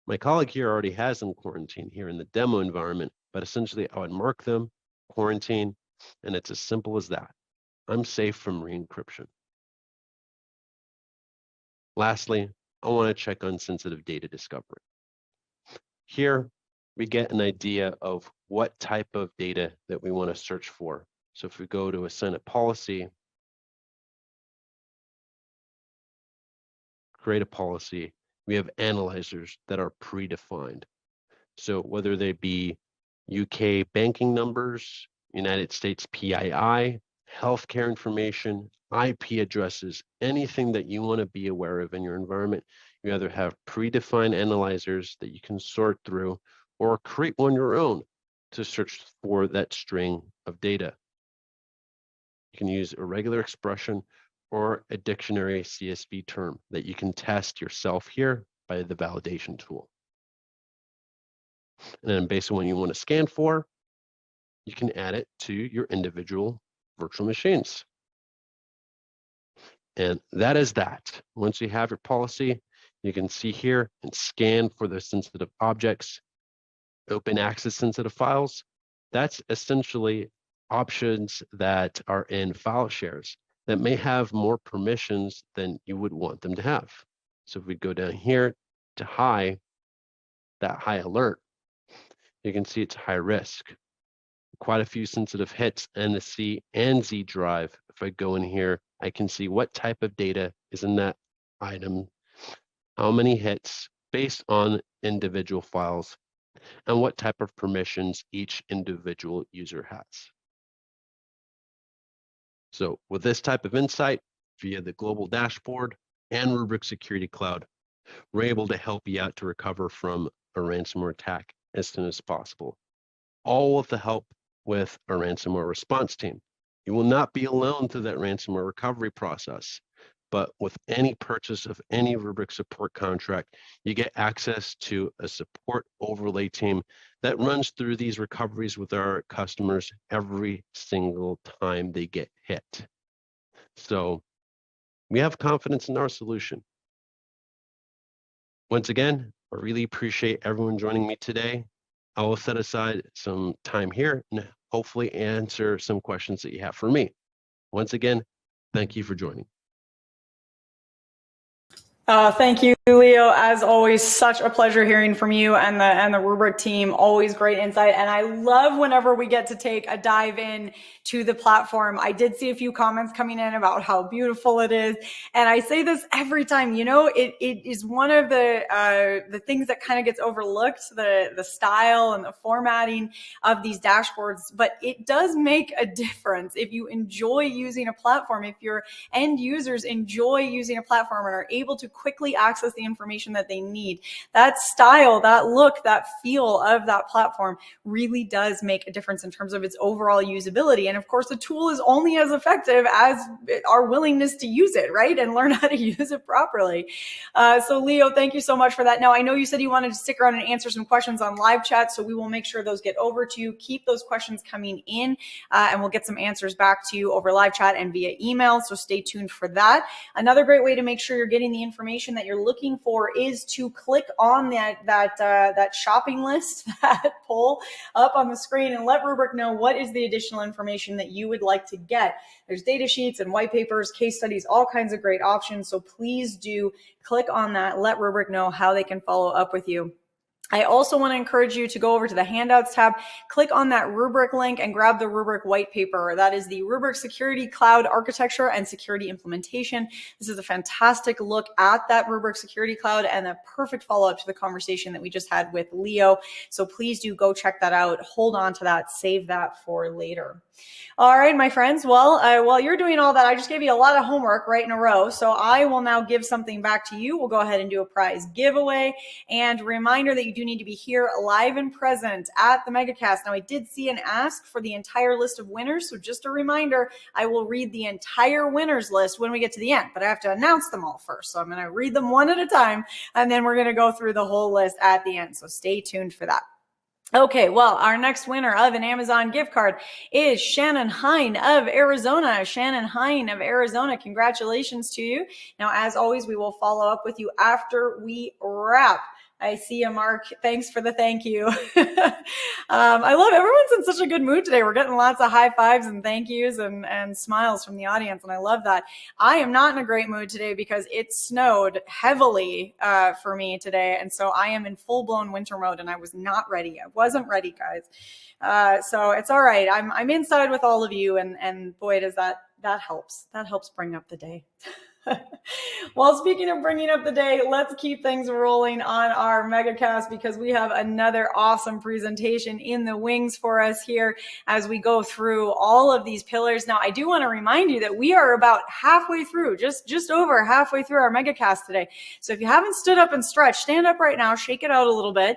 My colleague here already has them quarantined here in the demo environment, but essentially I would mark them, quarantine, and it's as simple as that. I'm safe from re-encryption. Lastly, I want to check on sensitive data discovery. Here, we get an idea of what type of data that we want to search for. So if we go to assign a policy, create a policy, we have analyzers that are predefined. So whether they be UK banking numbers, United States PII, healthcare information, IP addresses, anything that you want to be aware of in your environment, you either have predefined analyzers that you can sort through or create one your own to search for that string of data. You can use a regular expression or a dictionary CSV term that you can test yourself here by the validation tool. And then based on what you want to scan for, you can add it to your individual virtual machines. And that is that. Once you have your policy, you can see here and scan for the sensitive objects, open access sensitive files. That's essentially options that are in file shares that may have more permissions than you would want them to have. So if we go down here to high, that high alert, you can see it's high risk. Quite a few sensitive hits in the C and Z drive. If I go in here, I can see what type of data is in that item, how many hits based on individual files, and what type of permissions each individual user has. So with this type of insight via the global dashboard and Rubrik Security Cloud, we're able to help you out to recover from a ransomware attack as soon as possible, all with the help with a ransomware response team. You will not be alone through that ransomware recovery process, but with any purchase of any Rubrik support contract, you get access to a support overlay team that runs through these recoveries with our customers every single time they get hit. So we have confidence in our solution. Once again, I really appreciate everyone joining me today. I will set aside some time here and hopefully answer some questions that you have for me. Once again, thank you for joining. Thank you. Leo, as always, such a pleasure hearing from you and the Rubrik team. Always great insight, and I love whenever we get to take a dive in to the platform. I did see a few comments coming in about how beautiful it is, and I say this every time. You know, it is one of the things that kind of gets overlooked, the style and the formatting of these dashboards, but it does make a difference if you enjoy using a platform. If your end users enjoy using a platform and are able to quickly access the information that they need, that style, that look, that feel of that platform really does make a difference in terms of its overall usability. And of course, the tool is only as effective as our willingness to use it, right? And learn how to use it properly. So Leo, thank you so much for that. Now, I know you said you wanted to stick around and answer some questions on live chat, so we will make sure those get over to you. Keep those questions coming in, and we'll get some answers back to you over live chat and via email. So stay tuned for that. Another great way to make sure you're getting the information that you're looking for is to click on that shopping list, that poll up on the screen, and let Rubrik know what is the additional information that you would like to get. There's data sheets and white papers, case studies, all kinds of great options. So please do click on that. Let Rubrik know how they can follow up with you. I also want to encourage you to go over to the handouts tab, click on that Rubrik link and grab the Rubrik white paper. That is the Rubrik Security Cloud Architecture and Security Implementation. This is a fantastic look at that Rubrik Security Cloud and a perfect follow-up to the conversation that we just had with Leo. So please do go check that out. Hold on to that. Save that for later. All right, my friends. Well, while you're doing all that, I just gave you a lot of homework right in a row. So I will now give something back to you. We'll go ahead and do a prize giveaway. And reminder that you do need to be here live and present at the MegaCast. Now, I did see an ask for the entire list of winners. So just a reminder, I will read the entire winners list when we get to the end, but I have to announce them all first. So I'm going to read them one at a time, and then we're going to go through the whole list at the end. So stay tuned for that. Okay, well, our next winner of an Amazon gift card is Shannon Hine of Arizona. Shannon Hine of Arizona, congratulations to you. Now, as always, we will follow up with you after we wrap. I see you, Mark. Thanks for the thank you. I love everyone's in such a good mood today. We're getting lots of high fives and thank yous and smiles from the audience, and I love that. I am not in a great mood today because it snowed heavily for me today, and so I am in full-blown winter mode, and I was not ready. I wasn't ready, guys. So it's all right. I'm inside with all of you, and boy, does that helps. That helps bring up the day. Well, speaking of bringing up the day, let's keep things rolling on our MegaCast because we have another awesome presentation in the wings for us here as we go through all of these pillars. Now, I do want to remind you that we are about halfway through, just over halfway through our MegaCast today. So if you haven't stood up and stretched, stand up right now, shake it out a little bit.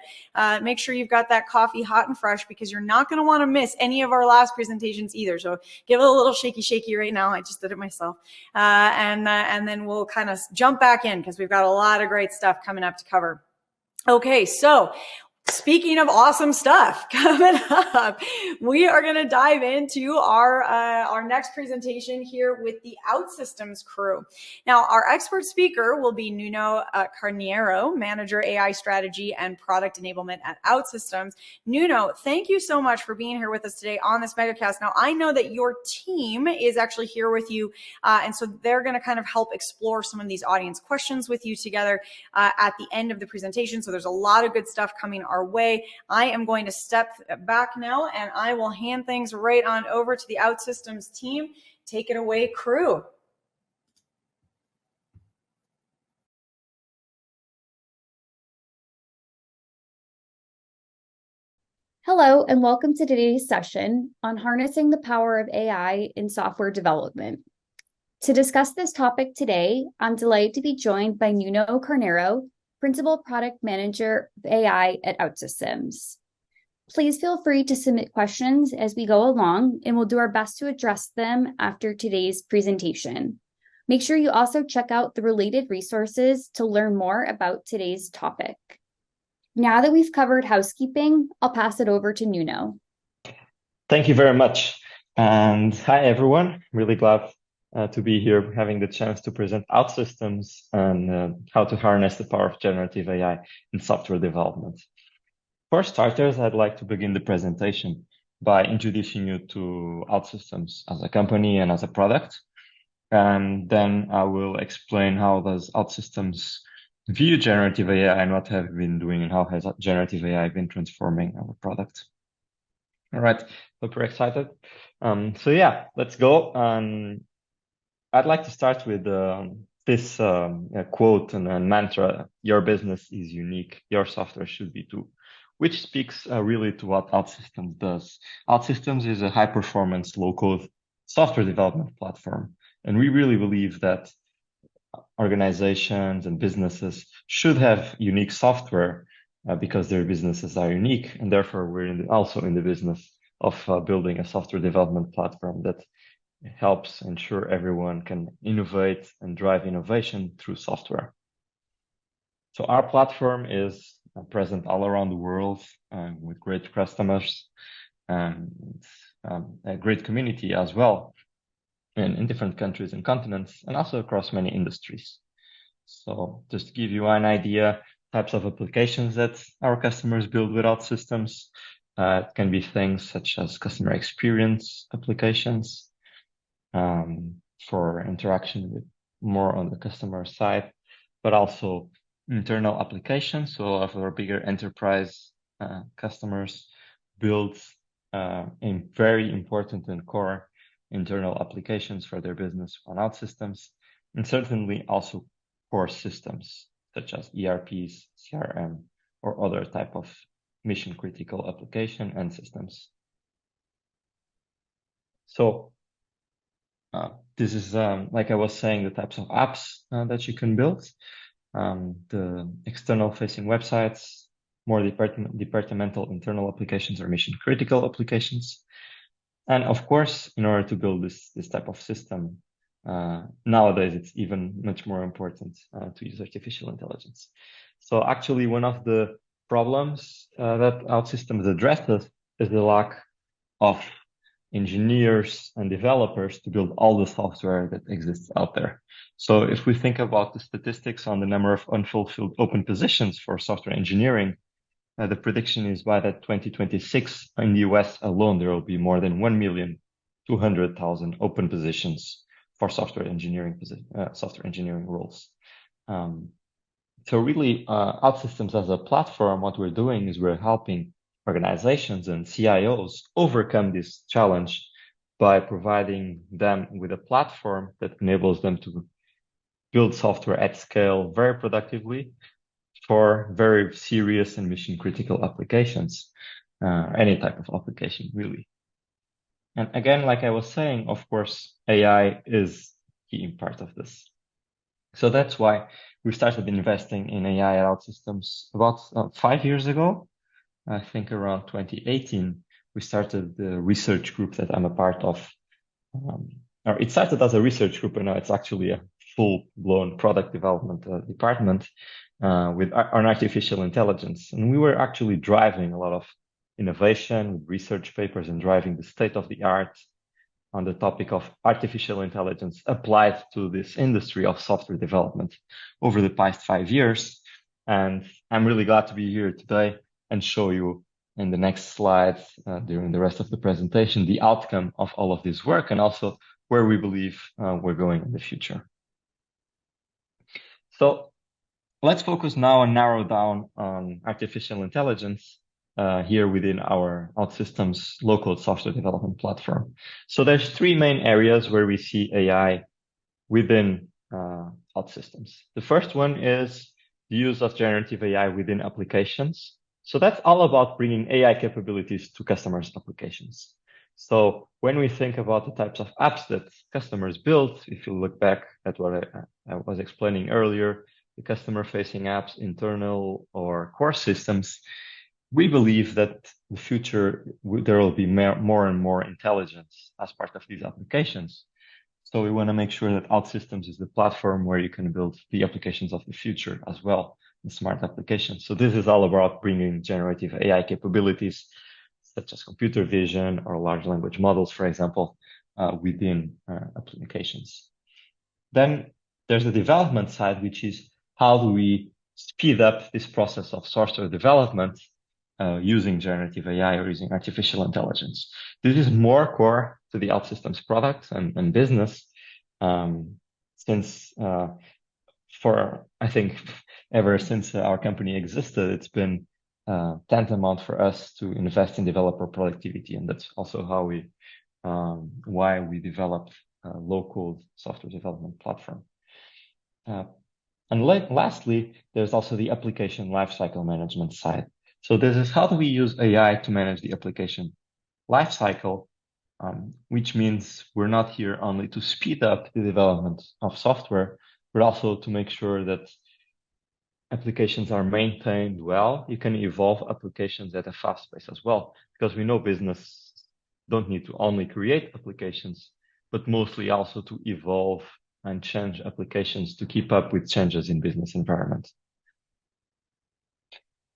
Make sure you've got that coffee hot and fresh because you're not going to want to miss any of our last presentations either. So give it a little shaky right now. I just did it myself. And then we'll kind of jump back in because we've got a lot of great stuff coming up to cover. Okay, so speaking of awesome stuff coming up, we are going to dive into our next presentation here with the OutSystems crew. Now, our expert speaker will be Nuno Carneiro, Manager AI Strategy and Product Enablement at OutSystems. Nuno, thank you so much for being here with us today on this MegaCast. Now, I know that your team is actually here with you, and so they're going to kind of help explore some of these audience questions with you together at the end of the presentation. So there's a lot of good stuff coming our way. I am going to step back now and I will hand things right on over to the OutSystems team. Take it away, crew. Hello, and welcome to today's session on harnessing the power of AI in software development. To discuss this topic today, I'm delighted to be joined by Nuno Carneiro, Principal Product Manager of AI at OutSystems. Please feel free to submit questions as we go along, and we'll do our best to address them after today's presentation. Make sure you also check out the related resources to learn more about today's topic. Now that we've covered housekeeping, I'll pass it over to Nuno. Thank you very much. And hi, everyone. Really glad to be here, having the chance to present OutSystems and how to harness the power of generative AI in software development. For starters, I'd like to begin the presentation by introducing you to OutSystems as a company and as a product. And then I will explain how does OutSystems view generative AI and what have we been doing and how has generative AI been transforming our product. All right, hope you're excited. So yeah, let's go. I'd like to start with this quote and mantra: "Your business is unique. Your software should be too," which speaks really to what OutSystems does. OutSystems is a high-performance, low-code software development platform, and we really believe that organizations and businesses should have unique software because their businesses are unique, and therefore we're also in the business of building a software development platform that helps ensure everyone can innovate and drive innovation through software. So our platform is present all around the world with great customers and a great community as well in different countries and continents, and also across many industries. So just to give you an idea, types of applications that our customers build with OutSystems, it can be things such as customer experience applications for interaction with more on the customer side, but also internal applications. So if our bigger enterprise customers build in very important and core internal applications for their business on OutSystems, and certainly also core systems such as ERPs, CRM, or other type of mission critical application and systems. So this is, like I was saying, the types of apps that you can build, the external facing websites, more departmental internal applications or mission critical applications. And of course, in order to build this type of system, nowadays it's even much more important to use artificial intelligence. So actually, one of the problems that OutSystems addresses is the lack of engineers and developers to build all the software that exists out there. So if we think about the statistics on the number of unfulfilled open positions for software engineering, the prediction is by that 2026 in the US alone, there will be more than 1,200,000 open positions for software engineering roles. So really, OutSystems as a platform, what we're doing is we're helping organizations and CIOs overcome this challenge by providing them with a platform that enables them to build software at scale very productively for very serious and mission critical applications, any type of application really. And again, like I was saying, of course, AI is a key part of this. So that's why we started investing in AI at OutSystems about 5 years ago. I think around 2018, we started the research group that I'm a part of. Or it started as a research group, and now it's actually a full-blown product development department with on artificial intelligence. And we were actually driving a lot of innovation with research papers and driving the state of the art on the topic of artificial intelligence applied to this industry of software development over the past 5 years. And I'm really glad to be here today and show you in the next slides during the rest of the presentation the outcome of all of this work and also where we believe we're going in the future. So let's focus now and narrow down on artificial intelligence here within our OutSystems low-code software development platform. So there's 3 main areas where we see AI within OutSystems. The first one is the use of generative AI within applications. So that's all about bringing AI capabilities to customers' applications. So when we think about the types of apps that customers build, if you look back at what I was explaining earlier, the customer-facing apps, internal or core systems, we believe that in the future, there will be more and more intelligence as part of these applications. So we want to make sure that OutSystems is the platform where you can build the applications of the future as well, the smart applications. So this is all about bringing generative AI capabilities, such as computer vision or large language models, for example, within applications. Then there's the development side, which is how do we speed up this process of software development using generative AI or using artificial intelligence. This is more core to the OutSystems product and business, since for, I think, ever since our company existed, it's been tantamount for us to invest in developer productivity, and that's also how we why we developed a low-code software development platform. And lastly, there's also the application lifecycle management side. So this is how do we use AI to manage the application lifecycle, which means we're not here only to speed up the development of software, but also to make sure that applications are maintained well. You can evolve applications at a fast pace as well, because we know business don't need to only create applications, but mostly also to evolve and change applications to keep up with changes in business environments.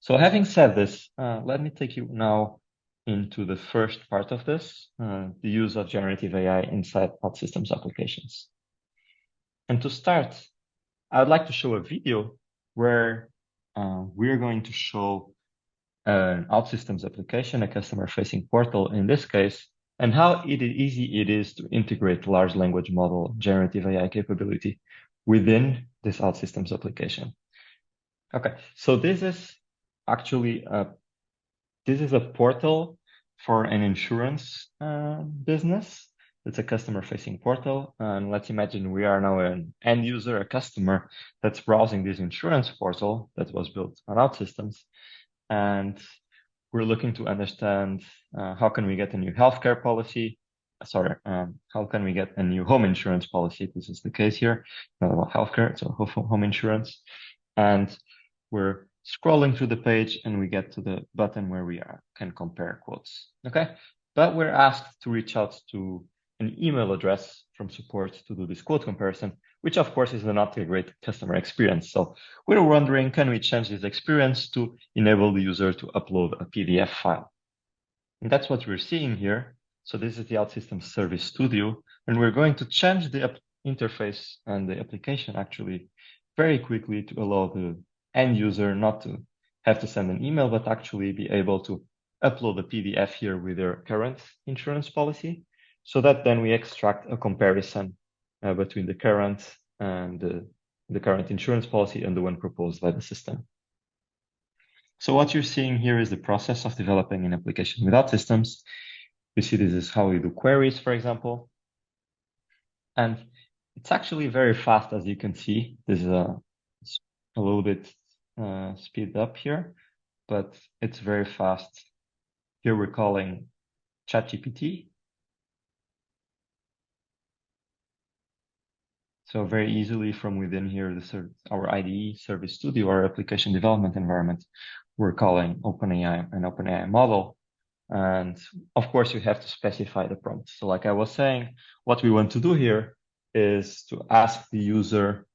So having said this, let me take you now into the first part of this, the use of generative AI inside OutSystems applications. And to start, I would like to show a video where we're going to show an OutSystems application, a customer-facing portal in this case, and how easy it is to integrate large language model generative AI capability within this OutSystems application. Okay, so this is actually a portal for an insurance business. It's a customer-facing portal, and let's imagine we are now an end user, a customer that's browsing this insurance portal that was built on OutSystems, and we're looking to understand how can we get a new healthcare policy? How can we get a new home insurance policy? This is the case here, not about healthcare, so home insurance. And we're scrolling through the page and we get to the button where we can compare quotes. Okay, but we're asked to reach out to an email address from support to do this quote comparison, which of course is not a great customer experience. So we're wondering, can we change this experience to enable the user to upload a PDF file? And that's what we're seeing here. So this is the OutSystems Service Studio, and we're going to change the interface and the application actually very quickly to allow the end user not to have to send an email, but actually be able to upload a PDF here with their current insurance policy, so that then we extract a comparison between the current and the current insurance policy and the one proposed by the system. So what you're seeing here is the process of developing an application with OutSystems. You see this is how we do queries, for example. And it's actually very fast, as you can see. This is a little bit speed up here, but it's very fast. Here we're calling ChatGPT. So very easily from within here, our IDE Service Studio, our application development environment, we're calling OpenAI an OpenAI model. And of course, you have to specify the prompt. So like I was saying, what we want to do here is to ask the user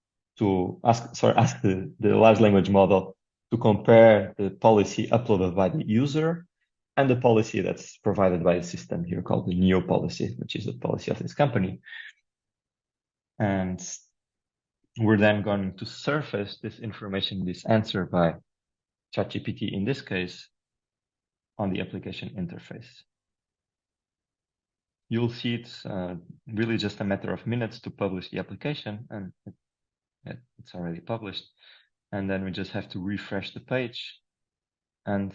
to ask the large language model to compare the policy uploaded by the user and the policy that's provided by the system here called the NEO policy, which is the policy of this company. And we're then going to surface this information, this answer by ChatGPT in this case, on the application interface. You'll see it's really just a matter of minutes to publish the application, and it's already published. And then we just have to refresh the page. And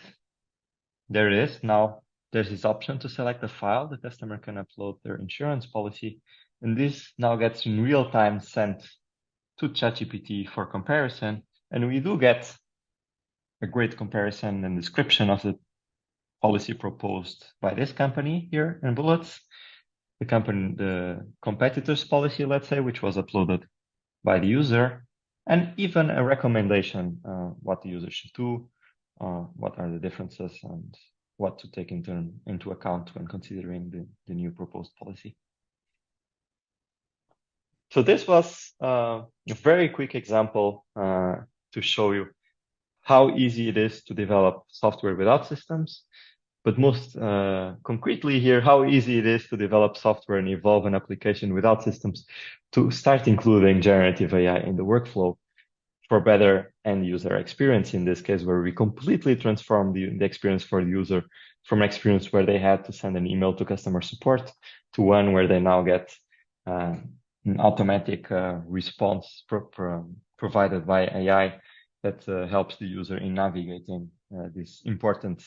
there it is. Now there's this option to select the file. The customer can upload their insurance policy. And this now gets in real time sent to ChatGPT for comparison. And we do get a great comparison and description of the policy proposed by this company here in bullets, the competitor's policy, let's say, which was uploaded by the user, and even a recommendation, what the user should do, what are the differences, and what to take into account when considering the new proposed policy. So this was a very quick example to show you how easy it is to develop software with OutSystems, but most concretely here, how easy it is to develop software and evolve an application with OutSystems to start including generative AI in the workflow for better end user experience, in this case, where we completely transform the experience for the user from an experience where they had to send an email to customer support to one where they now get an automatic response provided by AI that helps the user in navigating this important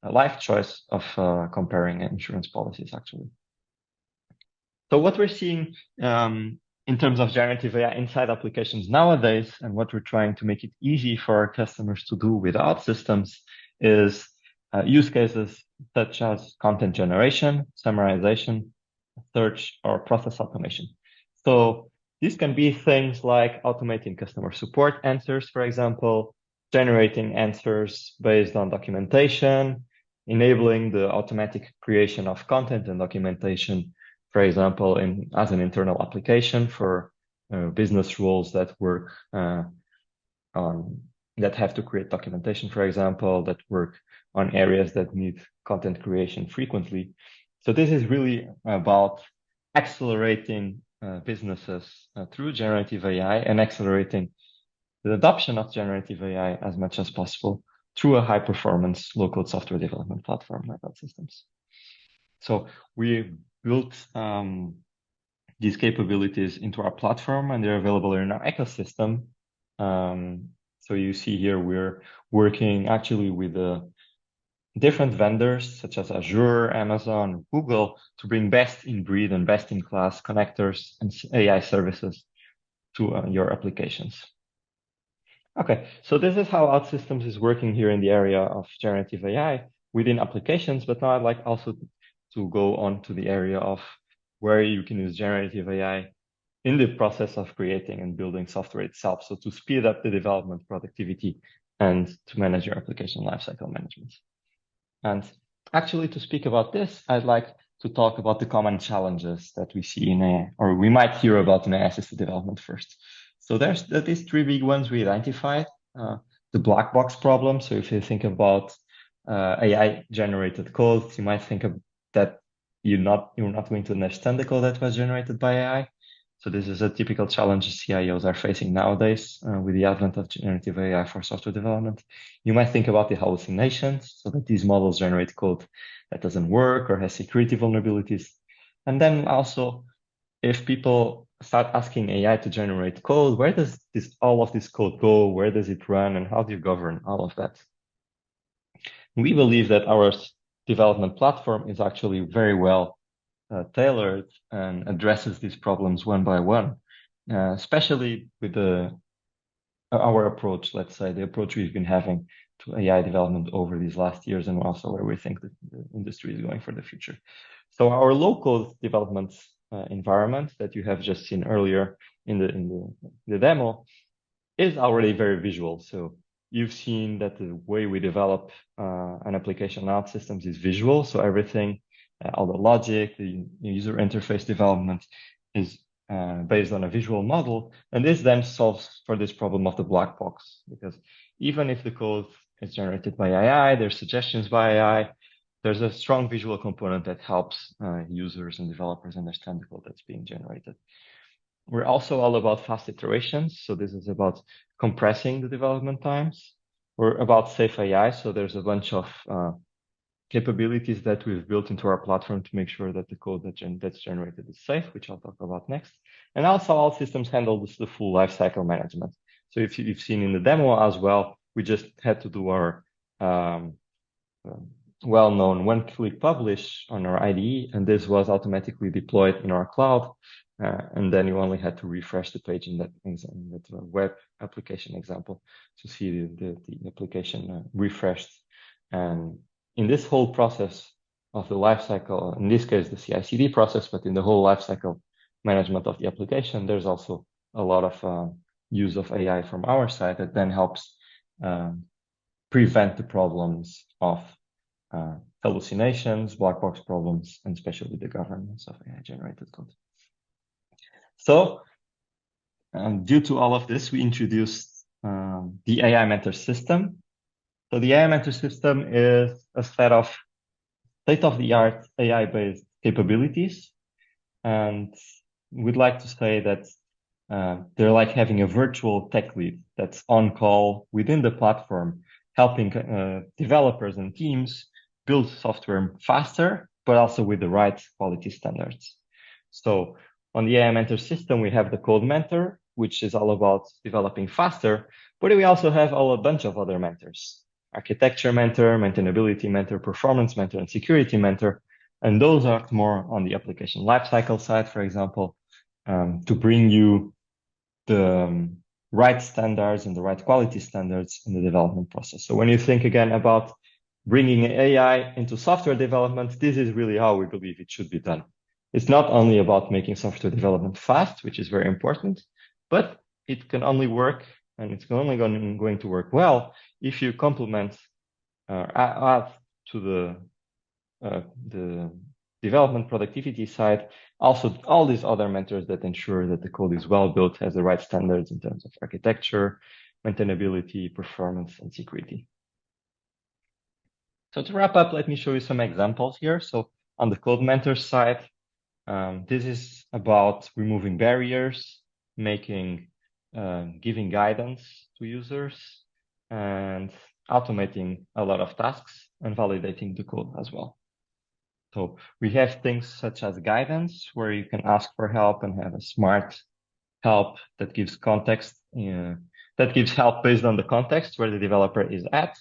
life choice of comparing insurance policies, actually. So what we're seeing in terms of generative AI inside applications nowadays, and what we're trying to make it easy for our customers to do without systems, is use cases such as content generation, summarization, search, or process automation. So these can be things like automating customer support answers, for example, generating answers based on documentation, enabling the automatic creation of content and documentation, for example, as an internal application for business rules that work that have to create documentation, for example, that work on areas that need content creation frequently. So this is really about accelerating businesses through generative AI and accelerating the adoption of generative AI as much as possible through a high-performance low-code software development platform like OutSystems. So we built these capabilities into our platform, and they're available in our ecosystem. So you see here we're working actually with different vendors such as Azure, Amazon, Google to bring best-in-breed and best-in-class connectors and AI services to your applications. Okay, so this is how OutSystems is working here in the area of generative AI within applications, but now I'd like also to go on to the area of where you can use generative AI in the process of creating and building software itself. So to speed up the development productivity and to manage your application lifecycle management. And actually to speak about this, I'd like to talk about the common challenges that we see in AI, or we might hear about in AI-assisted development first. So there's these three big ones we identified. The black box problem. So if you think about AI-generated code, you might think of that you're not going to understand the code that was generated by AI. So this is a typical challenge CIOs are facing nowadays with the advent of generative AI for software development. You might think about the hallucinations, so that these models generate code that doesn't work or has security vulnerabilities. And then also, if people start asking AI to generate code, where does all of this code go? Where does it run? And how do you govern all of that? We believe that our development platform is actually very well tailored and addresses these problems one by one, especially with our approach, let's say, the approach we've been having to AI development over these last years, and also where we think that the industry is going for the future. So our low-code development environment that you have just seen earlier in the demo is already very visual. So you've seen that the way we develop an application OutSystems is visual. So everything, all the logic, the user interface development is based on a visual model. And this then solves for this problem of the black box, because even if the code is generated by AI, there's suggestions by AI, there's a strong visual component that helps users and developers understand the code that's being generated. We're also all about fast iterations. So this is about compressing the development times. We're about safe AI. So there's a bunch of capabilities that we've built into our platform to make sure that the code that's generated is safe, which I'll talk about next. And also OutSystems handle the full lifecycle management. So if you've seen in the demo as well, we just had to do our well-known one-click publish on our IDE, and this was automatically deployed in our cloud. And then you only had to refresh the page in that web application example to see the application refreshed. And in this whole process of the lifecycle, in this case, the CI/CD process, but in the whole lifecycle management of the application, there's also a lot of use of AI from our side that then helps prevent the problems of hallucinations, black box problems, and especially the governance of AI-generated code. So due to all of this, we introduced the AI Mentor system. So the AI Mentor system is a set of state-of-the-art AI-based capabilities. And we'd like to say that they're like having a virtual tech lead that's on call within the platform, helping developers and teams build software faster, but also with the right quality standards. So on the AI Mentor system, we have the Code Mentor, which is all about developing faster, but we also have a bunch of other mentors: architecture mentor, maintainability mentor, performance mentor, and security mentor. And those are more on the application lifecycle side, for example, to bring you the right standards and the right quality standards in the development process. So when you think again about bringing AI into software development, this is really how we believe it should be done. It's not only about making software development fast, which is very important, but it can only work, and it's only going to work well if you complement add to the development productivity side also all these other mentors that ensure that the code is well built, has the right standards in terms of architecture, maintainability, performance, and security. So to wrap up, let me show you some examples here. So on the code mentor side, this is about removing barriers, giving guidance to users, and automating a lot of tasks and validating the code as well. So we have things such as guidance, where you can ask for help and have a smart help that gives context, that gives help based on the context where the developer is at.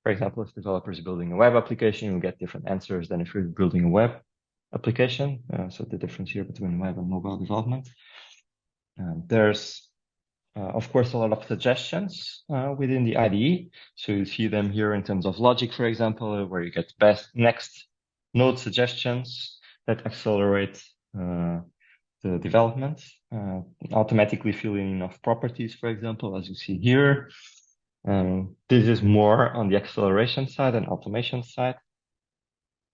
For example, if the developer is building a web application, you'll get different answers than if you're building a web application. So the difference here between web and mobile development. There's, of course, a lot of suggestions within the IDE. So you see them here in terms of logic, for example, where you get next node suggestions that accelerate the development, automatically filling in of properties, for example, as you see here. This is more on the acceleration side and automation side.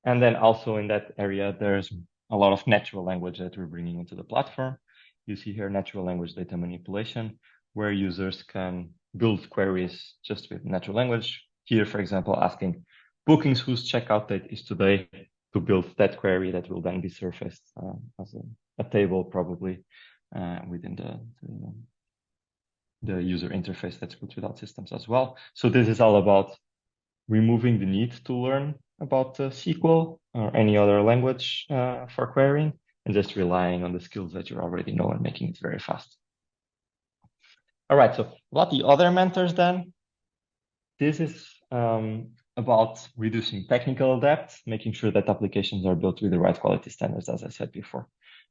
And then also in that area, there's a lot of natural language that we're bringing into the platform. You see here natural language data manipulation, where users can build queries just with natural language. Here, for example, asking bookings whose checkout date is today, to build that query that will then be surfaced as a table, probably within the user interface that's put without systems as well. So this is all about removing the need to learn about SQL or any other language for querying, and just relying on the skills that you already know and making it very fast. All right, so what the other mentors then? This is about reducing technical debt, making sure that applications are built with the right quality standards, as I said before.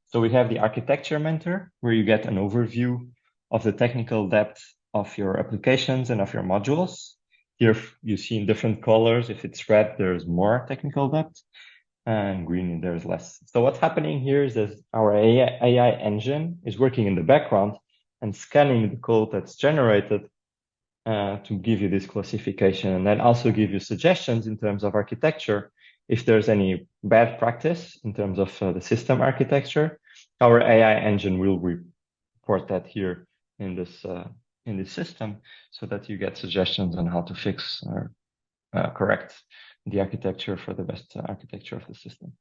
So we have the architecture mentor, where you get an overview of the technical depth of your applications and of your modules. Here you see in different colors. If it's red, there's more technical depth, and green, there's less. So what's happening here is that our AI engine is working in the background and scanning the code that's generated to give you this classification, and then also give you suggestions in terms of architecture. If there's any bad practice in terms of the system architecture, our AI engine will report that here in this system, so that you get suggestions on how to fix or correct the architecture for the best architecture of the system.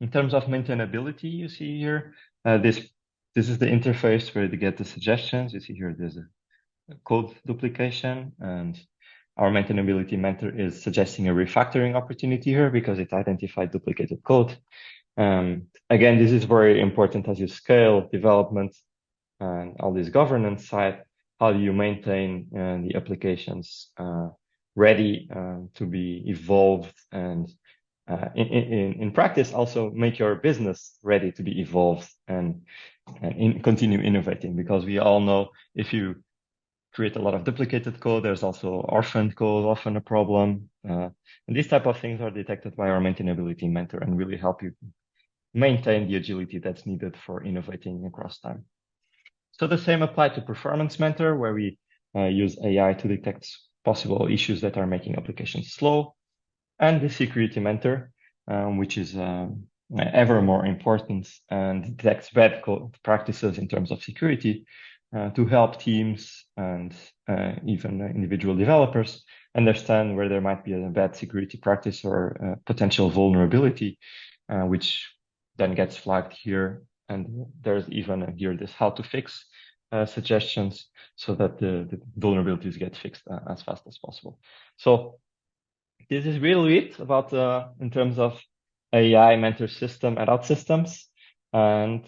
In terms of maintainability, you see here, this is the interface where you get the suggestions. You see here there's a code duplication, and our maintainability mentor is suggesting a refactoring opportunity here because it identified duplicated code. Again, this is very important as you scale development and all this governance side. How do you maintain the applications ready to be evolved, and in practice also make your business ready to be evolved and continue innovating? Because we all know if you create a lot of duplicated code, there's also orphaned code, often a problem. And these type of things are detected by our maintainability mentor and really help you maintain the agility that's needed for innovating across time. So the same apply to performance mentor, where we use AI to detect possible issues that are making applications slow. And the security mentor, which is ever more important and detects bad code practices in terms of security, to help teams and even individual developers understand where there might be a bad security practice or potential vulnerability, which then gets flagged here. And there's even here this how to fix suggestions, so that the vulnerabilities get fixed as fast as possible. So this is really it about in terms of AI mentor system at OutSystems, and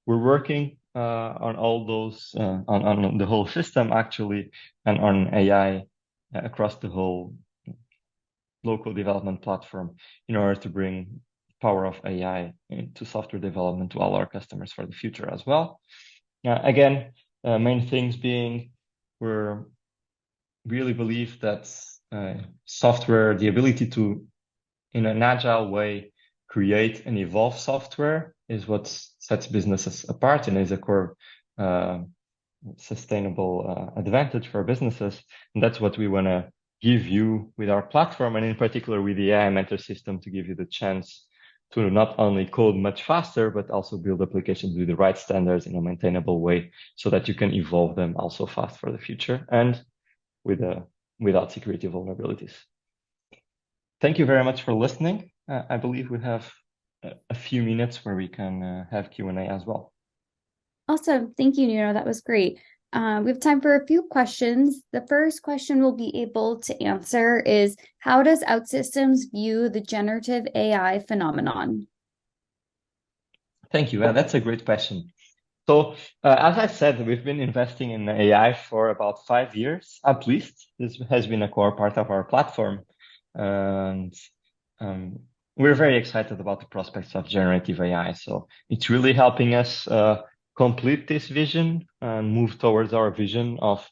we're working on all those, on the whole system actually, and on AI across the whole local development platform in order to bring power of AI into software development to all our customers for the future as well. Again, main things being, we really believe that software, the ability to, in an agile way, create and evolve software is what sets businesses apart and is a core sustainable advantage for businesses. And that's what we want to give you with our platform, and in particular with the AI mentor system, to give you the chance to not only code much faster, but also build applications with the right standards in a maintainable way so that you can evolve them also fast for the future and without security vulnerabilities. Thank you very much for listening. I believe we have a few minutes where we can have Q&A as well. Awesome. Thank you, Nuno. That was great. We have time for a few questions. The first question we'll be able to answer is, how does OutSystems view the generative AI phenomenon? Thank you. That's a great question. So, as I said, we've been investing in AI for about 5 years, at least. This has been a core part of our platform. And we're very excited about the prospects of generative AI. So it's really helping us complete this vision and move towards our vision of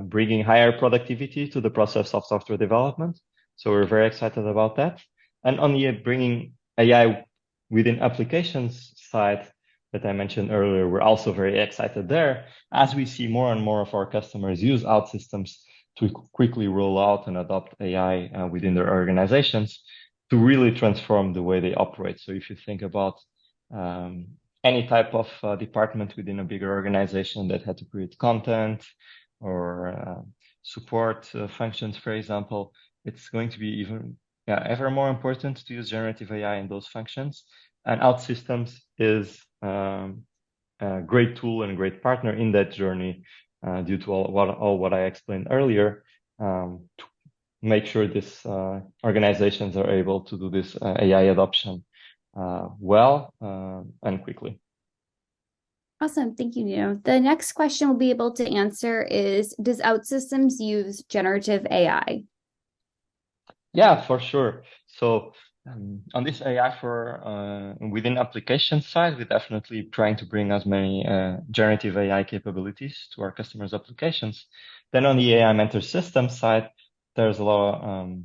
bringing higher productivity to the process of software development. So we're very excited about that. And on the bringing AI within applications side that I mentioned earlier, we're also very excited there as we see more and more of our customers use OutSystems to quickly roll out and adopt AI within their organizations to really transform the way they operate. So if you think about any type of department within a bigger organization that had to create content or support functions, for example, it's going to be even ever more important to use generative AI in those functions. And OutSystems is a great tool and a great partner in that journey due to all what I explained earlier, to make sure this organizations are able to do this AI adoption well and quickly. Awesome. Thank you, Nuno. The next question we'll be able to answer is, does OutSystems use generative AI? Yeah, for sure. So on this AI for within application side, we're definitely trying to bring as many generative AI capabilities to our customers' applications. Then on the AI mentor system side, there's a lot of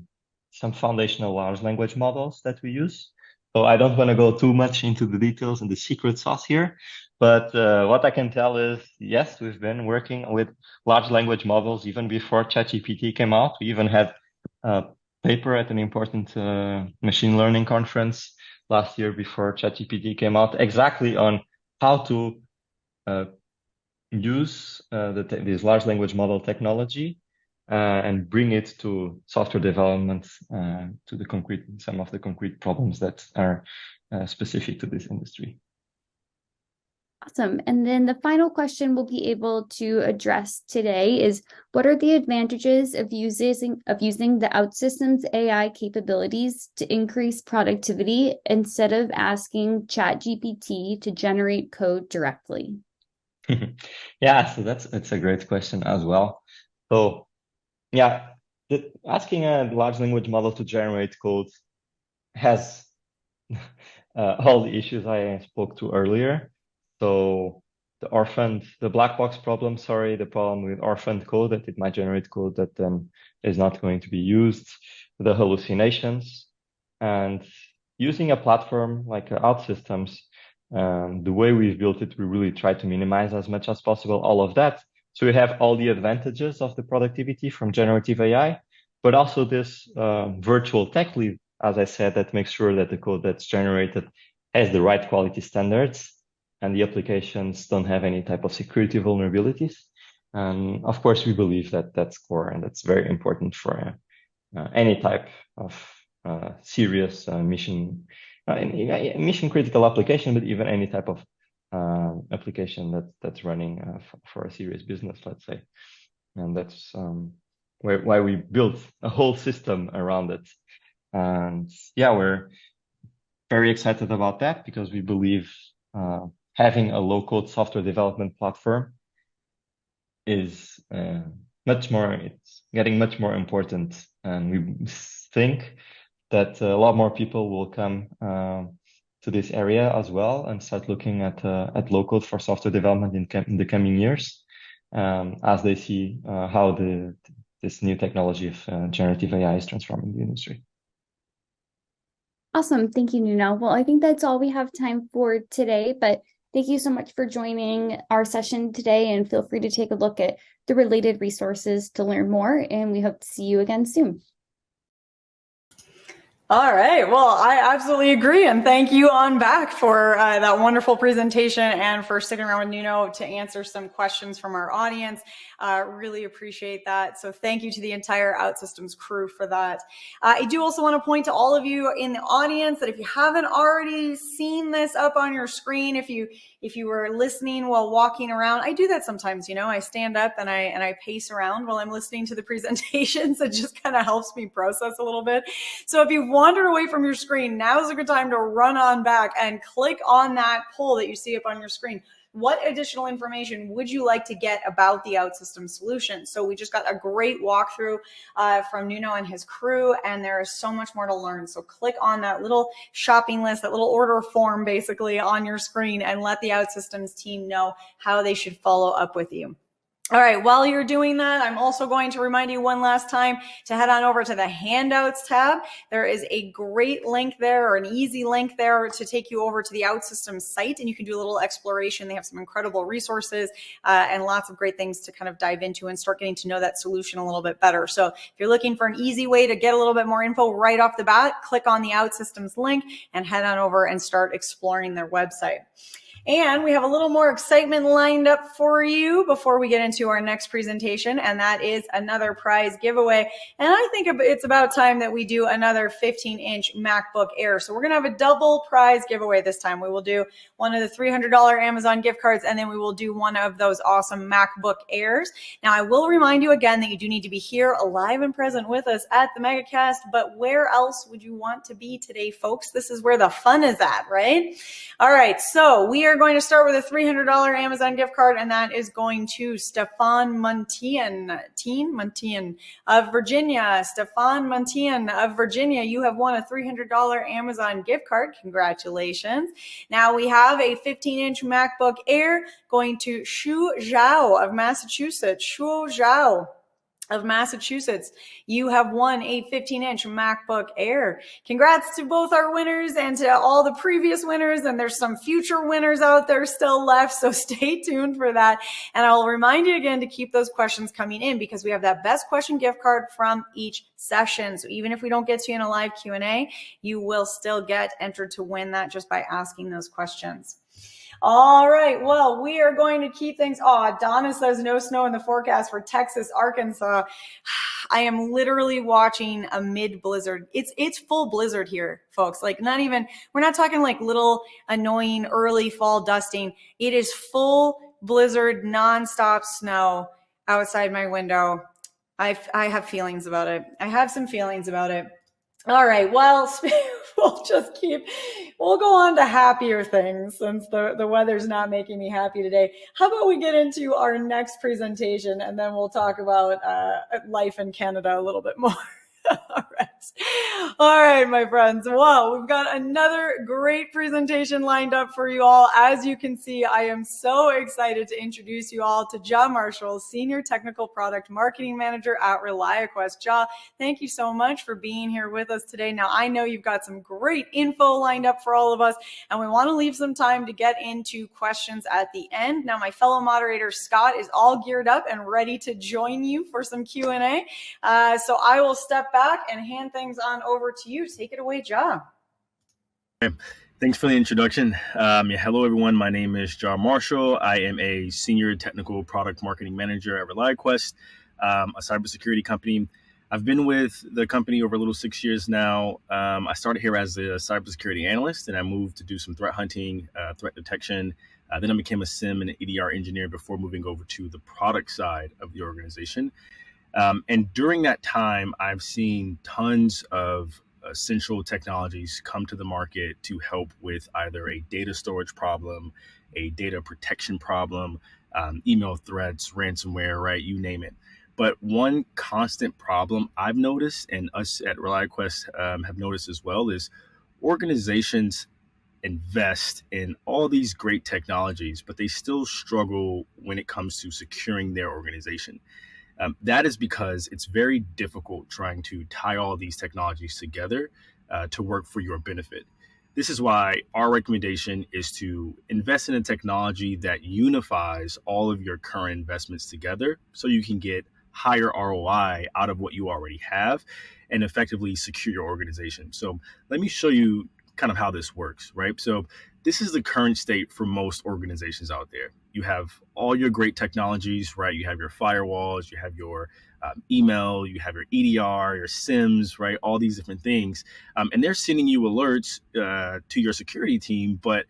some foundational large language models that we use. So I don't want to go too much into the details and the secret sauce here, but what I can tell is, yes, we've been working with large language models even before ChatGPT came out. We even had a paper at an important machine learning conference last year before ChatGPT came out, exactly on how to use this large language model technology and bring it to software development, to some of the concrete problems that are specific to this industry. Awesome. And then the final question we'll be able to address today is, what are the advantages of using the OutSystems AI capabilities to increase productivity instead of asking ChatGPT to generate code directly? Yeah, so that's a great question as well. So yeah, asking a large language model to generate code has all the issues I spoke to earlier. So the black box problem, the problem with orphaned code, that it might generate code that then is not going to be used, the hallucinations, and using a platform like OutSystems, the way we've built it, we really try to minimize as much as possible all of that. So we have all the advantages of the productivity from generative AI, but also this virtual tech lead, as I said, that makes sure that the code that's generated has the right quality standards and the applications don't have any type of security vulnerabilities. And of course, we believe that that's core and that's very important for any type of serious mission critical application, but even any type of application that's running for a serious business, let's say. And that's why we built a whole system around it. And yeah, we're very excited about that because we believe having a low-code software development platform is it's getting much more important. And we think that a lot more people will come to this area as well and start looking at low-code for software development in the coming years, as they see how this new technology of generative AI is transforming the industry. Awesome. Thank you, Nuno. Well, I think that's all we have time for today, but thank you so much for joining our session today, and feel free to take a look at the related resources to learn more, and we hope to see you again soon. All right. Well, I absolutely agree. And thank you on back for that wonderful presentation and for sticking around with Nuno to answer some questions from our audience. Really appreciate that. So thank you to the entire OutSystems crew for that. I do also want to point to all of you in the audience that if you haven't already seen this up on your screen, if you were listening while walking around, I do that sometimes, I stand up and I pace around while I'm listening to the presentations. It just kind of helps me process a little bit. So if you wandered away from your screen, now is a good time to run on back and click on that poll that you see up on your screen. What additional information would you like to get about the OutSystems solution? So we just got a great walkthrough from Nuno and his crew, and there is so much more to learn. So click on that little shopping list, that little order form basically on your screen, and let the OutSystems team know how they should follow up with you. All right, while you're doing that, I'm also going to remind you one last time to head on over to the handouts tab. There is a great link there, or an easy link there, to take you over to the OutSystems site, and you can do a little exploration. They have some incredible resources and lots of great things to kind of dive into and start getting to know that solution a little bit better. So if you're looking for an easy way to get a little bit more info right off the bat, click on the OutSystems link and head on over and start exploring their website. And we have a little more excitement lined up for you before we get into our next presentation, and that is another prize giveaway. And I think it's about time that we do another 15-inch MacBook Air. So we're going to have a double prize giveaway this time. We will do one of the $300 Amazon gift cards, and then we will do one of those awesome MacBook Airs. Now, I will remind you again that you do need to be here alive and present with us at the MegaCast, but where else would you want to be today, folks? This is where the fun is at, right? All right, so we are going to start with a $300 Amazon gift card, and that is going to Stefan Muntian of Virginia. Stefan Muntian of Virginia, you have won a $300 Amazon gift card. Congratulations. Now we have a 15-inch MacBook Air going to Shu Zhao of Massachusetts. Shu Zhao of Massachusetts, you have won a 15-inch MacBook Air. Congrats to both our winners and to all the previous winners, and there's some future winners out there still left, so stay tuned for that. And I'll remind you again to keep those questions coming in, because we have that best question gift card from each session. So even if we don't get to you in a live Q&A, you will still get entered to win that just by asking those questions. All right, well, we are going to keep things. Donna says no snow in the forecast for Texas, Arkansas. I am literally watching a mid blizzard. It's full blizzard here, folks. Like, we're not talking like little annoying early fall dusting. It is full blizzard, nonstop snow outside my window. I have feelings about it. I have some feelings about it. All right, well, we'll go on to happier things, since the weather's not making me happy today. How about we get into our next presentation, and then we'll talk about life in Canada a little bit more. All right, my friends. Well, we've got another great presentation lined up for you all. As you can see, I am so excited to introduce you all to Ja Marshall, Senior Technical Product Marketing Manager at ReliaQuest. Ja, thank you so much for being here with us today. Now, I know you've got some great info lined up for all of us, and we want to leave some time to get into questions at the end. Now, my fellow moderator, Scott, is all geared up and ready to join you for some Q&A. So I will step back and hand things on over to you. Take it away, Ja. Okay. Thanks for the introduction. Hello, everyone. My name is Ja Marshall. I am a Senior Technical Product Marketing Manager at ReliaQuest, a cybersecurity company. I've been with the company over a little 6 years now. I started here as a cybersecurity analyst, and I moved to do some threat hunting, threat detection. Then I became a SIEM and an EDR engineer before moving over to the product side of the organization. And during that time, I've seen tons of essential technologies come to the market to help with either a data storage problem, a data protection problem, email threats, ransomware, right? You name it. But one constant problem I've noticed, and us at ReliQuest have noticed as well, is organizations invest in all these great technologies, but they still struggle when it comes to securing their organization. That is because it's very difficult trying to tie all these technologies together to work for your benefit. This is why our recommendation is to invest in a technology that unifies all of your current investments together so you can get higher ROI out of what you already have and effectively secure your organization. So let me show you kind of how this works, right? So this is the current state for most organizations out there. You have all your great technologies, right? You have your firewalls, you have your email, you have your EDR, your SIEMs, right? All these different things. And they're sending you alerts to your security team, but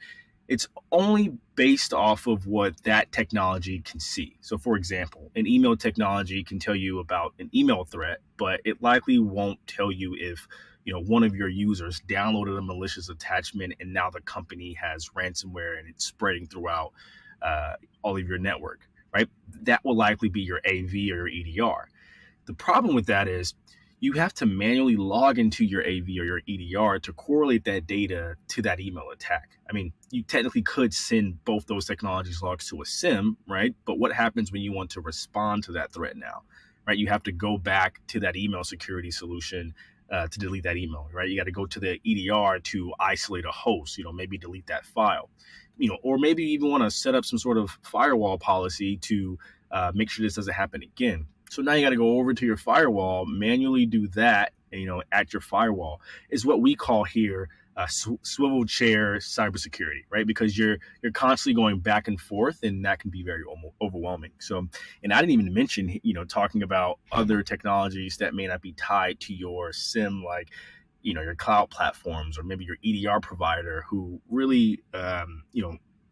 it's only based off of what that technology can see. So for example, an email technology can tell you about an email threat, but it likely won't tell you if one of your users downloaded a malicious attachment and now the company has ransomware and it's spreading throughout all of your network, right? That will likely be your AV or your EDR. The problem with that is you have to manually log into your AV or your EDR to correlate that data to that email attack. I mean, you technically could send both those technologies logs to a SIEM, right? But what happens when you want to respond to that threat now, right? You have to go back to that email security solution to delete that email, right? You got to go to the EDR to isolate a host, maybe delete that file, or maybe you even want to set up some sort of firewall policy to make sure this doesn't happen again. So now you got to go over to your firewall, manually do that, at your firewall is what we call here swivel chair cybersecurity, right? Because you're constantly going back and forth, and that can be very overwhelming. So, and I didn't even mention, talking about other technologies that may not be tied to your SIEM, like, your cloud platforms or maybe your EDR provider, who really, the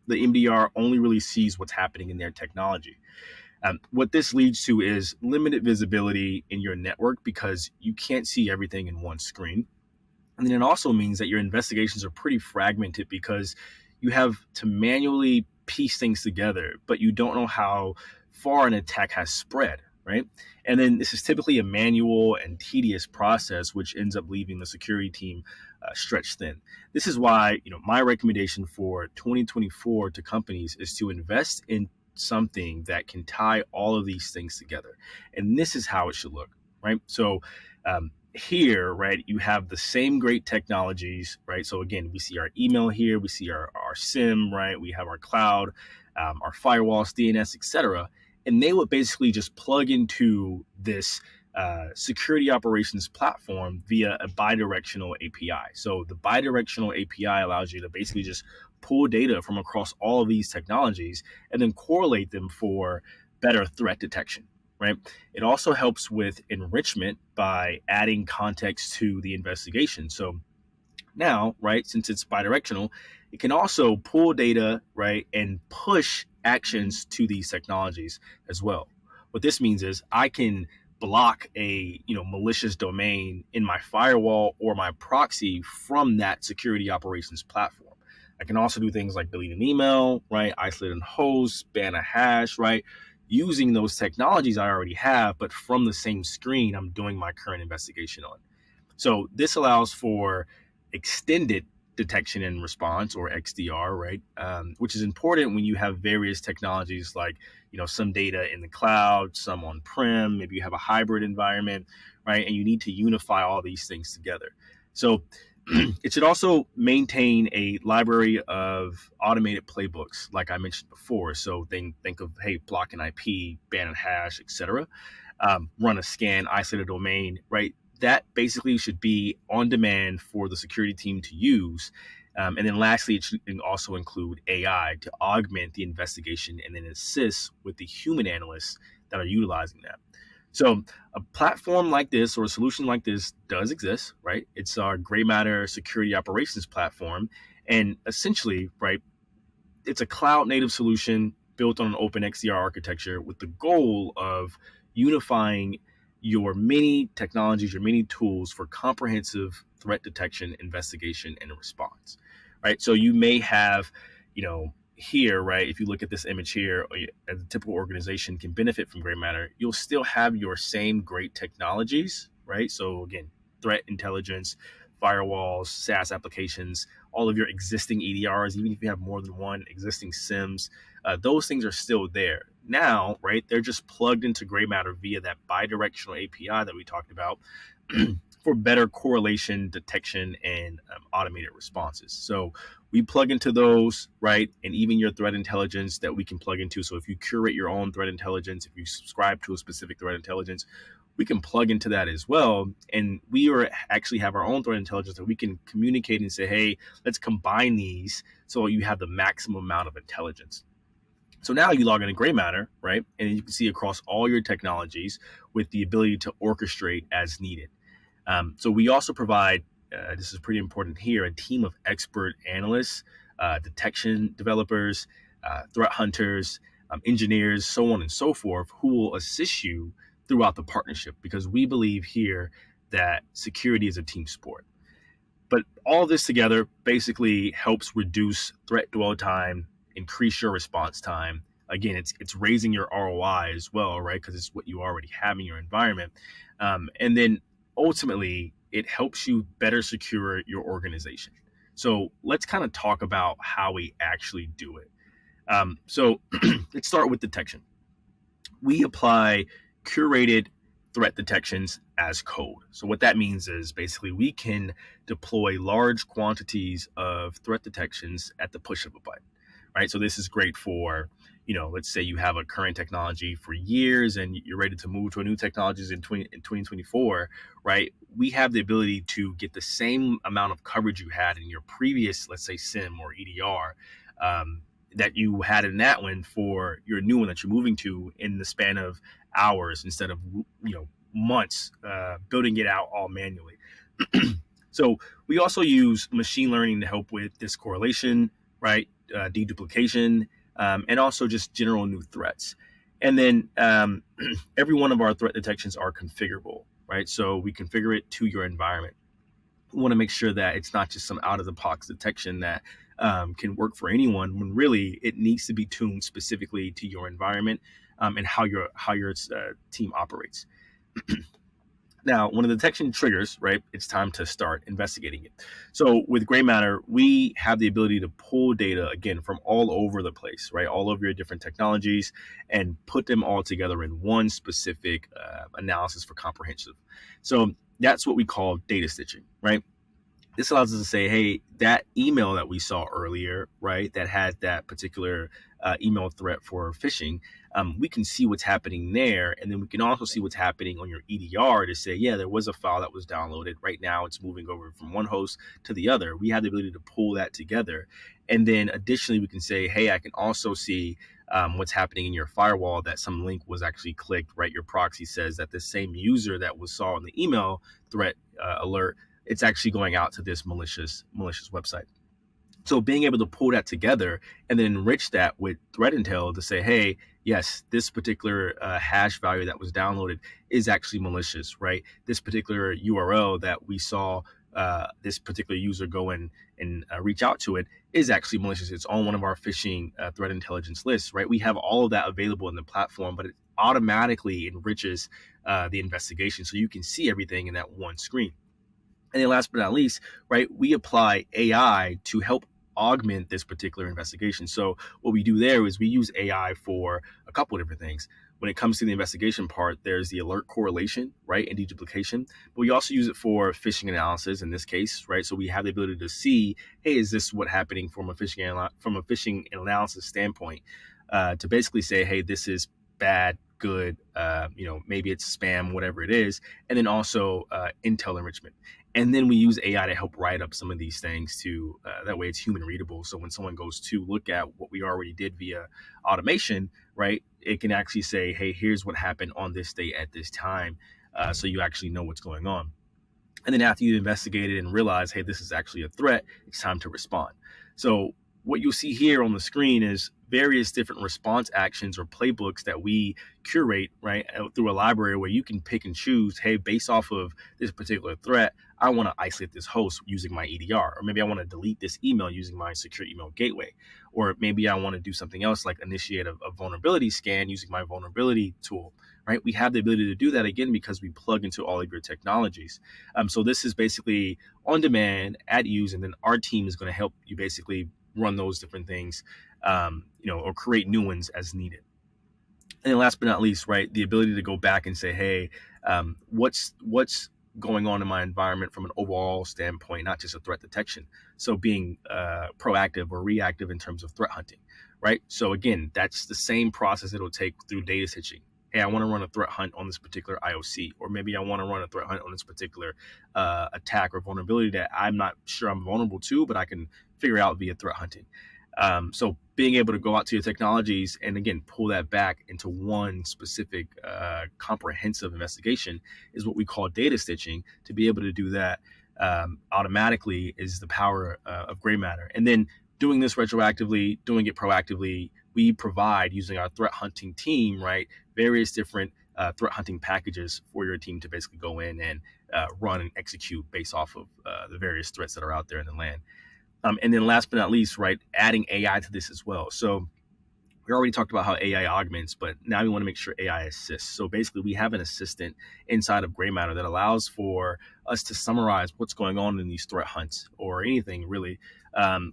MDR only really sees what's happening in their technology. What this leads to is limited visibility in your network because you can't see everything in one screen. And then it also means that your investigations are pretty fragmented because you have to manually piece things together, but you don't know how far an attack has spread, right? And then this is typically a manual and tedious process, which ends up leaving the security team stretched thin. This is why, my recommendation for 2024 to companies is to invest in something that can tie all of these things together. And this is how it should look, right? So here, right, you have the same great technologies, right? So again, we see our email here, we see our SIEM, right? We have our cloud, our firewalls, DNS, etc. And they would basically just plug into this security operations platform via a bidirectional API. So the bidirectional API allows you to basically just pull data from across all of these technologies and then correlate them for better threat detection, right? It also helps with enrichment by adding context to the investigation. So now, right, since it's bidirectional, it can also pull data, right, and push actions to these technologies as well. What this means is I can block a malicious domain in my firewall or my proxy from that security operations platform. I can also do things like delete an email, right? Isolate a host, ban a hash, right? Using those technologies I already have, but from the same screen I'm doing my current investigation on. So this allows for extended detection and response, or XDR, right? Which is important when you have various technologies like, some data in the cloud, some on-prem, maybe you have a hybrid environment, right? And you need to unify all these things together. So it should also maintain a library of automated playbooks, like I mentioned before. So think of, hey, block an IP, ban a hash, etc. Run a scan, isolate a domain, right? That basically should be on demand for the security team to use. And then lastly, it should also include AI to augment the investigation and then assist with the human analysts that are utilizing that. So a platform like this or a solution like this does exist, right? It's our Gray Matter security operations platform. And essentially, right, it's a cloud native solution built on an open XDR architecture with the goal of unifying your many technologies, your many tools for comprehensive threat detection, investigation, and response, right? So you may have, here, right, if you look at this image here, as a typical organization can benefit from Gray Matter, you'll still have your same great technologies, right? So again, threat intelligence, firewalls, SaaS applications, all of your existing EDRs, even if you have more than one, existing SIEMs, those things are still there. Now, right, they're just plugged into Gray Matter via that bidirectional API that we talked about for better correlation, detection, and automated responses. So we plug into those, right? And even your threat intelligence that we can plug into. So if you curate your own threat intelligence, if you subscribe to a specific threat intelligence, we can plug into that as well. And we actually have our own threat intelligence that we can communicate and say, hey, let's combine these so you have the maximum amount of intelligence. So now you log into Gray Matter, right? And you can see across all your technologies with the ability to orchestrate as needed. So we also provide, this is pretty important here, a team of expert analysts, detection developers, threat hunters, engineers, so on and so forth, who will assist you throughout the partnership, because we believe here that security is a team sport. But all this together basically helps reduce threat dwell time, increase your response time. Again, it's raising your ROI as well, right? Because it's what you already have in your environment. And then ultimately, it helps you better secure your organization. So let's kind of talk about how we actually do it. So let's start with detection. We apply curated threat detections as code. So what that means is basically we can deploy large quantities of threat detections at the push of a button, right? So this is great for, let's say you have a current technology for years and you're ready to move to a new technologies in 2024, right? We have the ability to get the same amount of coverage you had in your previous, let's say, SIEM or EDR, that you had in that one for your new one that you're moving to in the span of hours instead of, months, building it out all manually. So we also use machine learning to help with this correlation, right? Deduplication, and also just general new threats. And then every one of our threat detections are configurable, right? So we configure it to your environment. We want to make sure that it's not just some out-of-the-box detection that can work for anyone, when really it needs to be tuned specifically to your environment and how your team operates. Now, when the detection triggers, right, it's time to start investigating it. So with Gray Matter, we have the ability to pull data, again, from all over the place, right, all of your different technologies, and put them all together in one specific analysis for comprehensive. So that's what we call data stitching, right? This allows us to say, hey, that email that we saw earlier, right, that had that particular email threat for phishing, we can see what's happening there. And then we can also see what's happening on your EDR to say, yeah, there was a file that was downloaded. Right now, it's moving over from one host to the other. We have the ability to pull that together. And then additionally, we can say, hey, I can also see what's happening in your firewall, that some link was actually clicked, right? Your proxy says that the same user that was saw in the email threat alert, it's actually going out to this malicious website. So being able to pull that together and then enrich that with threat intel to say, hey, yes, this particular hash value that was downloaded is actually malicious, right? This particular URL that we saw this particular user go in and reach out to it is actually malicious. It's on one of our phishing threat intelligence lists, right? We have all of that available in the platform, but it automatically enriches the investigation so you can see everything in that one screen. And then last but not least, right, we apply AI to help augment this particular investigation. So what we do there is we use AI for a couple of different things. When it comes to the investigation part, there's the alert correlation, right, and deduplication. But we also use it for phishing analysis in this case, right? So we have the ability to see, hey, is this what happening from a phishing analysis standpoint, to basically say, hey, this is bad, good, maybe it's spam, whatever it is, and then also intel enrichment. And then we use AI to help write up some of these things to that way it's human readable. So when someone goes to look at what we already did via automation, right, it can actually say, hey, here's what happened on this day at this time. So you actually know what's going on. And then after you investigate it and realize, hey, this is actually a threat, it's time to respond. So what you'll see here on the screen is various different response actions or playbooks that we curate, right, through a library where you can pick and choose, hey, based off of this particular threat, I want to isolate this host using my EDR, or maybe I want to delete this email using my secure email gateway, or maybe I want to do something else like initiate a vulnerability scan using my vulnerability tool, right? We have the ability to do that again because we plug into all of your technologies. So this is basically on demand at use, and then our team is going to help you basically run those different things, or create new ones as needed. And then last but not least, right, the ability to go back and say, hey, what's going on in my environment from an overall standpoint, not just a threat detection. So being proactive or reactive in terms of threat hunting, right? So again, that's the same process it'll take through data stitching. Hey, I want to run a threat hunt on this particular IOC, or maybe I want to run a threat hunt on this particular attack or vulnerability that I'm not sure I'm vulnerable to, but I can figure out via threat hunting. So being able to go out to your technologies and again, pull that back into one specific comprehensive investigation is what we call data stitching. To be able to do that automatically is the power of gray matter. And then doing this retroactively, doing it proactively, we provide using our threat hunting team, right, various different threat hunting packages for your team to basically go in and run and execute based off of the various threats that are out there in the land. And then last but not least, right, adding AI to this as well. So we already talked about how AI augments, but now we want to make sure AI assists. So basically we have an assistant inside of Gray Matter that allows for us to summarize what's going on in these threat hunts or anything really.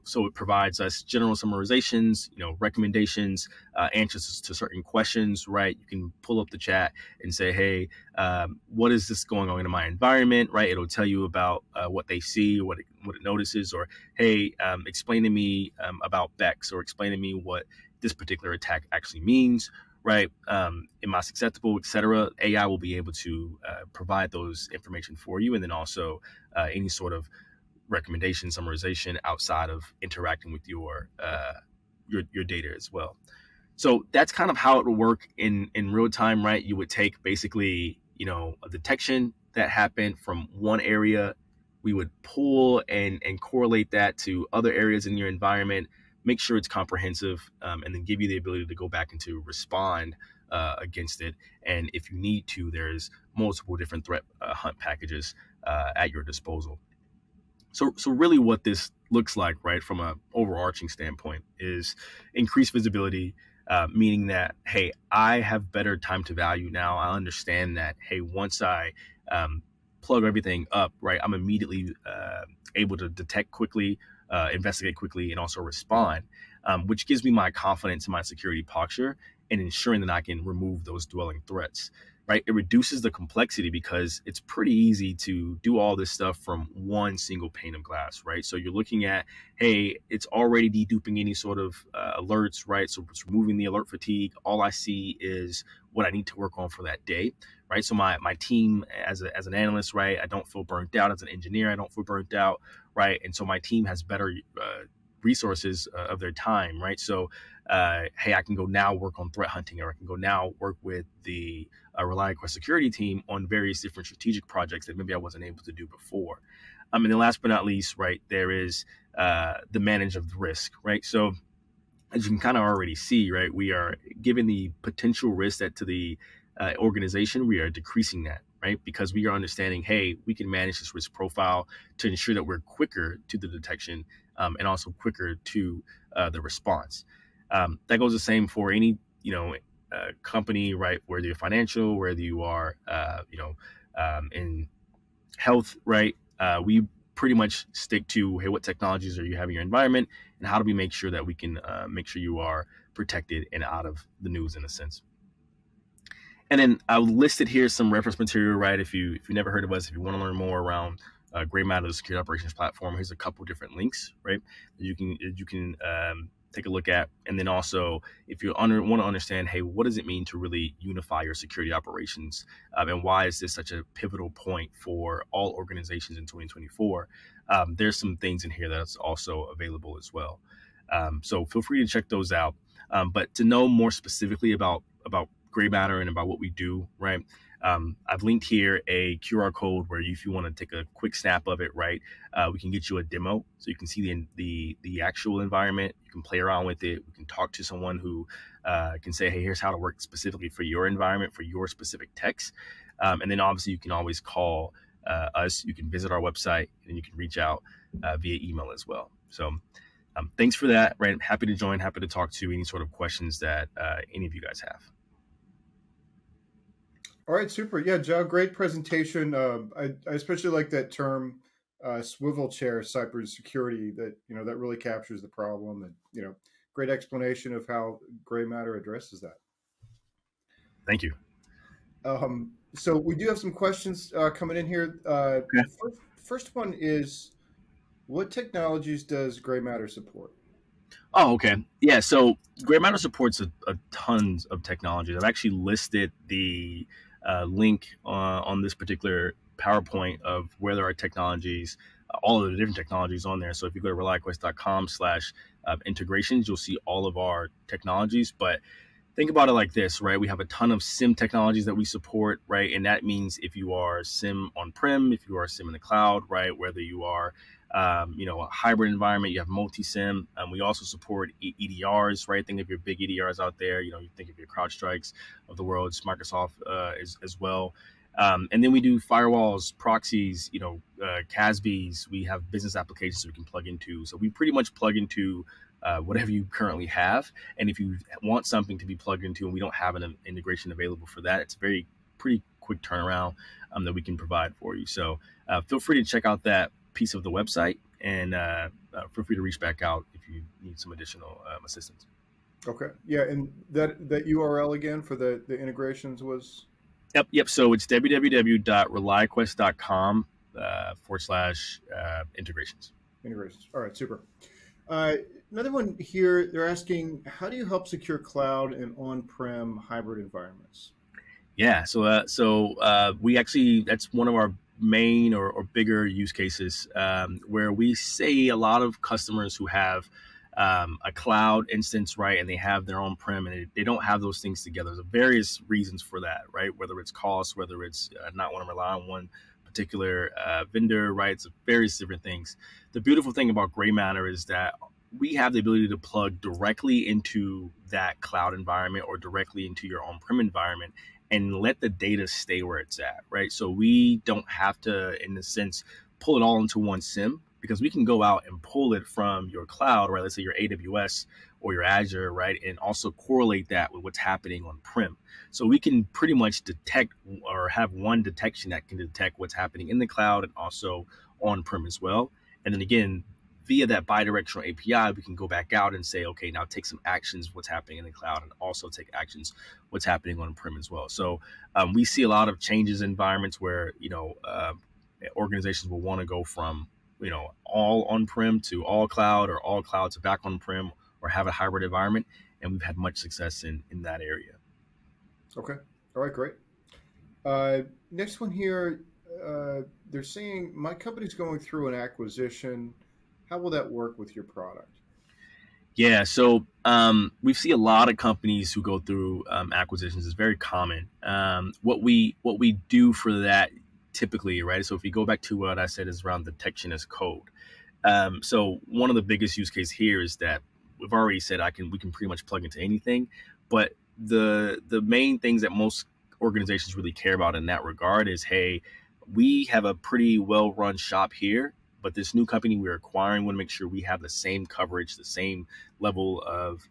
So it provides us general summarizations, recommendations, answers to certain questions, right? You can pull up the chat and say, hey, what is this going on in my environment, right? It'll tell you about what they see, what it notices, or hey, explain to me about Bex, or explain to me what this particular attack actually means, right? Am I susceptible, etc. AI will be able to provide those information for you, and then also any sort of recommendation summarization outside of interacting with your data as well. So that's kind of how it will work in real time, right? You would take basically, a detection that happened from one area. We would pull and correlate that to other areas in your environment, make sure it's comprehensive, and then give you the ability to go back and to respond against it. And if you need to, there's multiple different threat hunt packages at your disposal. So really what this looks like, right, from an overarching standpoint is increased visibility, meaning that, hey, I have better time to value now. I understand that, hey, once I plug everything up, right, I'm immediately able to detect quickly, investigate quickly, and also respond, which gives me my confidence in my security posture and ensuring that I can remove those dwelling threats, right? It reduces the complexity because it's pretty easy to do all this stuff from one single pane of glass, right? So you're looking at, hey, it's already deduping any sort of alerts, right? So it's removing the alert fatigue. All I see is what I need to work on for that day, right? So my team as an analyst, right, I don't feel burnt out. As an engineer, I don't feel burnt out, right? And so my team has better resources of their time, right? So, hey, I can go now work on threat hunting, or I can go now work with the ReliQuest security team on various different strategic projects that maybe I wasn't able to do before. And then last but not least, right, there is the manage of the risk, right? So as you can kind of already see, right, we are given the potential risk that to the organization, we are decreasing that, right? Because we are understanding, hey, we can manage this risk profile to ensure that we're quicker to the detection and also quicker to the response. That goes the same for any, company, right? Whether you're financial, whether you are, in health, right? We pretty much stick to, hey, what technologies are you having in your environment, and how do we make sure that we can make sure you are protected and out of the news in a sense. And then I listed here some reference material, right? If you never heard of us, if you want to learn more around Gray Matter, the security operations platform, here's a couple different links, right? You can take a look at. And then also, if you want to understand, hey, what does it mean to really unify your security operations, and why is this such a pivotal point for all organizations in 2024? There's some things in here that's also available as well. So feel free to check those out. But to know more specifically about Gray Matter and about what we do, right? I've linked here a QR code where if you want to take a quick snap of it, right, we can get you a demo so you can see the actual environment. You can play around with it. We can talk to someone who can say, hey, here's how to work specifically for your environment, for your specific techs. And then obviously you can always call us, you can visit our website and you can reach out via email as well. So thanks for that. Right, happy to join, happy to talk to any sort of questions that any of you guys have. All right, super. Yeah, Joe, great presentation. I especially like that term, swivel chair cybersecurity. That really captures the problem, and great explanation of how gray matter addresses that. Thank you. So we do have some questions coming in here. Okay. First one is, what technologies does gray matter support? Oh, okay. Yeah, so gray matter supports a tons of technologies. I've actually listed the link on this particular PowerPoint of where there are technologies, all of the different technologies on there. So if you go to ReliQuest.com/integrations, you'll see all of our technologies. But think about it like this, right? We have a ton of SIEM technologies that we support, right? And that means if you are SIEM on-prem, if you are SIEM in the cloud, right? Whether you are a hybrid environment, you have multi-SIM. We also support EDRs, right? Think of your big EDRs out there. You think of your CrowdStrikes of the world, Microsoft as well. And then we do firewalls, proxies, CASBs. We have business applications we can plug into. So we pretty much plug into whatever you currently have. And if you want something to be plugged into and we don't have an integration available for that, it's pretty quick turnaround that we can provide for you. So feel free to check out that piece of the website, and feel free to reach back out if you need some additional assistance. Okay. Yeah, and that URL again for the integrations was? Yep. So it's www.reliquest.com/integrations. Integrations. All right, super. Another one here, they're asking, how do you help secure cloud and on-prem hybrid environments? Yeah, so we actually, that's one of our main or bigger use cases where we see a lot of customers who have a cloud instance, right, and they have their on-prem, and they don't have those things together. There's various reasons for that, right? Whether it's cost, whether it's not want to rely on one particular vendor, right? It's various different things. The beautiful thing about Gray Matter is that we have the ability to plug directly into that cloud environment or directly into your on-prem environment and let the data stay where it's at, right? So we don't have to, in a sense, pull it all into one SIEM, because we can go out and pull it from your cloud, right? Let's say your AWS or your Azure, right? And also correlate that with what's happening on-prem. So we can pretty much detect or have one detection that can detect what's happening in the cloud and also on-prem as well. And then again, via that bidirectional API, we can go back out and say, okay, now take some actions, what's happening in the cloud, and also take actions, what's happening on-prem as well. So we see a lot of changes in environments where, organizations will want to go from, all on-prem to all cloud, or all cloud to back on-prem, or have a hybrid environment. And we've had much success in that area. Okay. All right, great. Next one here, they're saying, my company's going through an acquisition. How will that work with your product? Yeah, so we see a lot of companies who go through acquisitions. It's very common. What we do for that typically, right? So if you go back to what I said is around detection as code. So one of the biggest use case here is that we've already said we can pretty much plug into anything, but the main things that most organizations really care about in that regard is, hey, we have a pretty well-run shop here, but this new company we're acquiring, want to make sure we have the same coverage, the same level of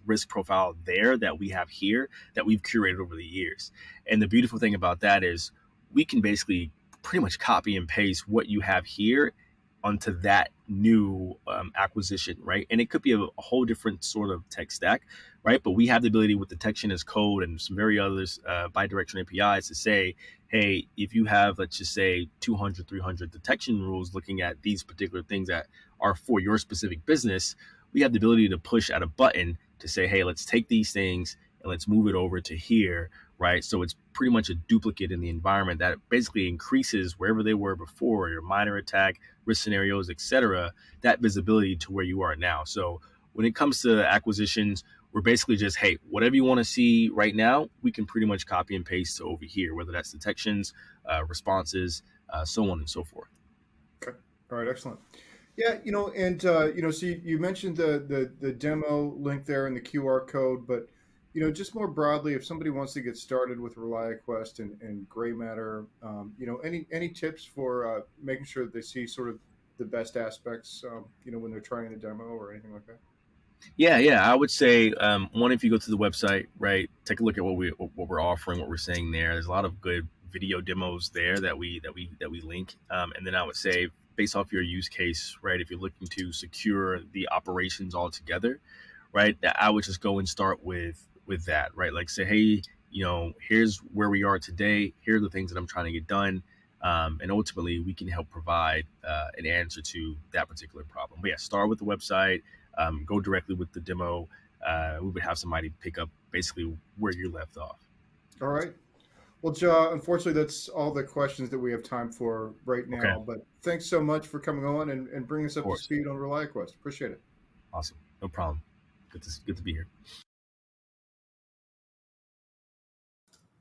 risk profile there that we have here, that we've curated over the years. And the beautiful thing about that is we can basically pretty much copy and paste what you have here onto that new acquisition, right? And it could be a whole different sort of tech stack, right? But we have the ability with detection as code and some very others bidirectional APIs to say, hey, if you have, let's just say 200, 300 detection rules looking at these particular things that are for your specific business, we have the ability to push at a button to say, hey, let's take these things and let's move it over to here, right? So it's pretty much a duplicate in the environment that basically increases wherever they were before, your minor attack, risk scenarios, et cetera, that visibility to where you are now. So when it comes to acquisitions, we're basically just, hey, whatever you want to see right now, we can pretty much copy and paste over here, whether that's detections, responses, so on and so forth. Okay. All right. Excellent. Yeah. So you mentioned the demo link there and the QR code, but, just more broadly, if somebody wants to get started with ReliaQuest and gray matter, any tips for making sure that they see sort of the best aspects, when they're trying a demo or anything like that? Yeah. I would say one, if you go to the website, right, take a look at what we're offering, what we're saying there. There's a lot of good video demos there that we link. And then I would say, based off your use case, right, if you're looking to secure the operations altogether, right, that I would just go and start with that, right? Like say, hey, here's where we are today. Here are the things that I'm trying to get done. And ultimately, we can help provide an answer to that particular problem. But yeah, start with the website, go directly with the demo. We would have somebody pick up basically where you left off. All right. Well, Ja, unfortunately, that's all the questions that we have time for right now. Okay. But thanks so much for coming on and bringing us up to course. speed on ReliaQuest. Appreciate it. Awesome. No problem. Good to be here.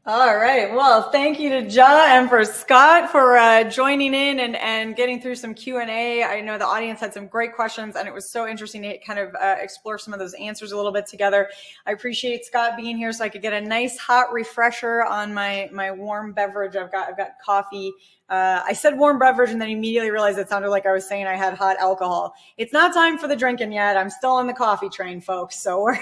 All right. Well, thank you to Ja and for Scott for joining in and getting through some Q&A. I know the audience had some great questions, and it was so interesting to kind of explore some of those answers a little bit together. I appreciate Scott being here so I could get a nice hot refresher on my warm beverage. I've got coffee. I said warm beverage and then immediately realized it sounded like I was saying I had hot alcohol. It's not time for the drinking yet. I'm still on the coffee train, folks. So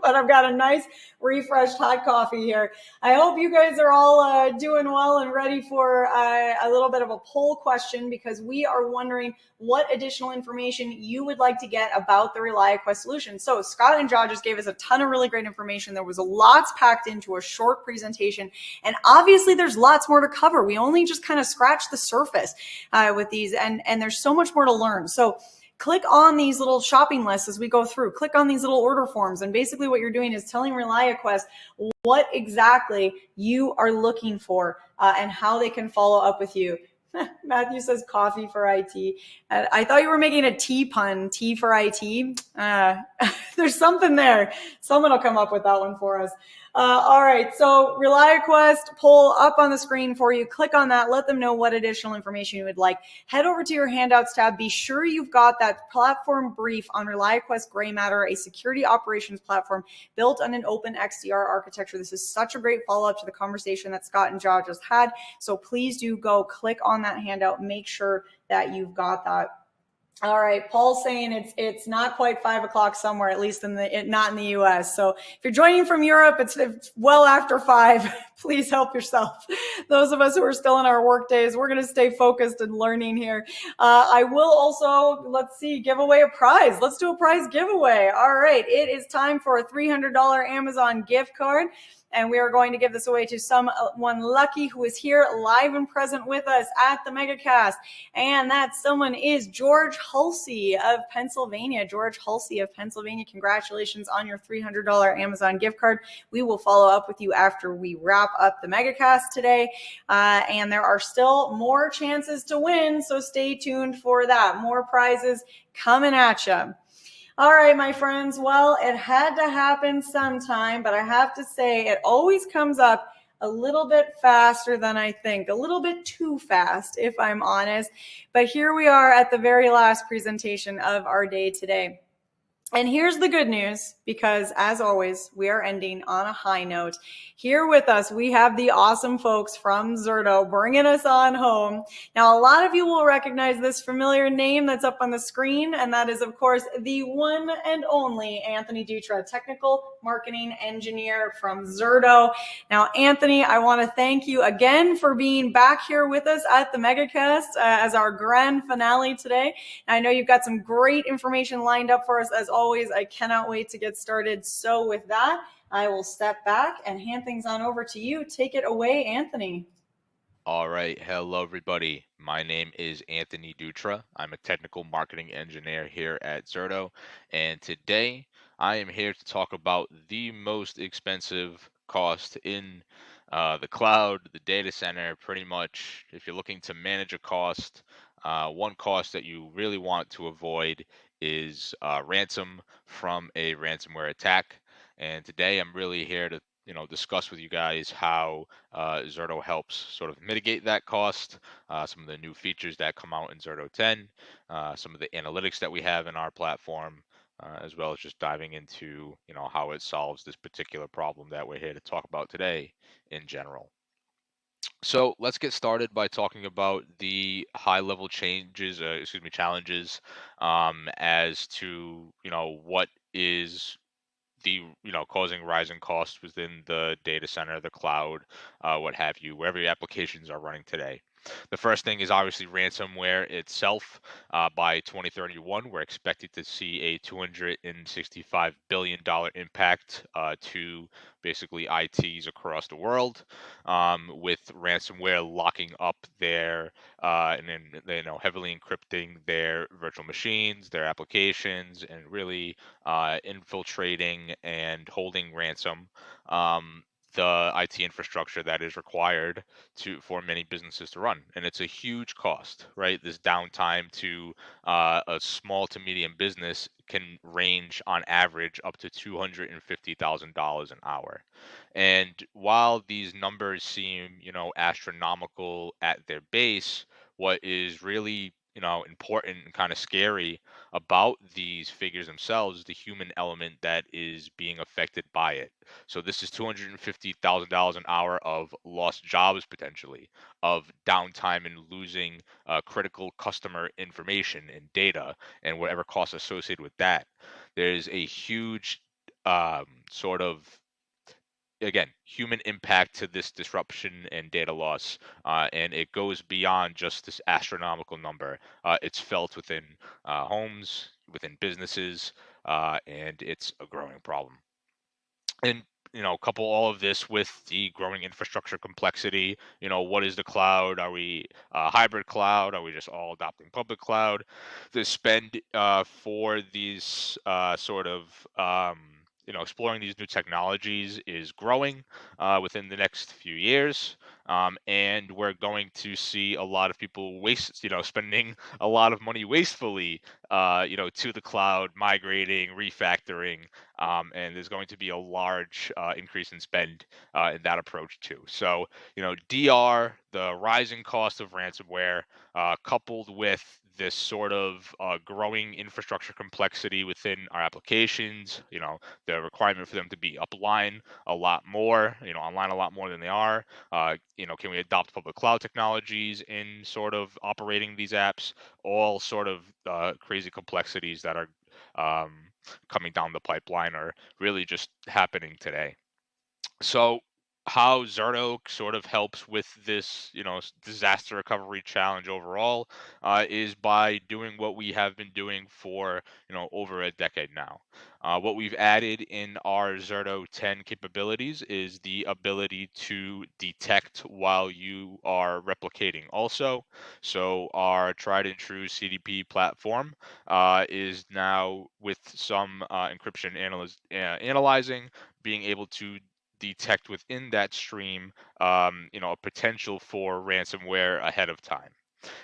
but I've got a nice refreshed hot coffee here. I hope you guys are all doing well and ready for a little bit of a poll question, because we are wondering what additional information you would like to get about the ReliaQuest solution. So Scott and Ja just gave us a ton of really great information. There was lots packed into a short presentation, and obviously there's lots more to cover. We only just kind of scratched the surface with these, and there's so much more to learn. So click on these little shopping lists as we go through. Click on these little order forms. And basically what you're doing is telling ReliaQuest what exactly you are looking for and how they can follow up with you. Matthew says coffee for IT. I thought you were making a tea pun, tea for IT. There's something there. Someone will come up with that one for us. All right, so ReliaQuest poll up on the screen for you. Click on that. Let them know what additional information you would like. Head over to your handouts tab. Be sure you've got that platform brief on ReliaQuest Gray Matter, a security operations platform built on an open XDR architecture. This is such a great follow-up to the conversation that Scott and Ja just had. So please do go click on that handout. Make sure that you've got that. All right, Paul's saying it's not quite 5 o'clock somewhere, at least not in the U.S. So if you're joining from Europe, it's well after 5. Please help yourself. Those of us who are still in our work days, we're going to stay focused and learning here. I will also, give away a prize. Let's do a prize giveaway. All right, it is time for a $300 Amazon gift card. And we are going to give this away to someone lucky who is here live and present with us at the MegaCast. And that someone is George Hulsey of Pennsylvania. George Hulsey of Pennsylvania, congratulations on your $300 Amazon gift card. We will follow up with you after we wrap up the MegaCast today. And there are still more chances to win, so stay tuned for that. More prizes coming at you. All right, my friends. Well, it had to happen sometime, but I have to say it always comes up a little bit faster than I think, a little bit too fast, if I'm honest. But here we are at the very last presentation of our day today. And here's the good news, because as always, we are ending on a high note. Here with us, we have the awesome folks from Zerto bringing us on home. Now, a lot of you will recognize this familiar name that's up on the screen, and that is, of course, the one and only Anthony Dutra, Technical Marketing Engineer from Zerto. Now, Anthony, I want to thank you again for being back here with us at the MegaCast as our grand finale today. And I know you've got some great information lined up for us as always. I cannot wait to get started. So with that, I will step back and hand things on over to you. Take it away, Anthony. All right. Hello, everybody. My name is Anthony Dutra. I'm a technical marketing engineer here at Zerto. And today I am here to talk about the most expensive cost in the cloud, the data center. Pretty much, if you're looking to manage a cost, one cost that you really want to avoid is ransom from a ransomware attack. And today I'm really here to discuss with you guys how Zerto helps sort of mitigate that cost, some of the new features that come out in Zerto 10, some of the analytics that we have in our platform, as well as just diving into, how it solves this particular problem that we're here to talk about today in general. So let's get started by talking about the high-level challenges, as to, what is causing rising costs within the data center, the cloud, what have you, wherever your applications are running today. The first thing is obviously ransomware itself. By 2031, we're expected to see a $265 billion impact to basically ITs across the world, with ransomware locking up their and then heavily encrypting their virtual machines, their applications, and really infiltrating and holding ransom the IT infrastructure that is required for many businesses to run, and it's a huge cost, right? This downtime to a small to medium business can range on average up to $250,000 an hour. And while these numbers seem, astronomical at their base, what is really, important and kind of scary about these figures themselves is the human element that is being affected by it. So this is $250,000 an hour of lost jobs potentially, of downtime and losing critical customer information and data and whatever costs associated with that. There's a huge sort of, again, human impact to this disruption and data loss, and it goes beyond just this astronomical number. It's felt within homes, within businesses, and it's a growing problem. And couple all of this with the growing infrastructure complexity. What is the cloud? Are we hybrid cloud? Are we just all adopting public cloud? The spend for these sort of exploring these new technologies is growing within the next few years. And we're going to see a lot of people spending a lot of money wastefully, to the cloud, migrating, refactoring, and there's going to be a large increase in spend in that approach too. So, DR, the rising cost of ransomware, coupled with this sort of growing infrastructure complexity within our applications, the requirement for them to be upline a lot more, online a lot more than they are. Can we adopt public cloud technologies in sort of operating these apps? All sort of crazy complexities that are um, coming down the pipeline are really just happening today. So how Zerto sort of helps with this, disaster recovery challenge overall, is by doing what we have been doing for, over a decade now. What we've added in our Zerto 10 capabilities is the ability to detect while you are replicating also. So our tried and true CDP platform is now, with some encryption analyzing, being able to detect within that stream, a potential for ransomware ahead of time.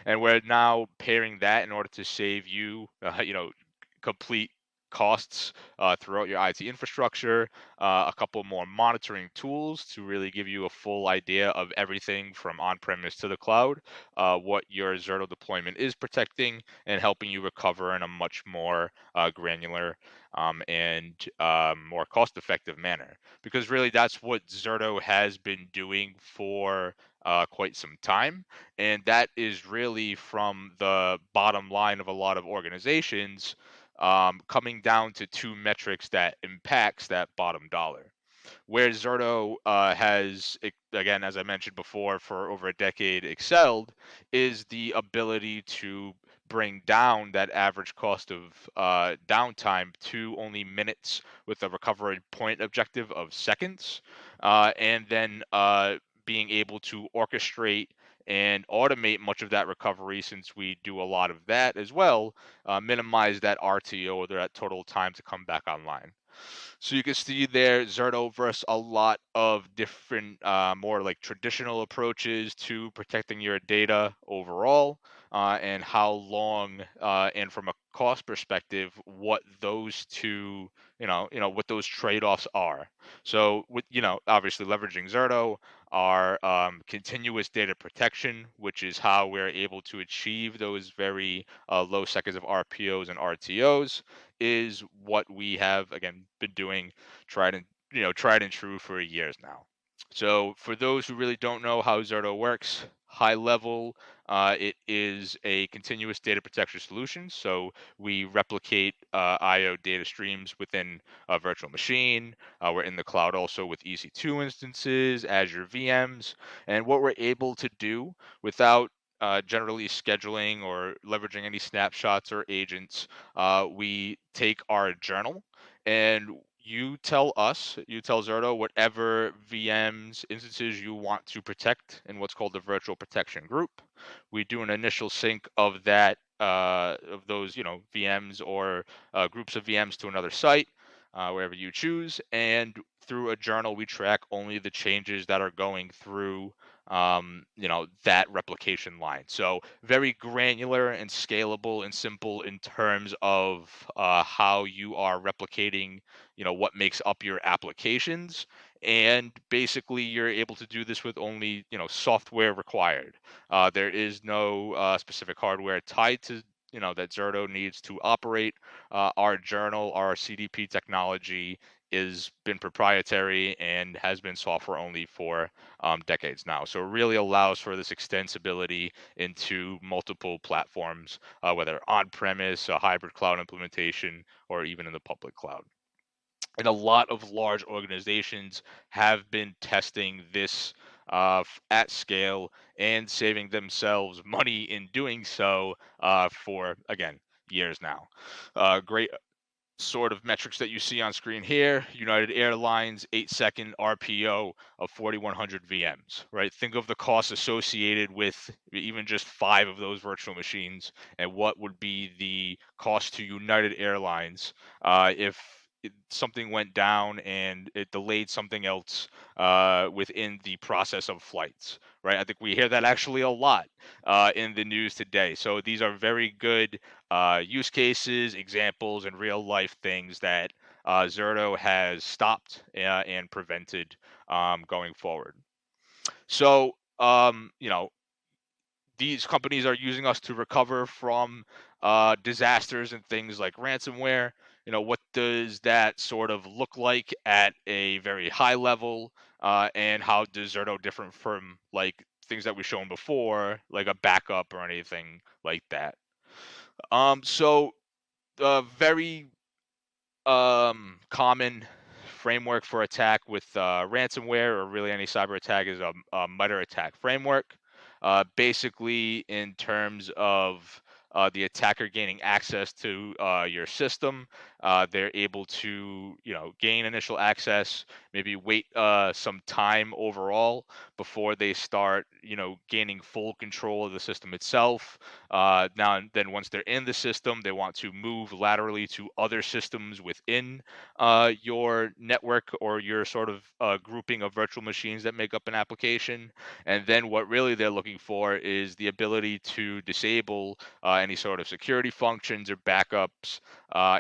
And we're now pairing that in order to save you, complete costs throughout your IT infrastructure, a couple more monitoring tools to really give you a full idea of everything from on-premise to the cloud, what your Zerto deployment is protecting, and helping you recover in a much more granular and more cost-effective manner. Because really, that's what Zerto has been doing for quite some time, and that is really from the bottom line of a lot of organizations, coming down to two metrics that impacts that bottom dollar. Where Zerto has, again, as I mentioned before, for over a decade excelled, is the ability to bring down that average cost of downtime to only minutes with a recovery point objective of seconds, and then being able to orchestrate and automate much of that recovery, since we do a lot of that as well, minimize that RTO, or that total time to come back online. So you can see there, Zerto versus a lot of different, more like traditional approaches to protecting your data overall. and how long, and from a cost perspective, what those two, what those trade-offs are. So, with obviously leveraging Zerto, our continuous data protection, which is how we're able to achieve those very low seconds of RPOs and RTOs, is what we have again been doing, tried and true for years now. So for those who really don't know how Zerto works, high level, it is a continuous data protection solution. So we replicate IO data streams within a virtual machine. We're in the cloud also with EC2 instances, Azure VMs, and what we're able to do without generally scheduling or leveraging any snapshots or agents, we take our journal and you tell Zerto whatever VMs instances you want to protect in what's called the virtual protection group. We do an initial sync of of those, VMs or groups of VMs to another site, wherever you choose. And through a journal, we track only the changes that are going through, that replication line. So very granular and scalable and simple in terms of how you are replicating, what makes up your applications. And basically, you're able to do this with only, software required. There is no specific hardware tied to, that Zerto needs to operate. Our journal, our CDP technology is been proprietary and has been software only for decades now. So it really allows for this extensibility into multiple platforms, whether on-premise, a hybrid cloud implementation, or even in the public cloud. And a lot of large organizations have been testing this at scale and saving themselves money in doing so for, again, years now. Great sort of metrics that you see on screen here. United Airlines 8-second RPO of 4,100 VMs, right? Think of the costs associated with even just 5 of those virtual machines, and what would be the cost to United Airlines if something went down and it delayed something else within the process of flights, right? I think we hear that actually a lot in the news today. So these are very good use cases, examples, and real life things that Zerto has stopped and prevented going forward. So, these companies are using us to recover from disasters and things like ransomware. What does that sort of look like at a very high level? And how does Zerto different from like things that we've shown before, like a backup or anything like that? So very common framework for attack with ransomware or really any cyber attack is a MITRE attack framework. Basically, in terms of the attacker gaining access to your system, they're able to, gain initial access, maybe wait some time overall before they start, gaining full control of the system itself. Now and then, once they're in the system, they want to move laterally to other systems within your network or your sort of grouping of virtual machines that make up an application. And then what really they're looking for is the ability to disable any sort of security functions or backups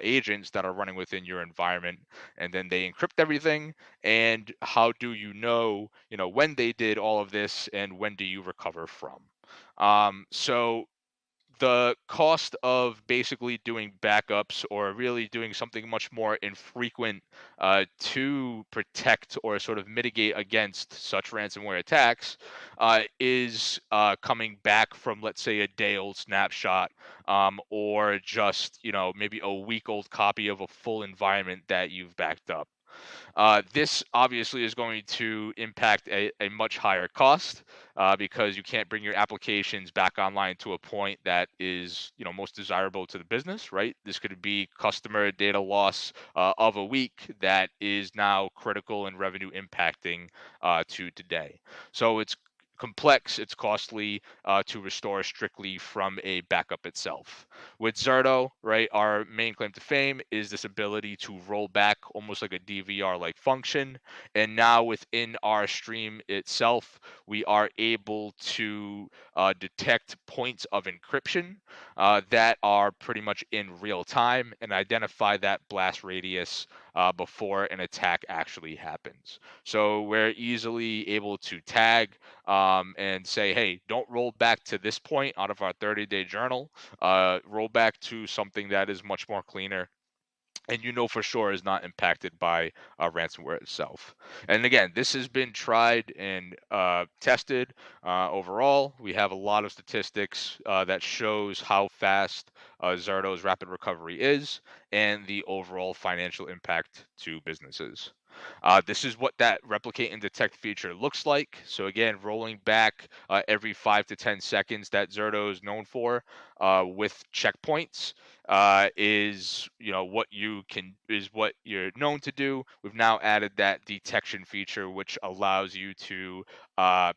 agents that are running within your environment. And then they encrypt everything. And how do when they did all of this and when do you recover from? So the cost of basically doing backups or really doing something much more infrequent to protect or sort of mitigate against such ransomware attacks is coming back from, let's say, a day old snapshot, or just maybe a week old copy of a full environment that you've backed up. This obviously is going to impact a much higher cost because you can't bring your applications back online to a point that is, most desirable to the business, right? This could be customer data loss of a week that is now critical and revenue impacting to today. So it's complex, it's costly to restore strictly from a backup itself. With Zerto, right, our main claim to fame is this ability to roll back almost like a DVR-like function. And now within our stream itself, we are able to detect points of encryption that are pretty much in real time and identify that blast radius before an attack actually happens. So we're easily able to tag and say, hey, don't roll back to this point out of our 30-day journal. Roll back to something that is much more cleaner and you know for sure is not impacted by ransomware itself. And again, this has been tried and tested overall. We have a lot of statistics that shows how fast Zerto's rapid recovery is and the overall financial impact to businesses. This is what that replicate and detect feature looks like. So again, rolling back every 5 to 10 seconds that Zerto is known for with checkpoints is what you're known to do. We've now added that detection feature, which allows you to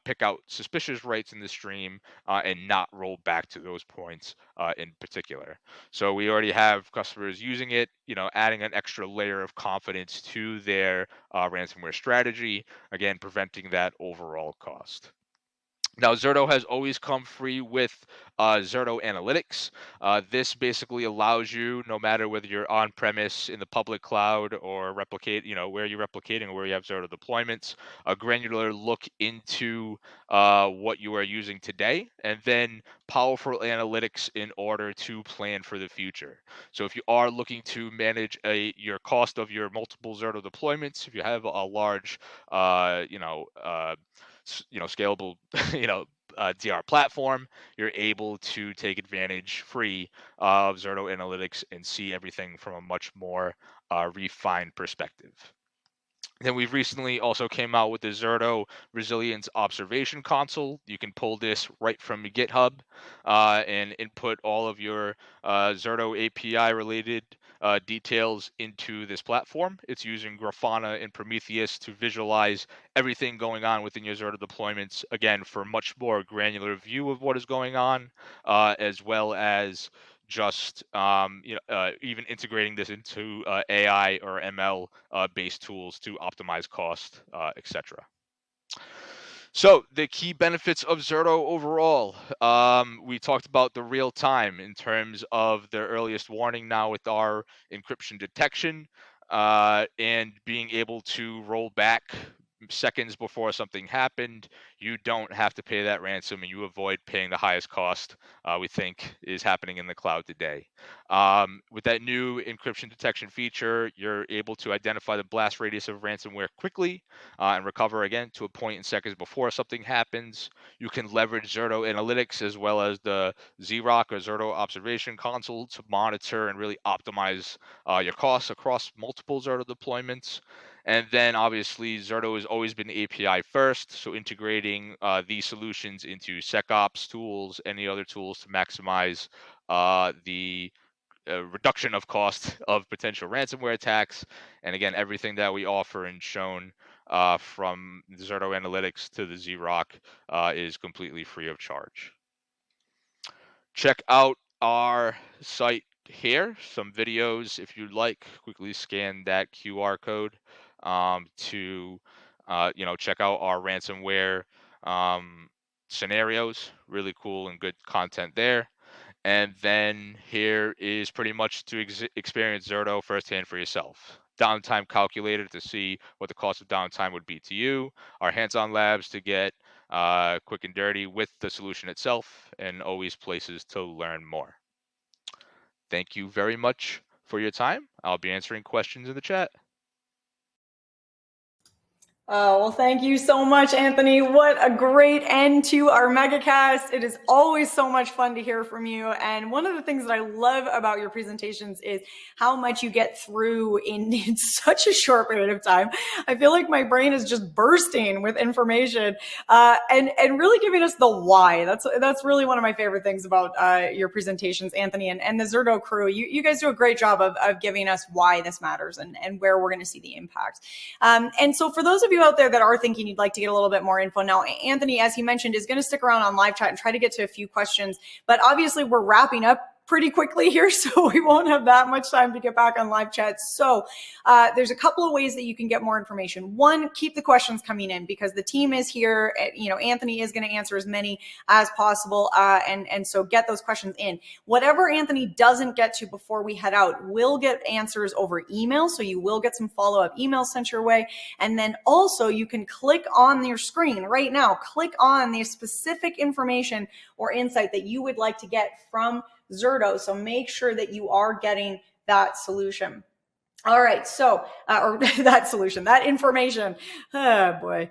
pick out suspicious writes in the stream and not roll back to those points in particular. So we already have customers using it, adding an extra layer of confidence to their ransomware strategy, again, preventing that overall cost. Now, Zerto has always come free with Zerto Analytics. This basically allows you, no matter whether you're on premise in the public cloud or replicate, where you're replicating or where you have Zerto deployments, a granular look into what you are using today, and then powerful analytics in order to plan for the future. So if you are looking to manage your cost of your multiple Zerto deployments, if you have a large, scalable, DR platform, you're able to take advantage free of Zerto Analytics and see everything from a much more refined perspective. Then we've recently also came out with the Zerto Resilience Observation Console. You can pull this right from GitHub and input all of your Zerto API related details into this platform. It's using Grafana and Prometheus to visualize everything going on within your Zerto deployments, again, for much more granular view of what is going on, as well as just even integrating this into AI or ML based tools to optimize cost, etc. So the key benefits of Zerto overall, we talked about the real time in terms of the earliest warning now with our encryption detection and being able to roll back seconds before something happened. You don't have to pay that ransom and you avoid paying the highest cost we think is happening in the cloud today. With that new encryption detection feature, you're able to identify the blast radius of ransomware quickly and recover again to a point in seconds before something happens. You can leverage Zerto Analytics as well as the ZROC or Zerto Observation Console to monitor and really optimize your costs across multiple Zerto deployments. And then obviously Zerto has always been API first, so integrating these solutions into SecOps tools, any other tools to maximize the reduction of cost of potential ransomware attacks. And again, everything that we offer and shown from Zerto Analytics to the ZROC is completely free of charge. Check out our site here, some videos if you'd like. Quickly scan that QR code to check out our ransomware scenarios. Really cool and good content there. And then here is pretty much to experience Zerto firsthand for yourself. Downtime calculator to see what the cost of downtime would be to you. Our hands-on labs to get quick and dirty with the solution itself, and always places to learn more. Thank you very much for your time. I'll be answering questions in the chat. Oh, well, thank you so much, Anthony. What a great end to our MegaCast. It is always so much fun to hear from you. And one of the things that I love about your presentations is how much you get through in such a short period of time. I feel like my brain is just bursting with information and really giving us the why. That's really one of my favorite things about your presentations, Anthony, and the Zerto crew. You guys do a great job of giving us why this matters and where we're going to see the impact. And so for those of you out there that are thinking you'd like to get a little bit more info, now Anthony, as he mentioned, is going to stick around on live chat and try to get to a few questions, but obviously we're wrapping up pretty quickly here, so we won't have that much time to get back on live chat. So there's a couple of ways that you can get more information. One, keep the questions coming in, because the team is here. Anthony is going to answer as many as possible, and so get those questions in. Whatever Anthony doesn't get to before we head out will get answers over email, so you will get some follow-up emails sent your way. And then also you can click on your screen right now, click on the specific information or insight that you would like to get from Zerto. So make sure that you are getting that solution. All right, so, or that solution, that information, oh boy.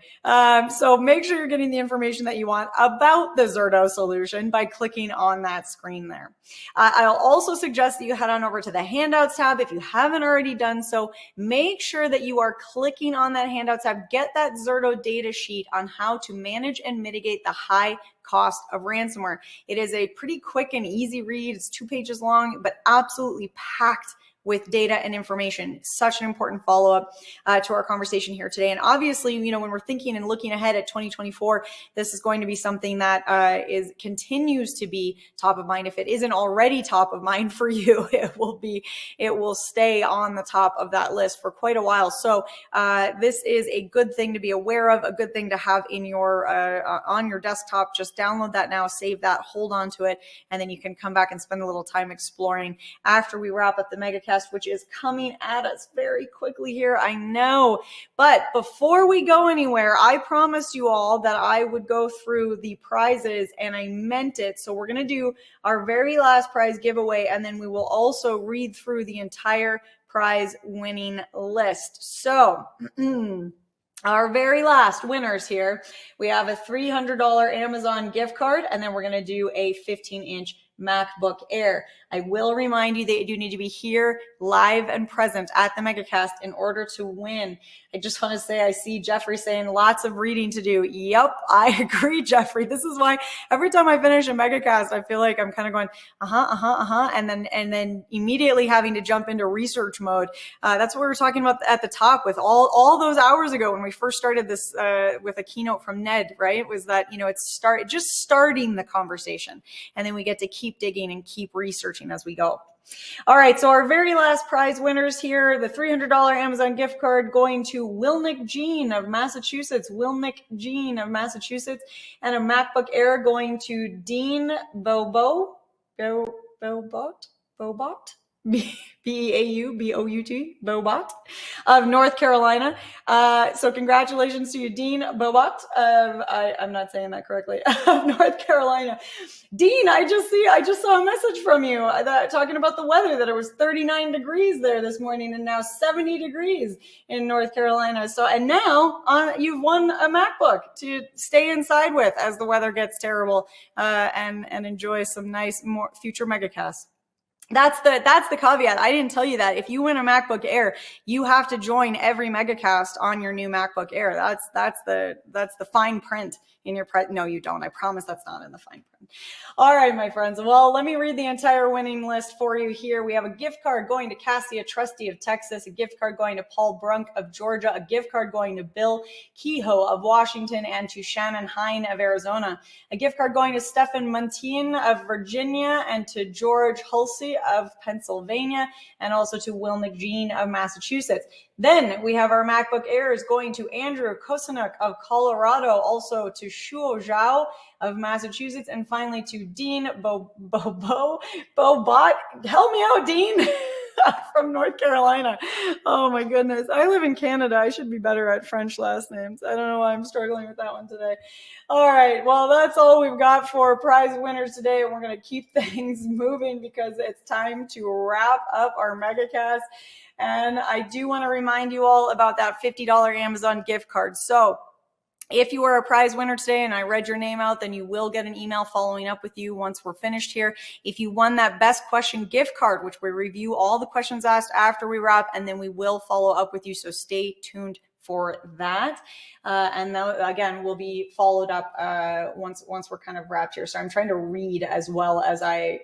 So make sure you're getting the information that you want about the Zerto solution by clicking on that screen there. I'll also suggest that you head on over to the handouts tab. If you haven't already done so, make sure that you are clicking on that handouts tab. Get that Zerto data sheet on how to manage and mitigate the high cost of ransomware. It is a pretty quick and easy read. It's 2 pages long, but absolutely packed with data and information. Such an important follow-up to our conversation here today. And obviously, when we're thinking and looking ahead at 2024, this is going to be something that continues to be top of mind. If it isn't already top of mind for you, it will stay on the top of that list for quite a while. So this is a good thing to be aware of, a good thing to have in your on your desktop. Just download that now, save that, hold on to it, and then you can come back and spend a little time exploring after we wrap up the MegaCast, which is coming at us very quickly here, I know. But before we go anywhere, I promised you all that I would go through the prizes, and I meant it. So we're going to do our very last prize giveaway, and then we will also read through the entire prize winning list. So our very last winners here, we have a $300 Amazon gift card, and then we're going to do a 15-inch MacBook Air. I will remind you that you do need to be here live and present at the MegaCast in order to win. I just want to say, I see Jeffrey saying lots of reading to do. Yep, I agree, Jeffrey. This is why every time I finish a MegaCast, I feel like I'm kind of going, and then immediately having to jump into research mode. That's what we were talking about at the top with all those hours ago when we first started this with a keynote from Ned, right? It was that, it's just starting the conversation, and then we get to keep digging and keep researching as we go. All right, so our very last prize winners here, the $300 Amazon gift card going to Wilnick Jean of Massachusetts, and a MacBook Air going to Dean Bobout, B-E-A-U-B-O-U-T, Bobot of North Carolina. So congratulations to you, Dean Bobot of, I'm not saying that correctly, of North Carolina. Dean, I just saw a message from you talking about the weather, that it was 39 degrees there this morning and now 70 degrees in North Carolina. So, and now you've won a MacBook to stay inside with as the weather gets terrible, and enjoy some nice more future MegaCasts. That's the caveat. I didn't tell you that. If you win a MacBook Air, you have to join every MegaCast on your new MacBook Air. That's the fine print in your price. No, you don't. I promise that's not in the fine print. All right, my friends. Well, let me read the entire winning list for you here. We have a gift card going to Cassia Trusty of Texas, a gift card going to Paul Brunk of Georgia, a gift card going to Bill Kehoe of Washington, and to Shannon Hine of Arizona, a gift card going to Stefan Montine of Virginia, and to George Hulsey of Pennsylvania, and also to Wilnick Jean of Massachusetts. Then we have our MacBook Airs going to Andrew Kosanuk of Colorado, also to Shuo Zhao of Massachusetts, and finally to Dean Bobot. Help me out, Dean, from North Carolina. Oh my goodness. I live in Canada. I should be better at French last names. I don't know why I'm struggling with that one today. All right. Well, that's all we've got for prize winners today. We're going to keep things moving because it's time to wrap up our MegaCast. And I do want to remind you all about that $50 Amazon gift card. So if you are a prize winner today and I read your name out, then you will get an email following up with you once we're finished here. If you won that best question gift card, which we review all the questions asked after we wrap, and then we will follow up with you. So stay tuned for that. And that, again, will be followed up once we're kind of wrapped here. So I'm trying to read as well as I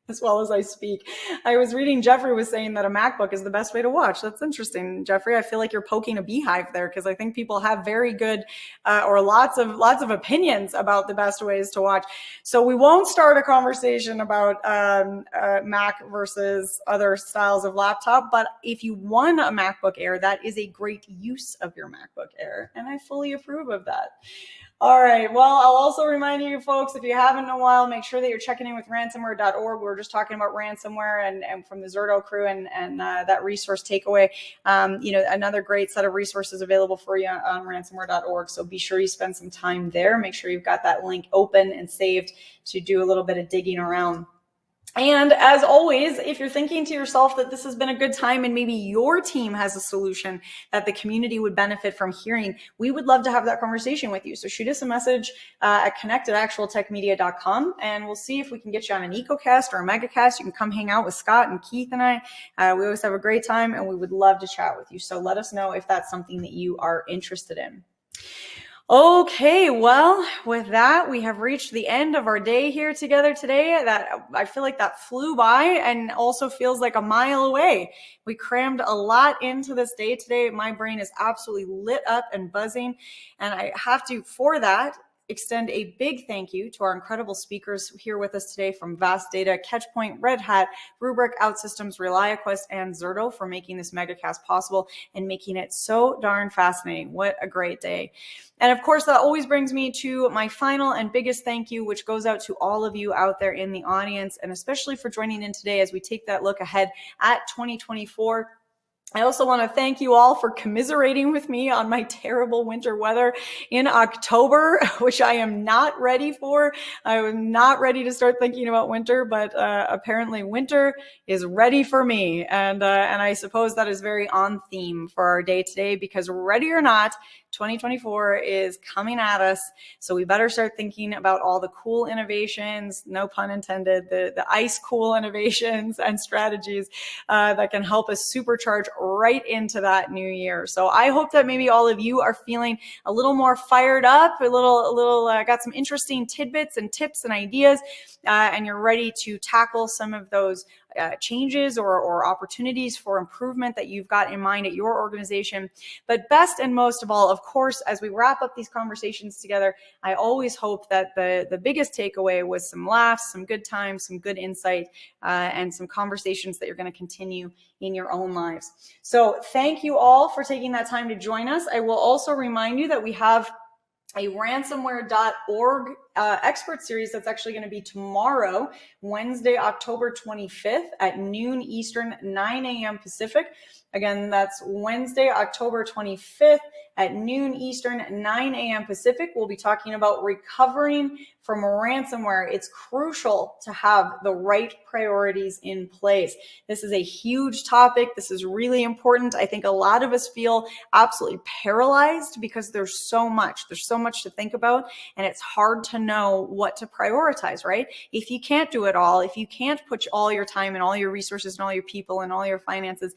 as well as I speak. I was reading Jeffrey was saying that a MacBook is the best way to watch. That's interesting, Jeffrey. I feel like you're poking a beehive there, because I think people have very good or lots of opinions about the best ways to watch. So we won't start a conversation about Mac versus other styles of laptop, but if you won a MacBook Air, that is a great use of your MacBook Air, and I fully approve of that. All right. Well, I'll also remind you folks, if you haven't in a while, make sure that you're checking in with ransomware.org. We were just talking about ransomware and from the Zerto crew and that resource takeaway. Another great set of resources available for you on ransomware.org. So be sure you spend some time there. Make sure you've got that link open and saved to do a little bit of digging around. And as always, if you're thinking to yourself that this has been a good time and maybe your team has a solution that the community would benefit from hearing, we would love to have that conversation with you. So shoot us a message at connect@actualtechmedia.com, and we'll see if we can get you on an EcoCast or a MegaCast. You can come hang out with Scott and Keith and I. We always have a great time, and we would love to chat with you. So let us know if that's something that you are interested in. Okay, well, with that, we have reached the end of our day here together today. That I feel like that flew by and also feels like a mile away. We crammed a lot into this day today. My brain is absolutely lit up and buzzing, and I have to, for that, extend a big thank you to our incredible speakers here with us today from Vast Data, Catchpoint, Red Hat, Rubrik, OutSystems, ReliaQuest, and Zerto for making this MegaCast possible and making it so darn fascinating. What a great day. And of course, that always brings me to my final and biggest thank you, which goes out to all of you out there in the audience, and especially for joining in today as we take that look ahead at 2024. I also want to thank you all for commiserating with me on my terrible winter weather in October, which I am not ready for. I am not ready to start thinking about winter, but apparently winter is ready for me. And I suppose that is very on theme for our day today, because ready or not, 2024 is coming at us. So we better start thinking about all the cool innovations, no pun intended, the ice cool innovations and strategies that can help us supercharge right into that new year. So I hope that maybe all of you are feeling a little more fired up, got some interesting tidbits and tips and ideas, and you're ready to tackle some of those changes or opportunities for improvement that you've got in mind at your organization. But best and most of all, of course, as we wrap up these conversations together, I always hope that the biggest takeaway was some laughs, some good times, some good insight, and some conversations that you're going to continue in your own lives. So thank you all for taking that time to join us. I will also remind you that we have a ransomware.org expert series that's actually going to be tomorrow, Wednesday, October 25th at noon Eastern, 9 a.m. Pacific. Again, that's Wednesday, October 25th at noon Eastern, 9 a.m. Pacific. We'll be talking about recovering from ransomware. It's crucial to have the right priorities in place. This is a huge topic. This is really important. I think a lot of us feel absolutely paralyzed because there's so much to think about, and it's hard to know what to prioritize, right? If you can't do it all, if you can't put all your time and all your resources and all your people and all your finances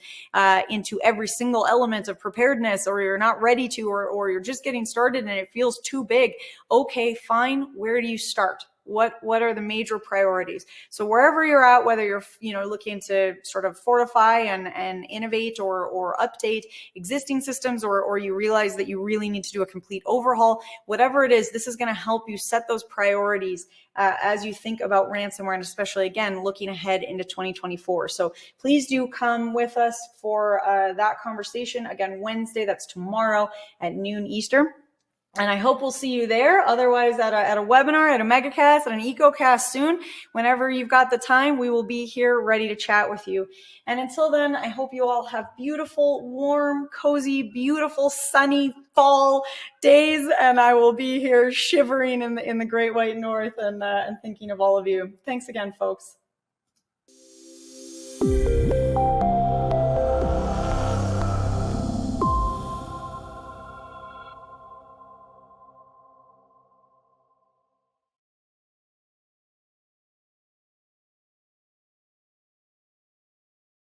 into every single element of preparedness, or you're not ready to, or you're just getting started and it feels too big, okay, fine. Where do you start? What are the major priorities? So wherever you're at, whether you're looking to sort of fortify and innovate or update existing systems, or you realize that you really need to do a complete overhaul, whatever it is, this is going to help you set those priorities as you think about ransomware, and especially, again, looking ahead into 2024. So please do come with us for that conversation. Again, Wednesday, that's tomorrow at noon Eastern. And I hope we'll see you there. Otherwise, at a webinar, at a MegaCast, at an EcoCast soon. Whenever you've got the time, we will be here ready to chat with you. And until then, I hope you all have beautiful, warm, cozy, beautiful, sunny fall days. And I will be here shivering in the Great White North and thinking of all of you. Thanks again, folks.